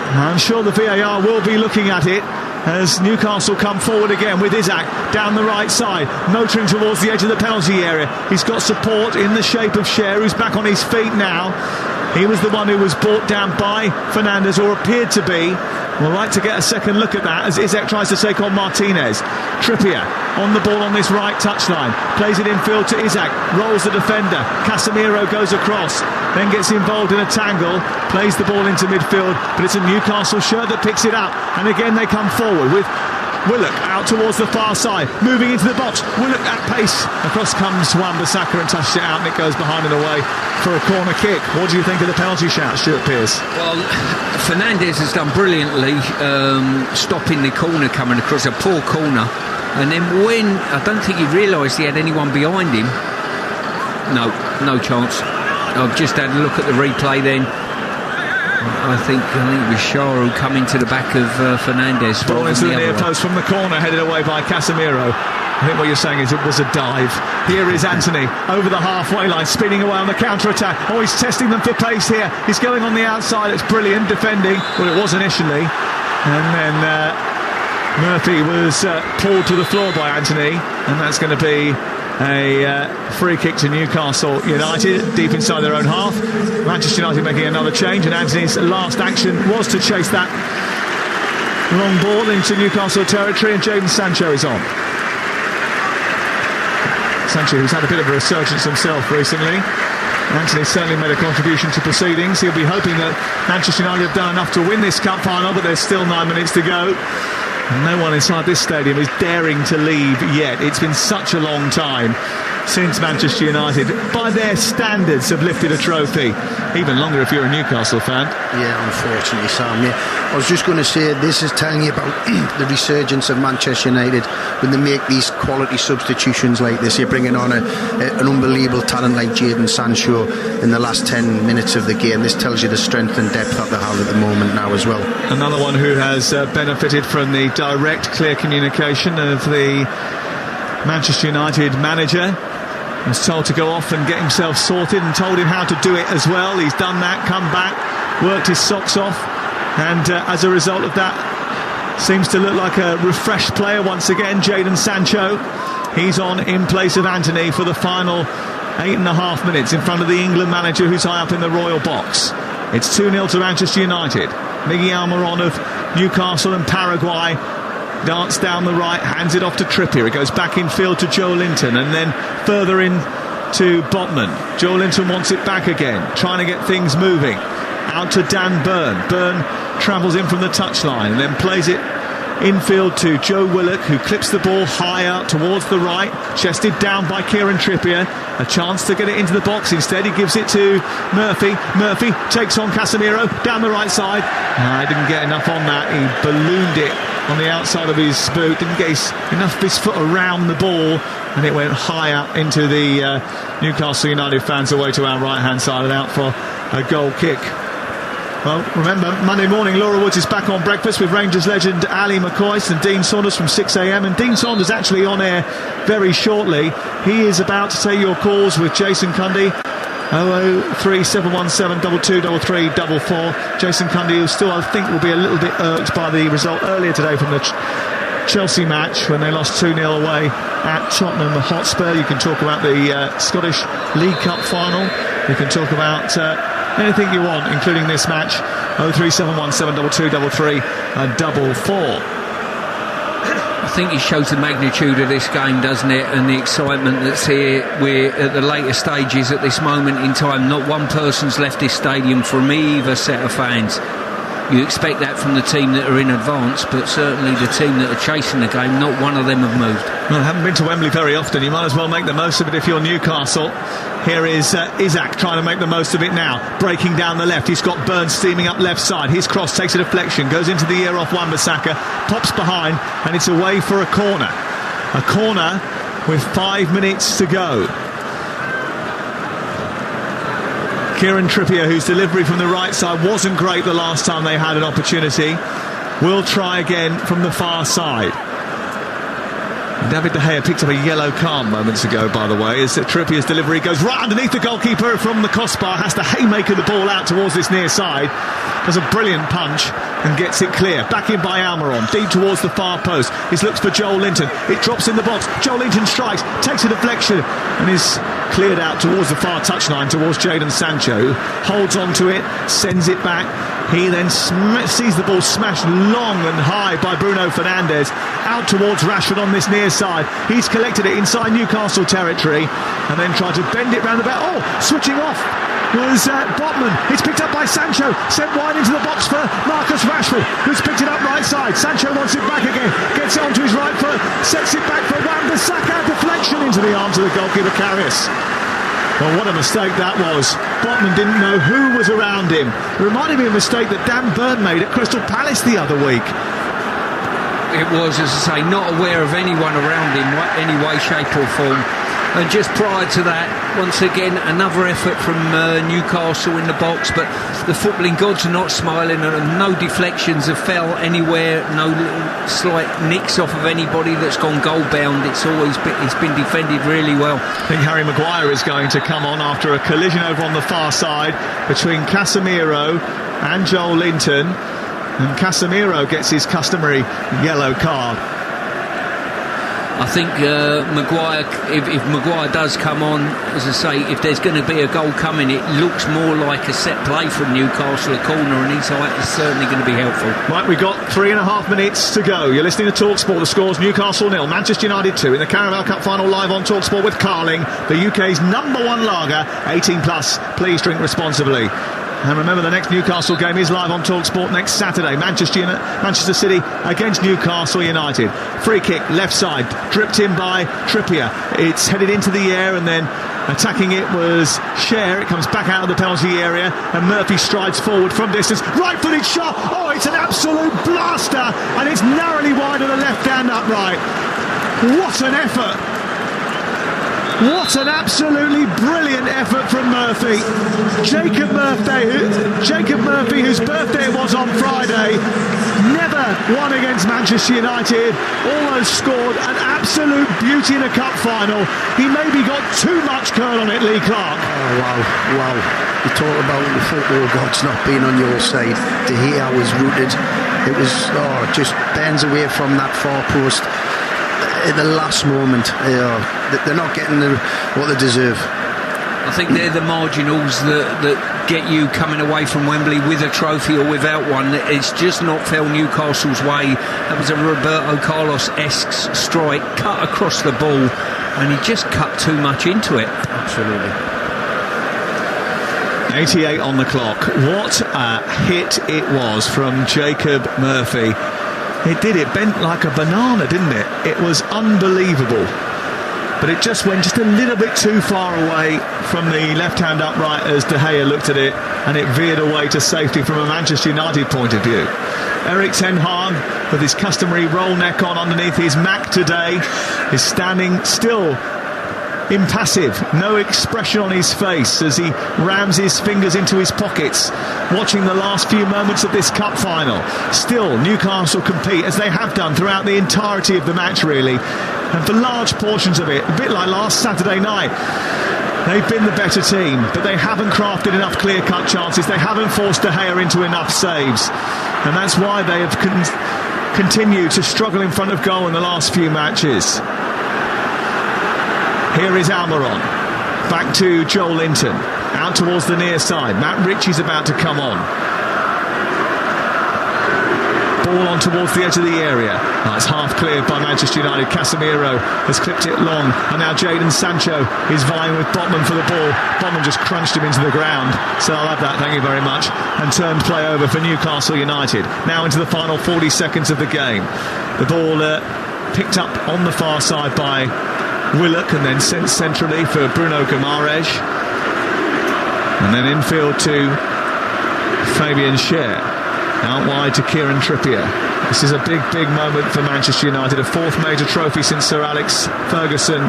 I'm sure the VAR will be looking at it as Newcastle come forward again with Isaac down the right side, motoring towards the edge of the penalty area. He's got support in the shape of Schär, who's back on his feet now. He was the one who was brought down by Fernandes, or appeared to be. We'll like to get a second look at that as Isaac tries to take on Martinez. Trippier on the ball on this right touchline, plays it infield to Isaac, rolls the defender. Casemiro goes across, then gets involved in a tangle, plays the ball into midfield, but it's a Newcastle shirt that picks it up, and again they come forward with Willock out towards the far side, moving into the box. Willock at pace, across comes Wan-Bissaka and touches it out, and it goes behind and away for a corner kick. What do you think of the penalty shout, Stuart Pearce? Well, Fernandes has done brilliantly stopping the corner coming across, a poor corner, and then when I don't think he realised he had anyone behind him. No chance. I've just had a look at the replay then. I think it was Shaw who come into the back of Fernandes. Ball into the near post from the corner, headed away by Casemiro. I think what you're saying is it was a dive. Here is Anthony over the halfway line, spinning away on the counter-attack. Oh, he's testing them for pace here. He's going on the outside. It's brilliant defending. Well, it was initially. And then Murphy was pulled to the floor by Anthony, and that's going to be a free kick to Newcastle United, deep inside their own half. Manchester United making another change, and Anthony's last action was to chase that long ball into Newcastle territory, and Jadon Sancho is on. Sancho, who's had a bit of a resurgence himself recently. Anthony certainly made a contribution to proceedings. He'll be hoping that Manchester United have done enough to win this cup final, but there's still 9 minutes to go. No one inside this stadium is daring to leave yet. It's been such a long time since Manchester United, by their standards, have lifted a trophy. Even longer if you're a Newcastle fan. Yeah, unfortunately, Sam, I was just going to say, this is telling you about the resurgence of Manchester United when they make these quality substitutions like this. You're bringing on an unbelievable talent like Jadon Sancho in the last 10 minutes of the game. This tells you the strength and depth that they have at the moment now as well. Another one who has benefited from the direct, clear communication of the Manchester United manager. Was told to go off and get himself sorted, and told him how to do it as well. He's done that, come back, worked his socks off, and as a result of that, seems to look like a refreshed player once again. Jadon Sancho, he's on in place of Anthony for the final 8.5 minutes in front of the England manager, who's high up in the royal box. It's 2-0 to Manchester United. Miguel Almiron of Newcastle and Paraguay dance down the right, hands it off to Trippier. It goes back in field to Joe Linton, and then further in to Botman. Joe Linton wants it back again, trying to get things moving. Out to Dan Burn. Burn travels in from the touchline and then plays it infield to Joe Willock, who clips the ball high out towards the right, chested down by Kieran Trippier. A chance to get it into the box. Instead he gives it to Murphy. Murphy takes on Casemiro down the right side. I didn't get enough on that. He ballooned it on the outside of his boot, didn't get enough of his foot around the ball, and it went high up into the Newcastle United fans away to our right hand side and out for a goal kick. Well, remember, Monday morning, Laura Woods is back on breakfast with Rangers legend Ali McCoist and Dean Saunders from 6 a.m. And Dean Saunders actually on air very shortly. He is about to take your calls with Jason Cundy. 003-717-223344. Jason Cundy, who still, I think, will be a little bit irked by the result earlier today from the Chelsea match when they lost 2-0 away at Tottenham Hotspur. You can talk about the Scottish League Cup final. You can talk about anything you want, including this match. 03717223344. I think it shows the magnitude of this game, doesn't it, and the excitement that's here. We're at the later stages at this moment in time. Not one person's left this stadium from either set of fans. You expect that from the team that are in advance, but certainly the team that are chasing the game, not one of them have moved. Well, I haven't been to Wembley very often. You might as well make the most of it if you're Newcastle. Here is Isaac trying to make the most of it now, breaking down the left. He's got Burns steaming up left side. His cross takes a deflection, goes into the ear off Wan-Bissaka, pops behind, and it's away for a corner. A corner with 5 minutes to go. Kieran Trippier, whose delivery from the right side wasn't great the last time they had an opportunity, will try again from the far side. David De Gea picked up a yellow card moments ago, by the way, as Trippier's delivery goes right underneath the goalkeeper from the crossbar, has to haymaker the ball out towards this near side, does a brilliant punch and gets it clear. Back in by Almiron, deep towards the far post. He looks for Joel Linton. It drops in the box. Joel Linton strikes, takes a deflection and is cleared out towards the far touchline towards Jadon Sancho, who holds on to it, sends it back. He then sees the ball smashed long and high by Bruno Fernandes out towards Rashford on this near side. He's collected it inside Newcastle territory and then tried to bend it round the back. Oh, switching off was Botman. It's picked up by Sancho, sent wide into the box for Marcus Rashford, who's picked it up right side. Sancho wants it back again, gets it onto his right foot, sets it back for Wan-Bissaka, deflection into the arms of the goalkeeper Karius. Well, what a mistake that was. Botman didn't know who was around him. It reminded me of a mistake that Dan Burn made at Crystal Palace the other week. It was, as I say, not aware of anyone around him, any way, shape or form. And just prior to that, once again, another effort from Newcastle in the box, but the footballing gods are not smiling, and no deflections have fell anywhere, no slight nicks off of anybody that's gone goal bound. It's been defended really well. I think Harry Maguire is going to come on after a collision over on the far side between Casemiro and Joel Linton, and Casemiro gets his customary yellow card. I think Maguire, if Maguire does come on, as I say, if there's going to be a goal coming, it looks more like a set play from Newcastle, a corner, and his height is certainly going to be helpful. Right, we've got 3.5 minutes to go. You're listening to Talksport. The score's Newcastle 0, Manchester United 2 in the Carabao Cup final, live on Talksport with Carling, the UK's #1 lager, 18+. Please drink responsibly. And remember, the next Newcastle game is live on Talksport next Saturday. Manchester City against Newcastle United. Free kick, left side, dripped in by Trippier. It's headed into the air, and then attacking it was Cher. It comes back out of the penalty area, and Murphy strides forward from distance. Right-footed shot. Oh, it's an absolute blaster, and it's narrowly wide of the left-hand upright. What an effort! What an absolutely brilliant effort from Murphy. Jacob Murphy, whose birthday it was on Friday, never won against Manchester United, almost scored an absolute beauty in a cup final. He maybe got too much curl on it, Lee Clark. Oh, wow. You talk about the football gods not being on your side. De Gea was rooted. It was, just bends away from that far post at the last moment. They're not getting what they deserve. I think they're the marginals that get you coming away from Wembley with a trophy or without one. It's just not fell Newcastle's way. That was a Roberto Carlos-esque strike, cut across the ball, and he just cut too much into it. Absolutely. 88 on the clock. What a hit it was from Jacob Murphy. It bent like a banana, didn't it? It was unbelievable. But it just went just a little bit too far away from the left-hand upright as De Gea looked at it, and it veered away to safety from a Manchester United point of view. Erik ten Hag, with his customary roll neck on underneath his Mac today, is standing still, impassive, no expression on his face as he rams his fingers into his pockets, watching the last few moments of this cup final. Still, Newcastle compete as they have done throughout the entirety of the match, really, and for large portions of it, a bit like last Saturday night. They've been the better team, but they haven't crafted enough clear-cut chances. They haven't forced De Gea into enough saves, and that's why they have continued to struggle in front of goal in the last few matches. Here is Almiron, back to Joel Linton, out towards the near side. Matt Ritchie's about to come on. Ball on towards the edge of the area. It's half cleared by Manchester United. Casemiro has clipped it long, and now Jadon Sancho is vying with Botman for the ball. Botman just crunched him into the ground, so I'll have that, thank you very much, and turned play over for Newcastle United. Now into the final 40 seconds of the game. The ball picked up on the far side by Willock, and then sent centrally for Bruno Guimaraes, and then infield to Fabian Cher, out wide to Kieran Trippier. This is a big moment for Manchester United. A fourth major trophy since Sir Alex Ferguson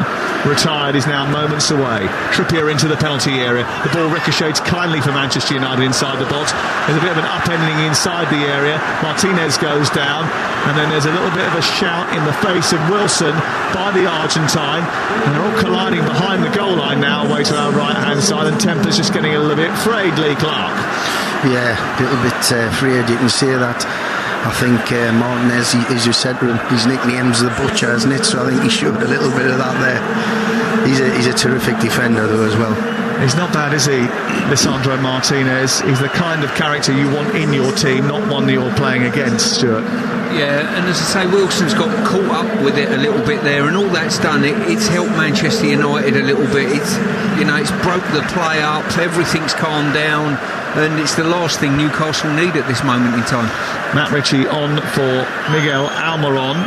retired is now moments away. Trippier into the penalty area. The ball ricochets kindly for Manchester United inside the box. There's a bit of an upending inside the area. Martinez goes down, and then there's a little bit of a shout in the face of Wilson by the Argentine, and they're all colliding behind the goal line now, away to our right hand side, and temper's just getting a little bit frayed, Lee Clark. Yeah, a little bit frayed, you can say that. I think Martinez, as you said to him, his nickname's the Butcher, isn't it? So I think he showed a little bit of that there. He's a terrific defender though as well. He's not bad, is he, Lisandro Martinez? He's the kind of character you want in your team, not one that you're playing against, Stuart. Yeah, and as I say, Wilson's got caught up with it a little bit there, and all that's done, it's helped Manchester United a little bit. It's broke the play up, everything's calmed down, and it's the last thing Newcastle need at this moment in time. Matt Ritchie on for Miguel Almiron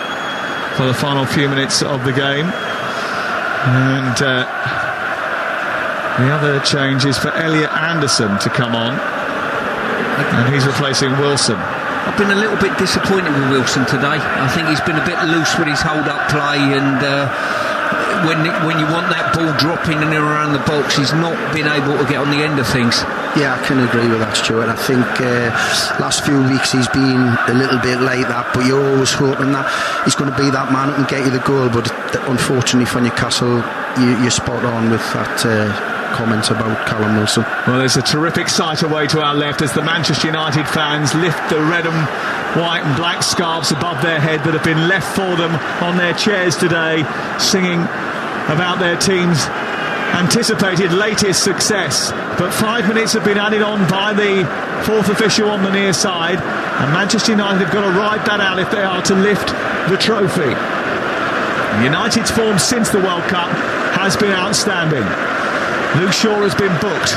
for the final few minutes of the game, and the other change is for Elliot Anderson to come on, and he's replacing Wilson. I've been a little bit disappointed with Wilson today. I think he's been a bit loose with his hold-up play, and when you want that ball dropping in and around the box, he's not been able to get on the end of things. Yeah, I can agree with that, Stuart. I think last few weeks he's been a little bit like that, but you're always hoping that he's going to be that man who can get you the goal. But unfortunately for Newcastle, you're spot on with that comment about Callum Wilson. Well, there's a terrific sight away to our left as the Manchester United fans lift the red and white and black scarves above their head that have been left for them on their chairs today, singing about their team's anticipated latest success. But 5 minutes have been added on by the fourth official on the near side, and Manchester United have got to ride that out if they are to lift the trophy. United's form since the World Cup has been outstanding. Luke Shaw has been booked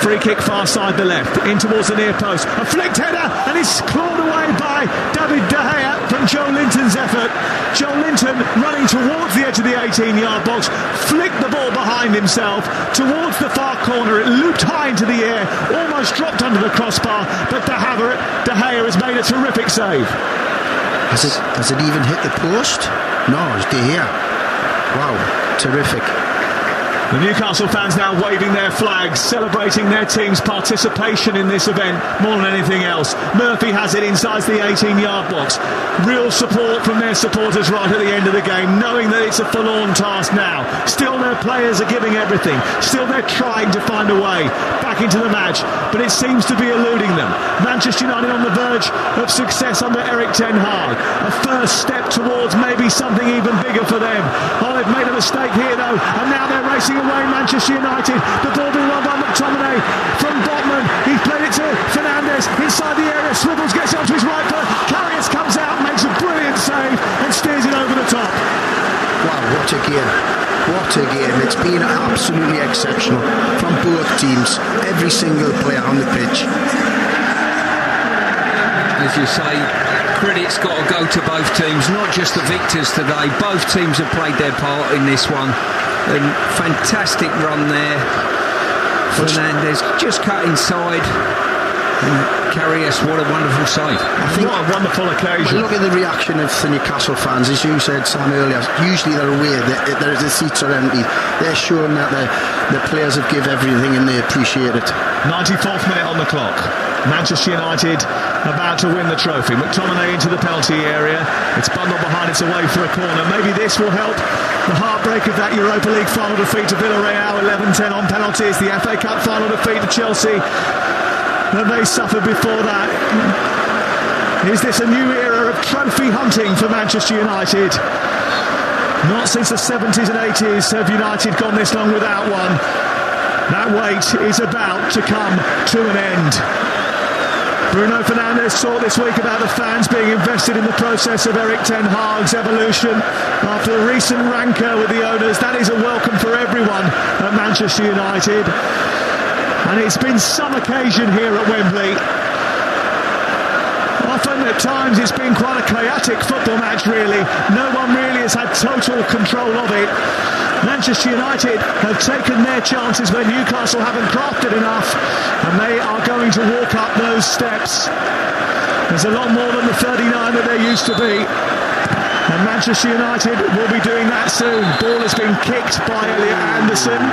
Free kick far side the left, in towards the near post. A flicked header, and it's clawed away by David De Gea from Joe Linton's effort. Joe Linton running towards the edge of the 18-yard box, flicked the ball behind himself towards the far corner. It looped high into the air, almost dropped under the crossbar, but De Gea has made a terrific save. Has it even hit the post? No, it's De Gea. Wow, terrific. The Newcastle fans now waving their flags, celebrating their team's participation in this event more than anything else. Murphy has it inside the 18-yard box. Real support from their supporters right at the end of the game, knowing that it's a forlorn task now. Still their players are giving everything. Still they're trying to find a way back into the match, but it seems to be eluding them. Manchester United on the verge of success under Erik ten Hag. A first step towards maybe something even bigger for them. Oh, they've made a mistake here though, and now they're racing away, Manchester United. The ball being run by McTominay from Botman. He's played it to Fernandes inside the area. Swivels gets onto his right foot. Karius comes out, makes a brilliant save and steers it over the top. Wow, what a game. What a game. It's been absolutely exceptional from both teams. Every single player on the pitch. As you say, credit's got to go to both teams, not just the victors today. Both teams have played their part in this one. And fantastic run there. Fernandes just cut inside. And Karius, what a wonderful save. I think what a wonderful occasion. Well, look at the reaction of the Newcastle fans. As you said, Sam, earlier, usually they're aware that the seats are empty. They're showing that the players have given everything and they appreciate it. 94th minute on the clock. Manchester United about to win the trophy. McTominay into the penalty area. It's bundled behind, it's away for a corner. Maybe this will help the heartbreak of that Europa League final defeat to Villarreal, 11-10 on penalties. The FA Cup final defeat to Chelsea that they suffered before that. Is this a new era of trophy hunting for Manchester United? Not since the 70s and 80s have United gone this long without one. That wait is about to come to an end. Bruno Fernandes talked this week about the fans being invested in the process of Erik ten Hag's evolution. After the recent rancour with the owners, that is a welcome for everyone at Manchester United. And it's been some occasion here at Wembley. Often at times it's been quite a chaotic football match really. No one really has had total control of it. Manchester United have taken their chances where Newcastle haven't crafted enough, and they are going to walk up those steps. There's a lot more than the 39 that there used to be, and Manchester United will be doing that soon. Ball has been kicked by Elliot Anderson,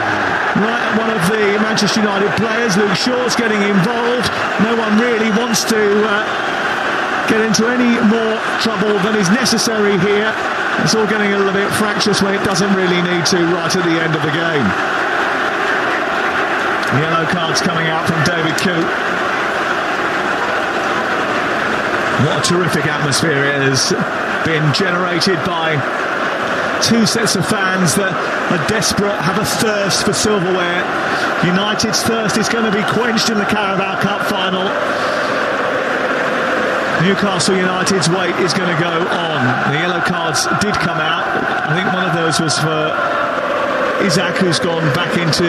right at one of the Manchester United players. Luke Shaw's getting involved. No one really wants to get into any more trouble than is necessary here. It's all getting a little bit fractious when it doesn't really need to right at the end of the game. Yellow cards coming out from David Coote. What a terrific atmosphere it has been generated by two sets of fans that are desperate, have a thirst for silverware. United's thirst is going to be quenched in the Carabao Cup final. Newcastle United's wait is going to go on. The yellow cards did come out. I think one of those was for Isaac, who's gone back into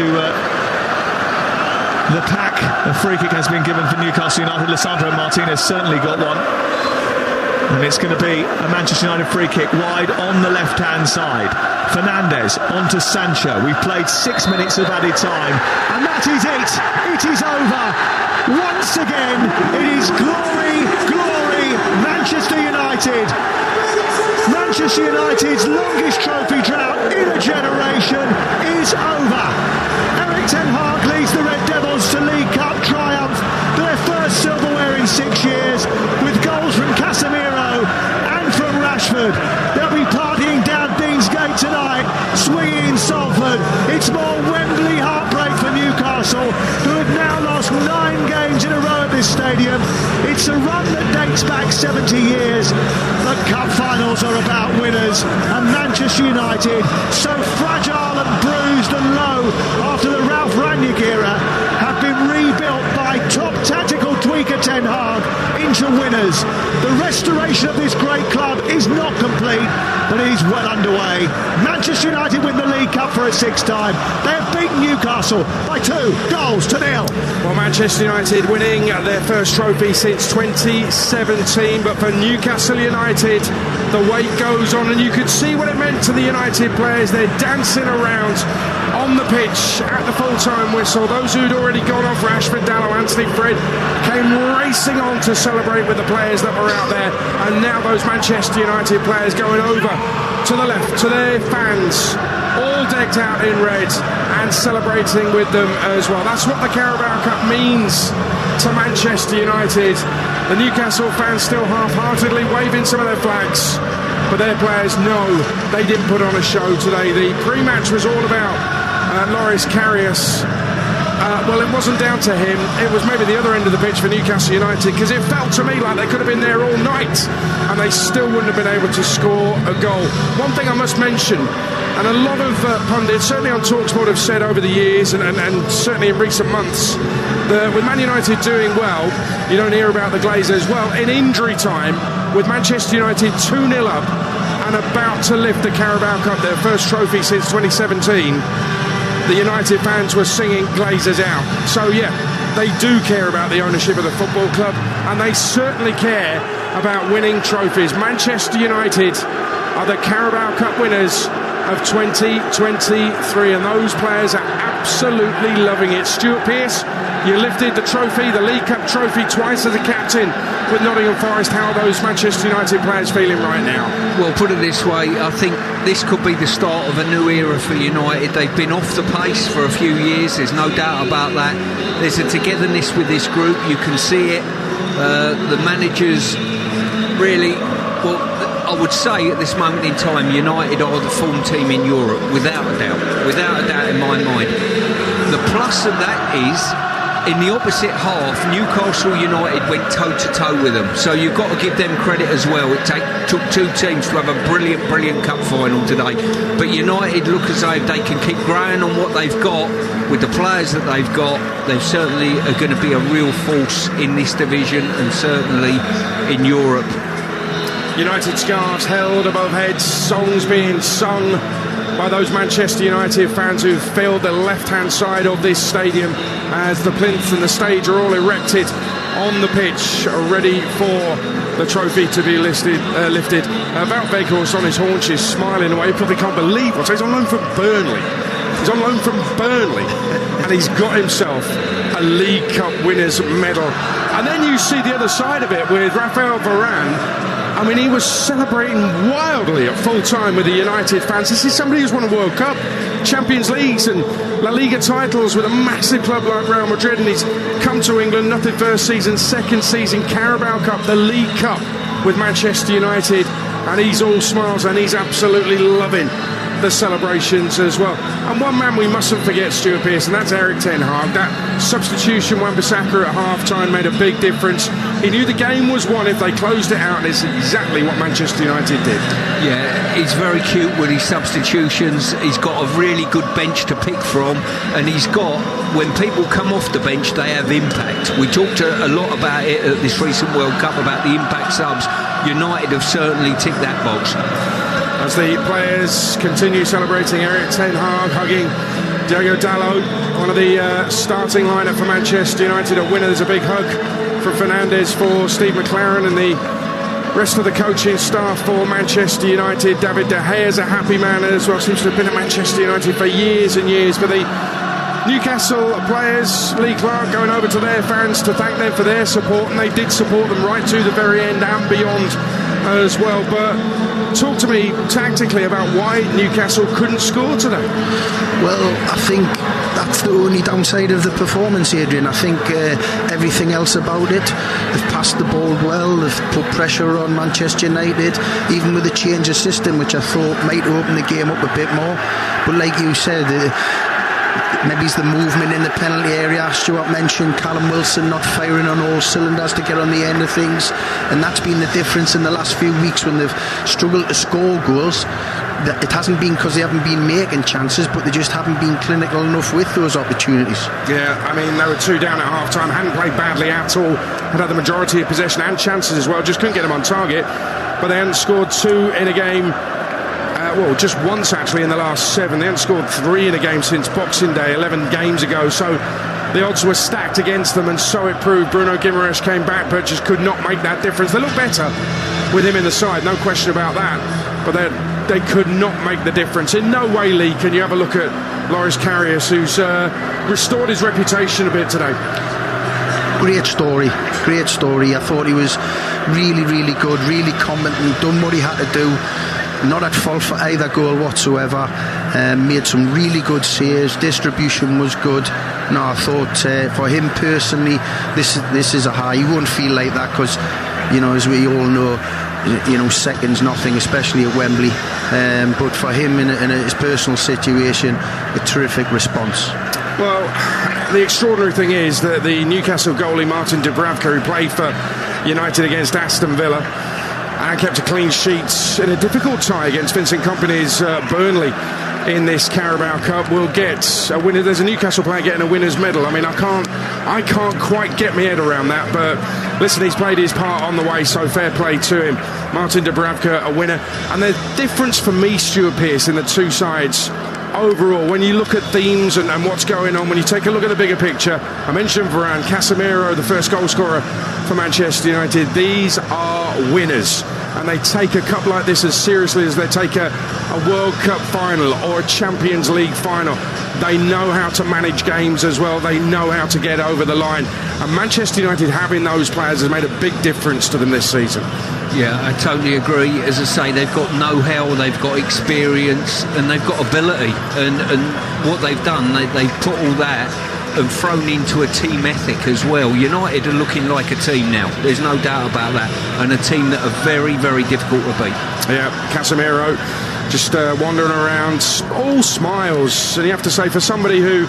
the pack. A free kick has been given for Newcastle United. Lisandro Martinez certainly got one. And it's going to be a Manchester United free kick wide on the left-hand side. Fernandes onto Sancho. We've played 6 minutes of added time. And that is it. It is over. Once again, it is glory, glory, Manchester United. Manchester United's longest trophy drought in a generation is over. Erik ten Hag leads the Red Devils to League Cup triumph, their first silverware in 6 years, with goals from Casemiro and from Rashford. They'll be partying down Deansgate tonight, swinging in Salford. It's more Wembley heartbreak for Newcastle, who have now lost 9 games in a row at this stadium. It's a run that dates back 70 years, but cup finals are about winners, and Manchester United, so fragile and bruised and low after the Ralph Rangnick era, have been rebuilt by top tactical tweaker Ten Hag into winners. The restoration of this great club is not complete, but he's well underway. Manchester United win the League Cup for a sixth time. They have beaten Newcastle by 2-0. Well, Manchester United winning their first trophy since 2017, but for Newcastle United, the wait goes on, and you could see what it meant to the United players. They're dancing around on the pitch at the full-time whistle. Those who'd already gone off, Rashford, Dalot, Anthony, Fred, came racing on to celebrate with the players that were out there, and now those Manchester United players going over to the left to their fans, all decked out in red and celebrating with them as well. That's what the Carabao Cup means to Manchester United. The Newcastle fans still half-heartedly waving some of their flags, but their players know they didn't put on a show today. The pre-match was all about Loris Karius. Well, it wasn't down to him. It was maybe the other end of the pitch for Newcastle United, because it felt to me like they could have been there all night and they still wouldn't have been able to score a goal. One thing I must mention, and a lot of pundits, certainly on Talksport, have said over the years and certainly in recent months, that with Man United doing well, you don't hear about the Glazers. Well, in injury time, with Manchester United 2-0 up and about to lift the Carabao Cup, their first trophy since 2017, the United fans were singing Glazers out. So yeah, they do care about the ownership of the football club, and they certainly care about winning trophies. Manchester United are the Carabao Cup winners of 2023, and those players are absolutely loving it. Stuart Pearce, you lifted the trophy, the League Cup trophy, twice as a captain with Nottingham Forest. How are those Manchester United players feeling right now? Well, put it this way, I think this could be the start of a new era for United. They've been off the pace for a few years, there's no doubt about that. There's a togetherness with this group, you can see it. The managers really, well, I would say at this moment in time, United are the form team in Europe, without a doubt in my mind. The plus of that is, in the opposite half, Newcastle United went toe-to-toe with them, so you've got to give them credit as well. It took two teams to have a brilliant cup final today, but United look as though they can keep growing on what they've got with the players that they've got. They certainly are going to be a real force in this division and certainly in Europe. United scarves held above heads, songs being sung by those Manchester United fans who filled the left-hand side of this stadium as the plinth and the stage are all erected on the pitch, ready for the trophy to be lifted. Wout Weghorst on his haunches, smiling away. He probably can't believe what's. He's on loan from Burnley. And he's got himself a League Cup winners' medal. And then you see the other side of it with Raphael Varane. I mean, he was celebrating wildly at full time with the United fans. This is somebody who's won a World Cup, Champions Leagues and La Liga titles with a massive club like Real Madrid, and he's come to England, nothing first season, second season, Carabao Cup, the League Cup with Manchester United, and he's all smiles and he's absolutely loving the celebrations as well. And one man we mustn't forget, Stuart Pearce, and that's Erik ten Hag. That substitution, Wan-Bissaka at half-time, made a big difference. He knew the game was won if they closed it out, and it's exactly what Manchester United did. Yeah, he's very cute with his substitutions. He's got a really good bench to pick from, and he's got, when people come off the bench, they have impact. We talked a lot about it at this recent World Cup, about the impact subs. United have certainly ticked that box. As the players continue celebrating, Erik ten Hag hugging Diogo Dalot, one of the starting lineup for Manchester United. A winner. There's a big hug from Fernandes for Steve McLaren and the rest of the coaching staff for Manchester United. David De Gea is a happy man as well. Seems to have been at Manchester United for years and years. For the Newcastle players, Lee Clark going over to their fans to thank them for their support, and they did support them right to the very end and beyond as well. But talk to me tactically about why Newcastle couldn't score today. Well, I think that's the only downside of the performance, Adrian. I think everything else about it, they've passed the ball well, they've put pressure on Manchester United, even with a change of system, which I thought might open the game up a bit more. But like you said, maybe it's the movement in the penalty area. Stuart mentioned Callum Wilson not firing on all cylinders to get on the end of things, and that's been the difference in the last few weeks when they've struggled to score goals. It hasn't been because they haven't been making chances, but they just haven't been clinical enough with those opportunities. Yeah, I mean, they were 2 down at half-time, hadn't played badly at all, had the majority of possession and chances as well, just couldn't get them on target. But they hadn't scored 2 in a game just once actually in the last 7. They hadn't scored 3 in a game since Boxing Day 11 games ago, so the odds were stacked against them, and so it proved. Bruno Guimaraes came back but just could not make that difference. They look better with him in the side, no question about that, but they could not make the difference. In no way, Lee, can you have a look at Loris Karius, who's restored his reputation a bit today. Great story. I thought he was really, really good, really competent, done what he had to do, not at fault for either goal whatsoever, made some really good saves, distribution was good. No, I thought for him personally, this is a high. You won't feel like that because, as we all know, seconds nothing, especially at Wembley, but for him in his personal situation, a terrific response. Well, the extraordinary thing is that the Newcastle goalie Martin Dubravka, who played for United against Aston Villa and kept a clean sheet in a difficult tie against Vincent Kompany's Burnley in this Carabao Cup, will get a winner. There's a Newcastle player getting a winner's medal. I mean, I can't quite get my head around that, but listen, he's played his part on the way, so fair play to him. Martin Dubravka, a winner. And the difference for me, Stuart Pearce, in the two sides overall, when you look at themes and what's going on, when you take a look at the bigger picture, I mentioned Varane, Casemiro, the first goal scorer for Manchester United. These are winners, and they take a cup like this as seriously as they take a World Cup final or a Champions League final. They know how to manage games as well. They know how to get over the line, and Manchester United having those players has made a big difference to them this season. Yeah, I totally agree. As I say, they've got know-how, they've got experience, and they've got ability. And what they've done, they've put all that and thrown into a team ethic as well. United are looking like a team now. There's no doubt about that. And a team that are very, very difficult to beat. Yeah, Casemiro just wandering around, all smiles. And you have to say, for somebody who,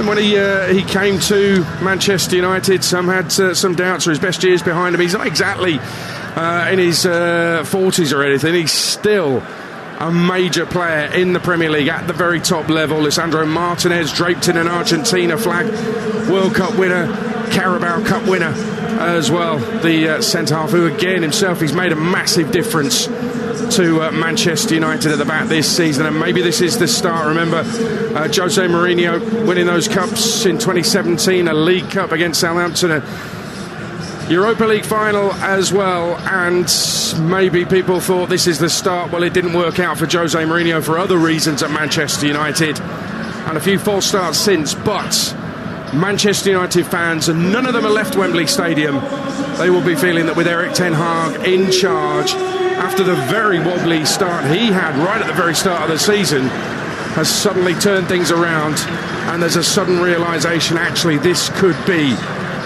when he came to Manchester United, some had some doubts, or his best years behind him. He's not exactly in his 40s or anything. He's still a major player in the Premier League at the very top level. Lisandro Martinez, draped in an Argentina flag, World Cup winner, Carabao Cup winner as well. The centre-half, who again himself, he's made a massive difference to Manchester United at the back this season, and maybe this is the start. Remember Jose Mourinho winning those cups in 2017, a League Cup against Southampton, a Europa League final as well, and maybe people thought this is the start. Well, it didn't work out for Jose Mourinho for other reasons at Manchester United, and a few false starts since, but Manchester United fans, and none of them have left Wembley Stadium, they will be feeling that with Erik ten Hag in charge, after the very wobbly start he had right at the very start of the season, has suddenly turned things around, and there's a sudden realisation, actually this could be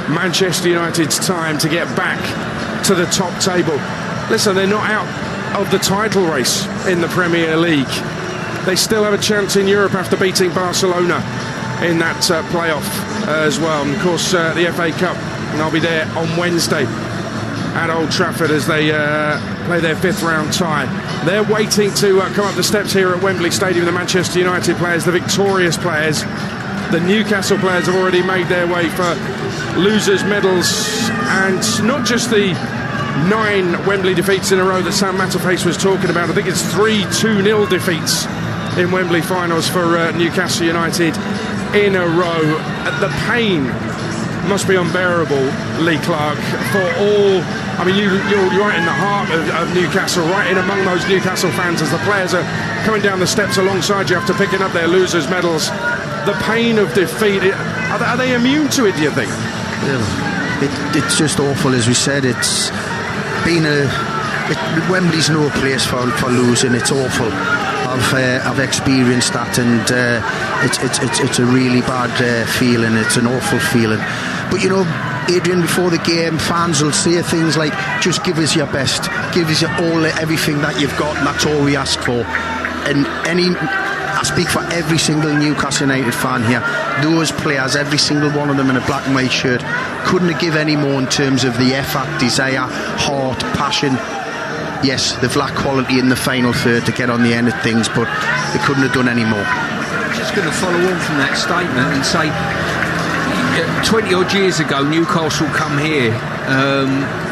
Manchester United's time to get back to the top table. Listen, they're not out of the title race in the Premier League. They still have a chance in Europe after beating Barcelona in that playoff as well. And of course the FA Cup, and I'll be there on Wednesday at Old Trafford as they play their 5th round tie. They're waiting to come up the steps here at Wembley Stadium. The Manchester United players, the victorious players. The Newcastle players have already made their way for losers' medals, and not just the 9 Wembley defeats in a row that Sam Matterface was talking about. I think it's 3 2-0 defeats in Wembley finals for Newcastle United in a row. The pain must be unbearable, Lee Clark, for all. I mean, you're right in the heart of Newcastle, right in among those Newcastle fans as the players are coming down the steps alongside you after picking up their losers' medals. The pain of defeat, are they immune to it, do you think? It's just awful, as we said. It's been Wembley's no place for losing. It's awful. I've experienced that, and it's a really bad feeling. It's an awful feeling. But Adrian, before the game, fans will say things like, just give us your best, give us everything that you've got, and that's all we ask for. And I speak for every single Newcastle United fan here. Those players, every single one of them in a black and white shirt, couldn't have given any more in terms of the effort, desire, heart, passion. Yes, they've lacked quality in the final third to get on the end of things, but they couldn't have done any more. I'm just going to follow on from that statement and say, 20 odd years ago, Newcastle come here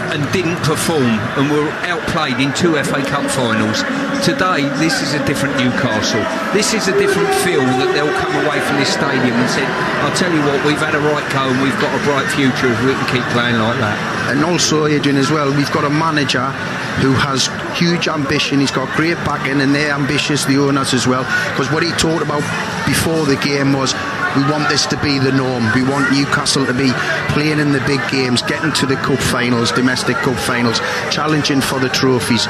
and didn't perform and were outplayed in 2 FA Cup finals. Today, this is a different Newcastle. This is a different feel that they'll come away from this stadium and say, I'll tell you what, we've had a right go and we've got a bright future if we can keep playing like that. And also, Adrian, as well, we've got a manager who has huge ambition. He's got great backing and they're ambitious, the owners as well, because what he talked about before the game was, we want this to be the norm. We want Newcastle to be playing in the big games, getting to the cup finals, domestic cup finals, challenging for the trophies.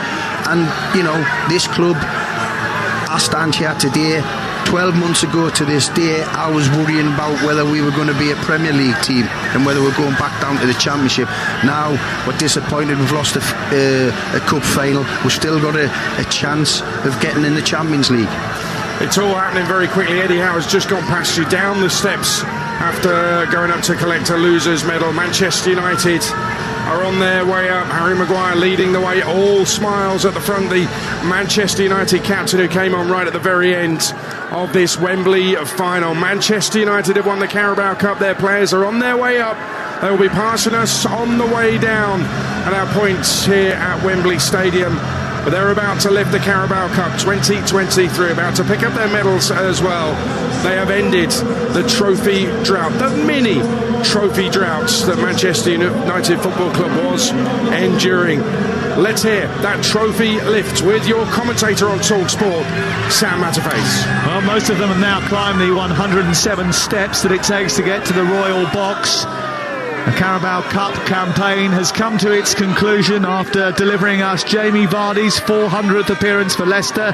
And, you know, this club, I stand here today, 12 months ago to this day, I was worrying about whether we were going to be a Premier League team and whether we're going back down to the Championship. Now, we're disappointed we've lost a cup final. We've still got a chance of getting in the Champions League. It's all happening very quickly. Eddie Howe has just gone past you down the steps after going up to collect a loser's medal. Manchester United are on their way up. Harry Maguire leading the way, all smiles at the front. The Manchester United captain who came on right at the very end of this Wembley final. Manchester United have won the Carabao Cup. Their players are on their way up. They will be passing us on the way down at our points here at Wembley Stadium. But they're about to lift the Carabao Cup 2023, about to pick up their medals as well. They have ended the trophy drought, the mini trophy droughts that Manchester United Football Club was enduring. Let's hear that trophy lift with your commentator on Talksport, Sam Matterface. Well, most of them have now climbed the 107 steps that it takes to get to the Royal Box. The Carabao Cup campaign has come to its conclusion after delivering us Jamie Vardy's 400th appearance for Leicester,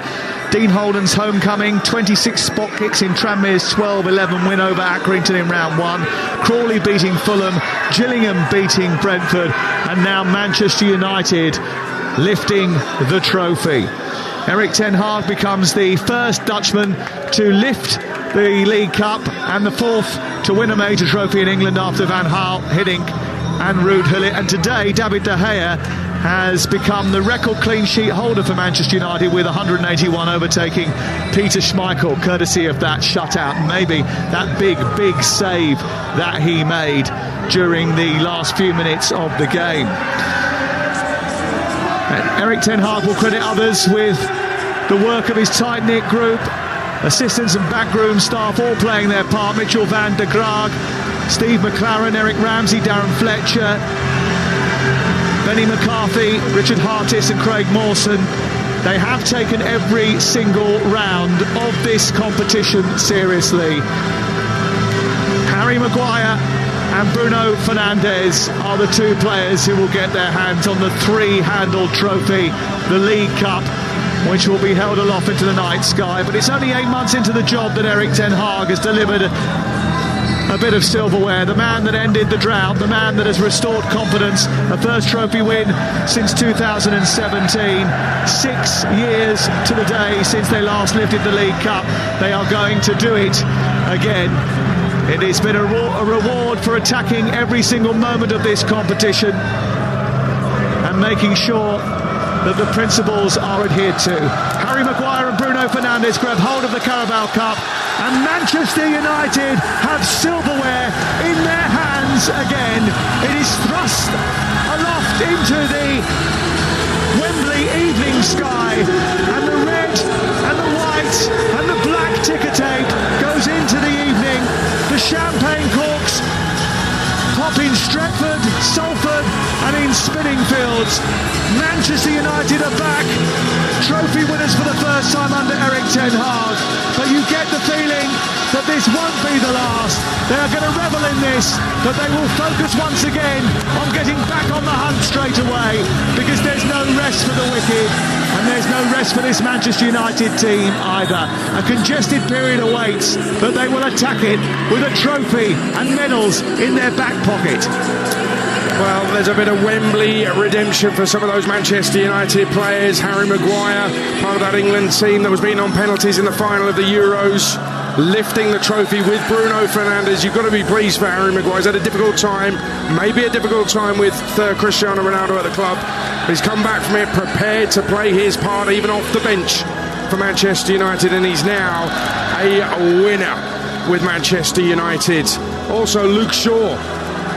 Dean Holden's homecoming, 26 spot kicks in Tranmere's 12-11 win over Accrington in round 1, Crawley beating Fulham, Gillingham beating Brentford, and now Manchester United lifting the trophy. Erik ten Hag becomes the first Dutchman to lift the League Cup and the fourth to win a major trophy in England after Van Gaal, Hiddink and Ruud Gullit. And today David De Gea has become the record clean sheet holder for Manchester United with 181, overtaking Peter Schmeichel, courtesy of that shutout, maybe that big save that he made during the last few minutes of the game. And Erik ten Hag will credit others with the work of his tight-knit group. Assistants and backroom staff all playing their part. Mitchell van der Graag, Steve McLaren, Eric Ramsey, Darren Fletcher, Benny McCarthy, Richard Hartis and Craig Mawson. They have taken every single round of this competition seriously. Harry Maguire and Bruno Fernandes are the two players who will get their hands on the three-handled trophy, the League Cup, which will be held aloft into the night sky. But it's only 8 months into the job that Erik ten Hag has delivered a bit of silverware. The man that ended the drought, the man that has restored confidence, a first trophy win since 2017. 6 years to the day since they last lifted the League Cup. They are going to do it again. It has been a reward for attacking every single moment of this competition and making sure that the principles are adhered to. Harry Maguire and Bruno Fernandes grab hold of the Carabao Cup, and Manchester United have silverware in their hands again. It is thrust aloft into the Wembley evening sky, and the red and the white and the black ticker tape goes into the evening. The champagne corks pop in Stretford, Salford and in Spinningfields. Manchester United are back, trophy winners for the first time under Erik ten Hag, but you get the feeling that this won't be the last. They are going to revel in this, but they will focus once again on getting back on the hunt straight away, because there's no rest for the wicked and there's no rest for this Manchester United team either. A congested period awaits, but they will attack it with a trophy and medals in their back pocket. Well, there's a bit of Wembley redemption for some of those Manchester United players. Harry Maguire, part of that England team that was beaten on penalties in the final of the Euros, lifting the trophy with Bruno Fernandes. You've got to be pleased for Harry Maguire. He's had a difficult time, maybe a difficult time with Cristiano Ronaldo at the club. But he's come back from it prepared to play his part, even off the bench for Manchester United, and he's now a winner with Manchester United. Also Luke Shaw,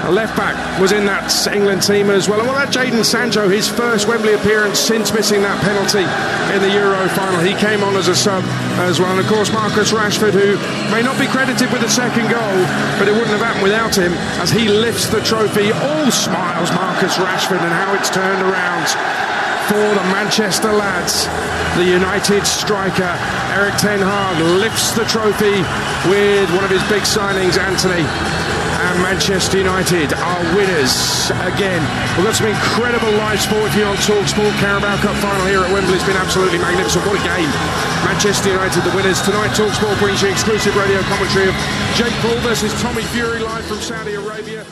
a left-back, was in that England team as well. And what about Jadon Sancho, his first Wembley appearance since missing that penalty in the Euro final? He came on as a sub as well. And of course Marcus Rashford, who may not be credited with the second goal, but it wouldn't have happened without him, as he lifts the trophy. All smiles, Marcus Rashford, and how it's turned around for the Manchester lads. The United striker Erik ten Hag lifts the trophy with one of his big signings, Anthony. And Manchester United are winners again. We've got some incredible live sport here on Talksport. Carabao Cup final here at Wembley has been absolutely magnificent. What a game. Manchester United the winners. Tonight Talksport brings you exclusive radio commentary of Jake Paul versus Tommy Fury live from Saudi Arabia.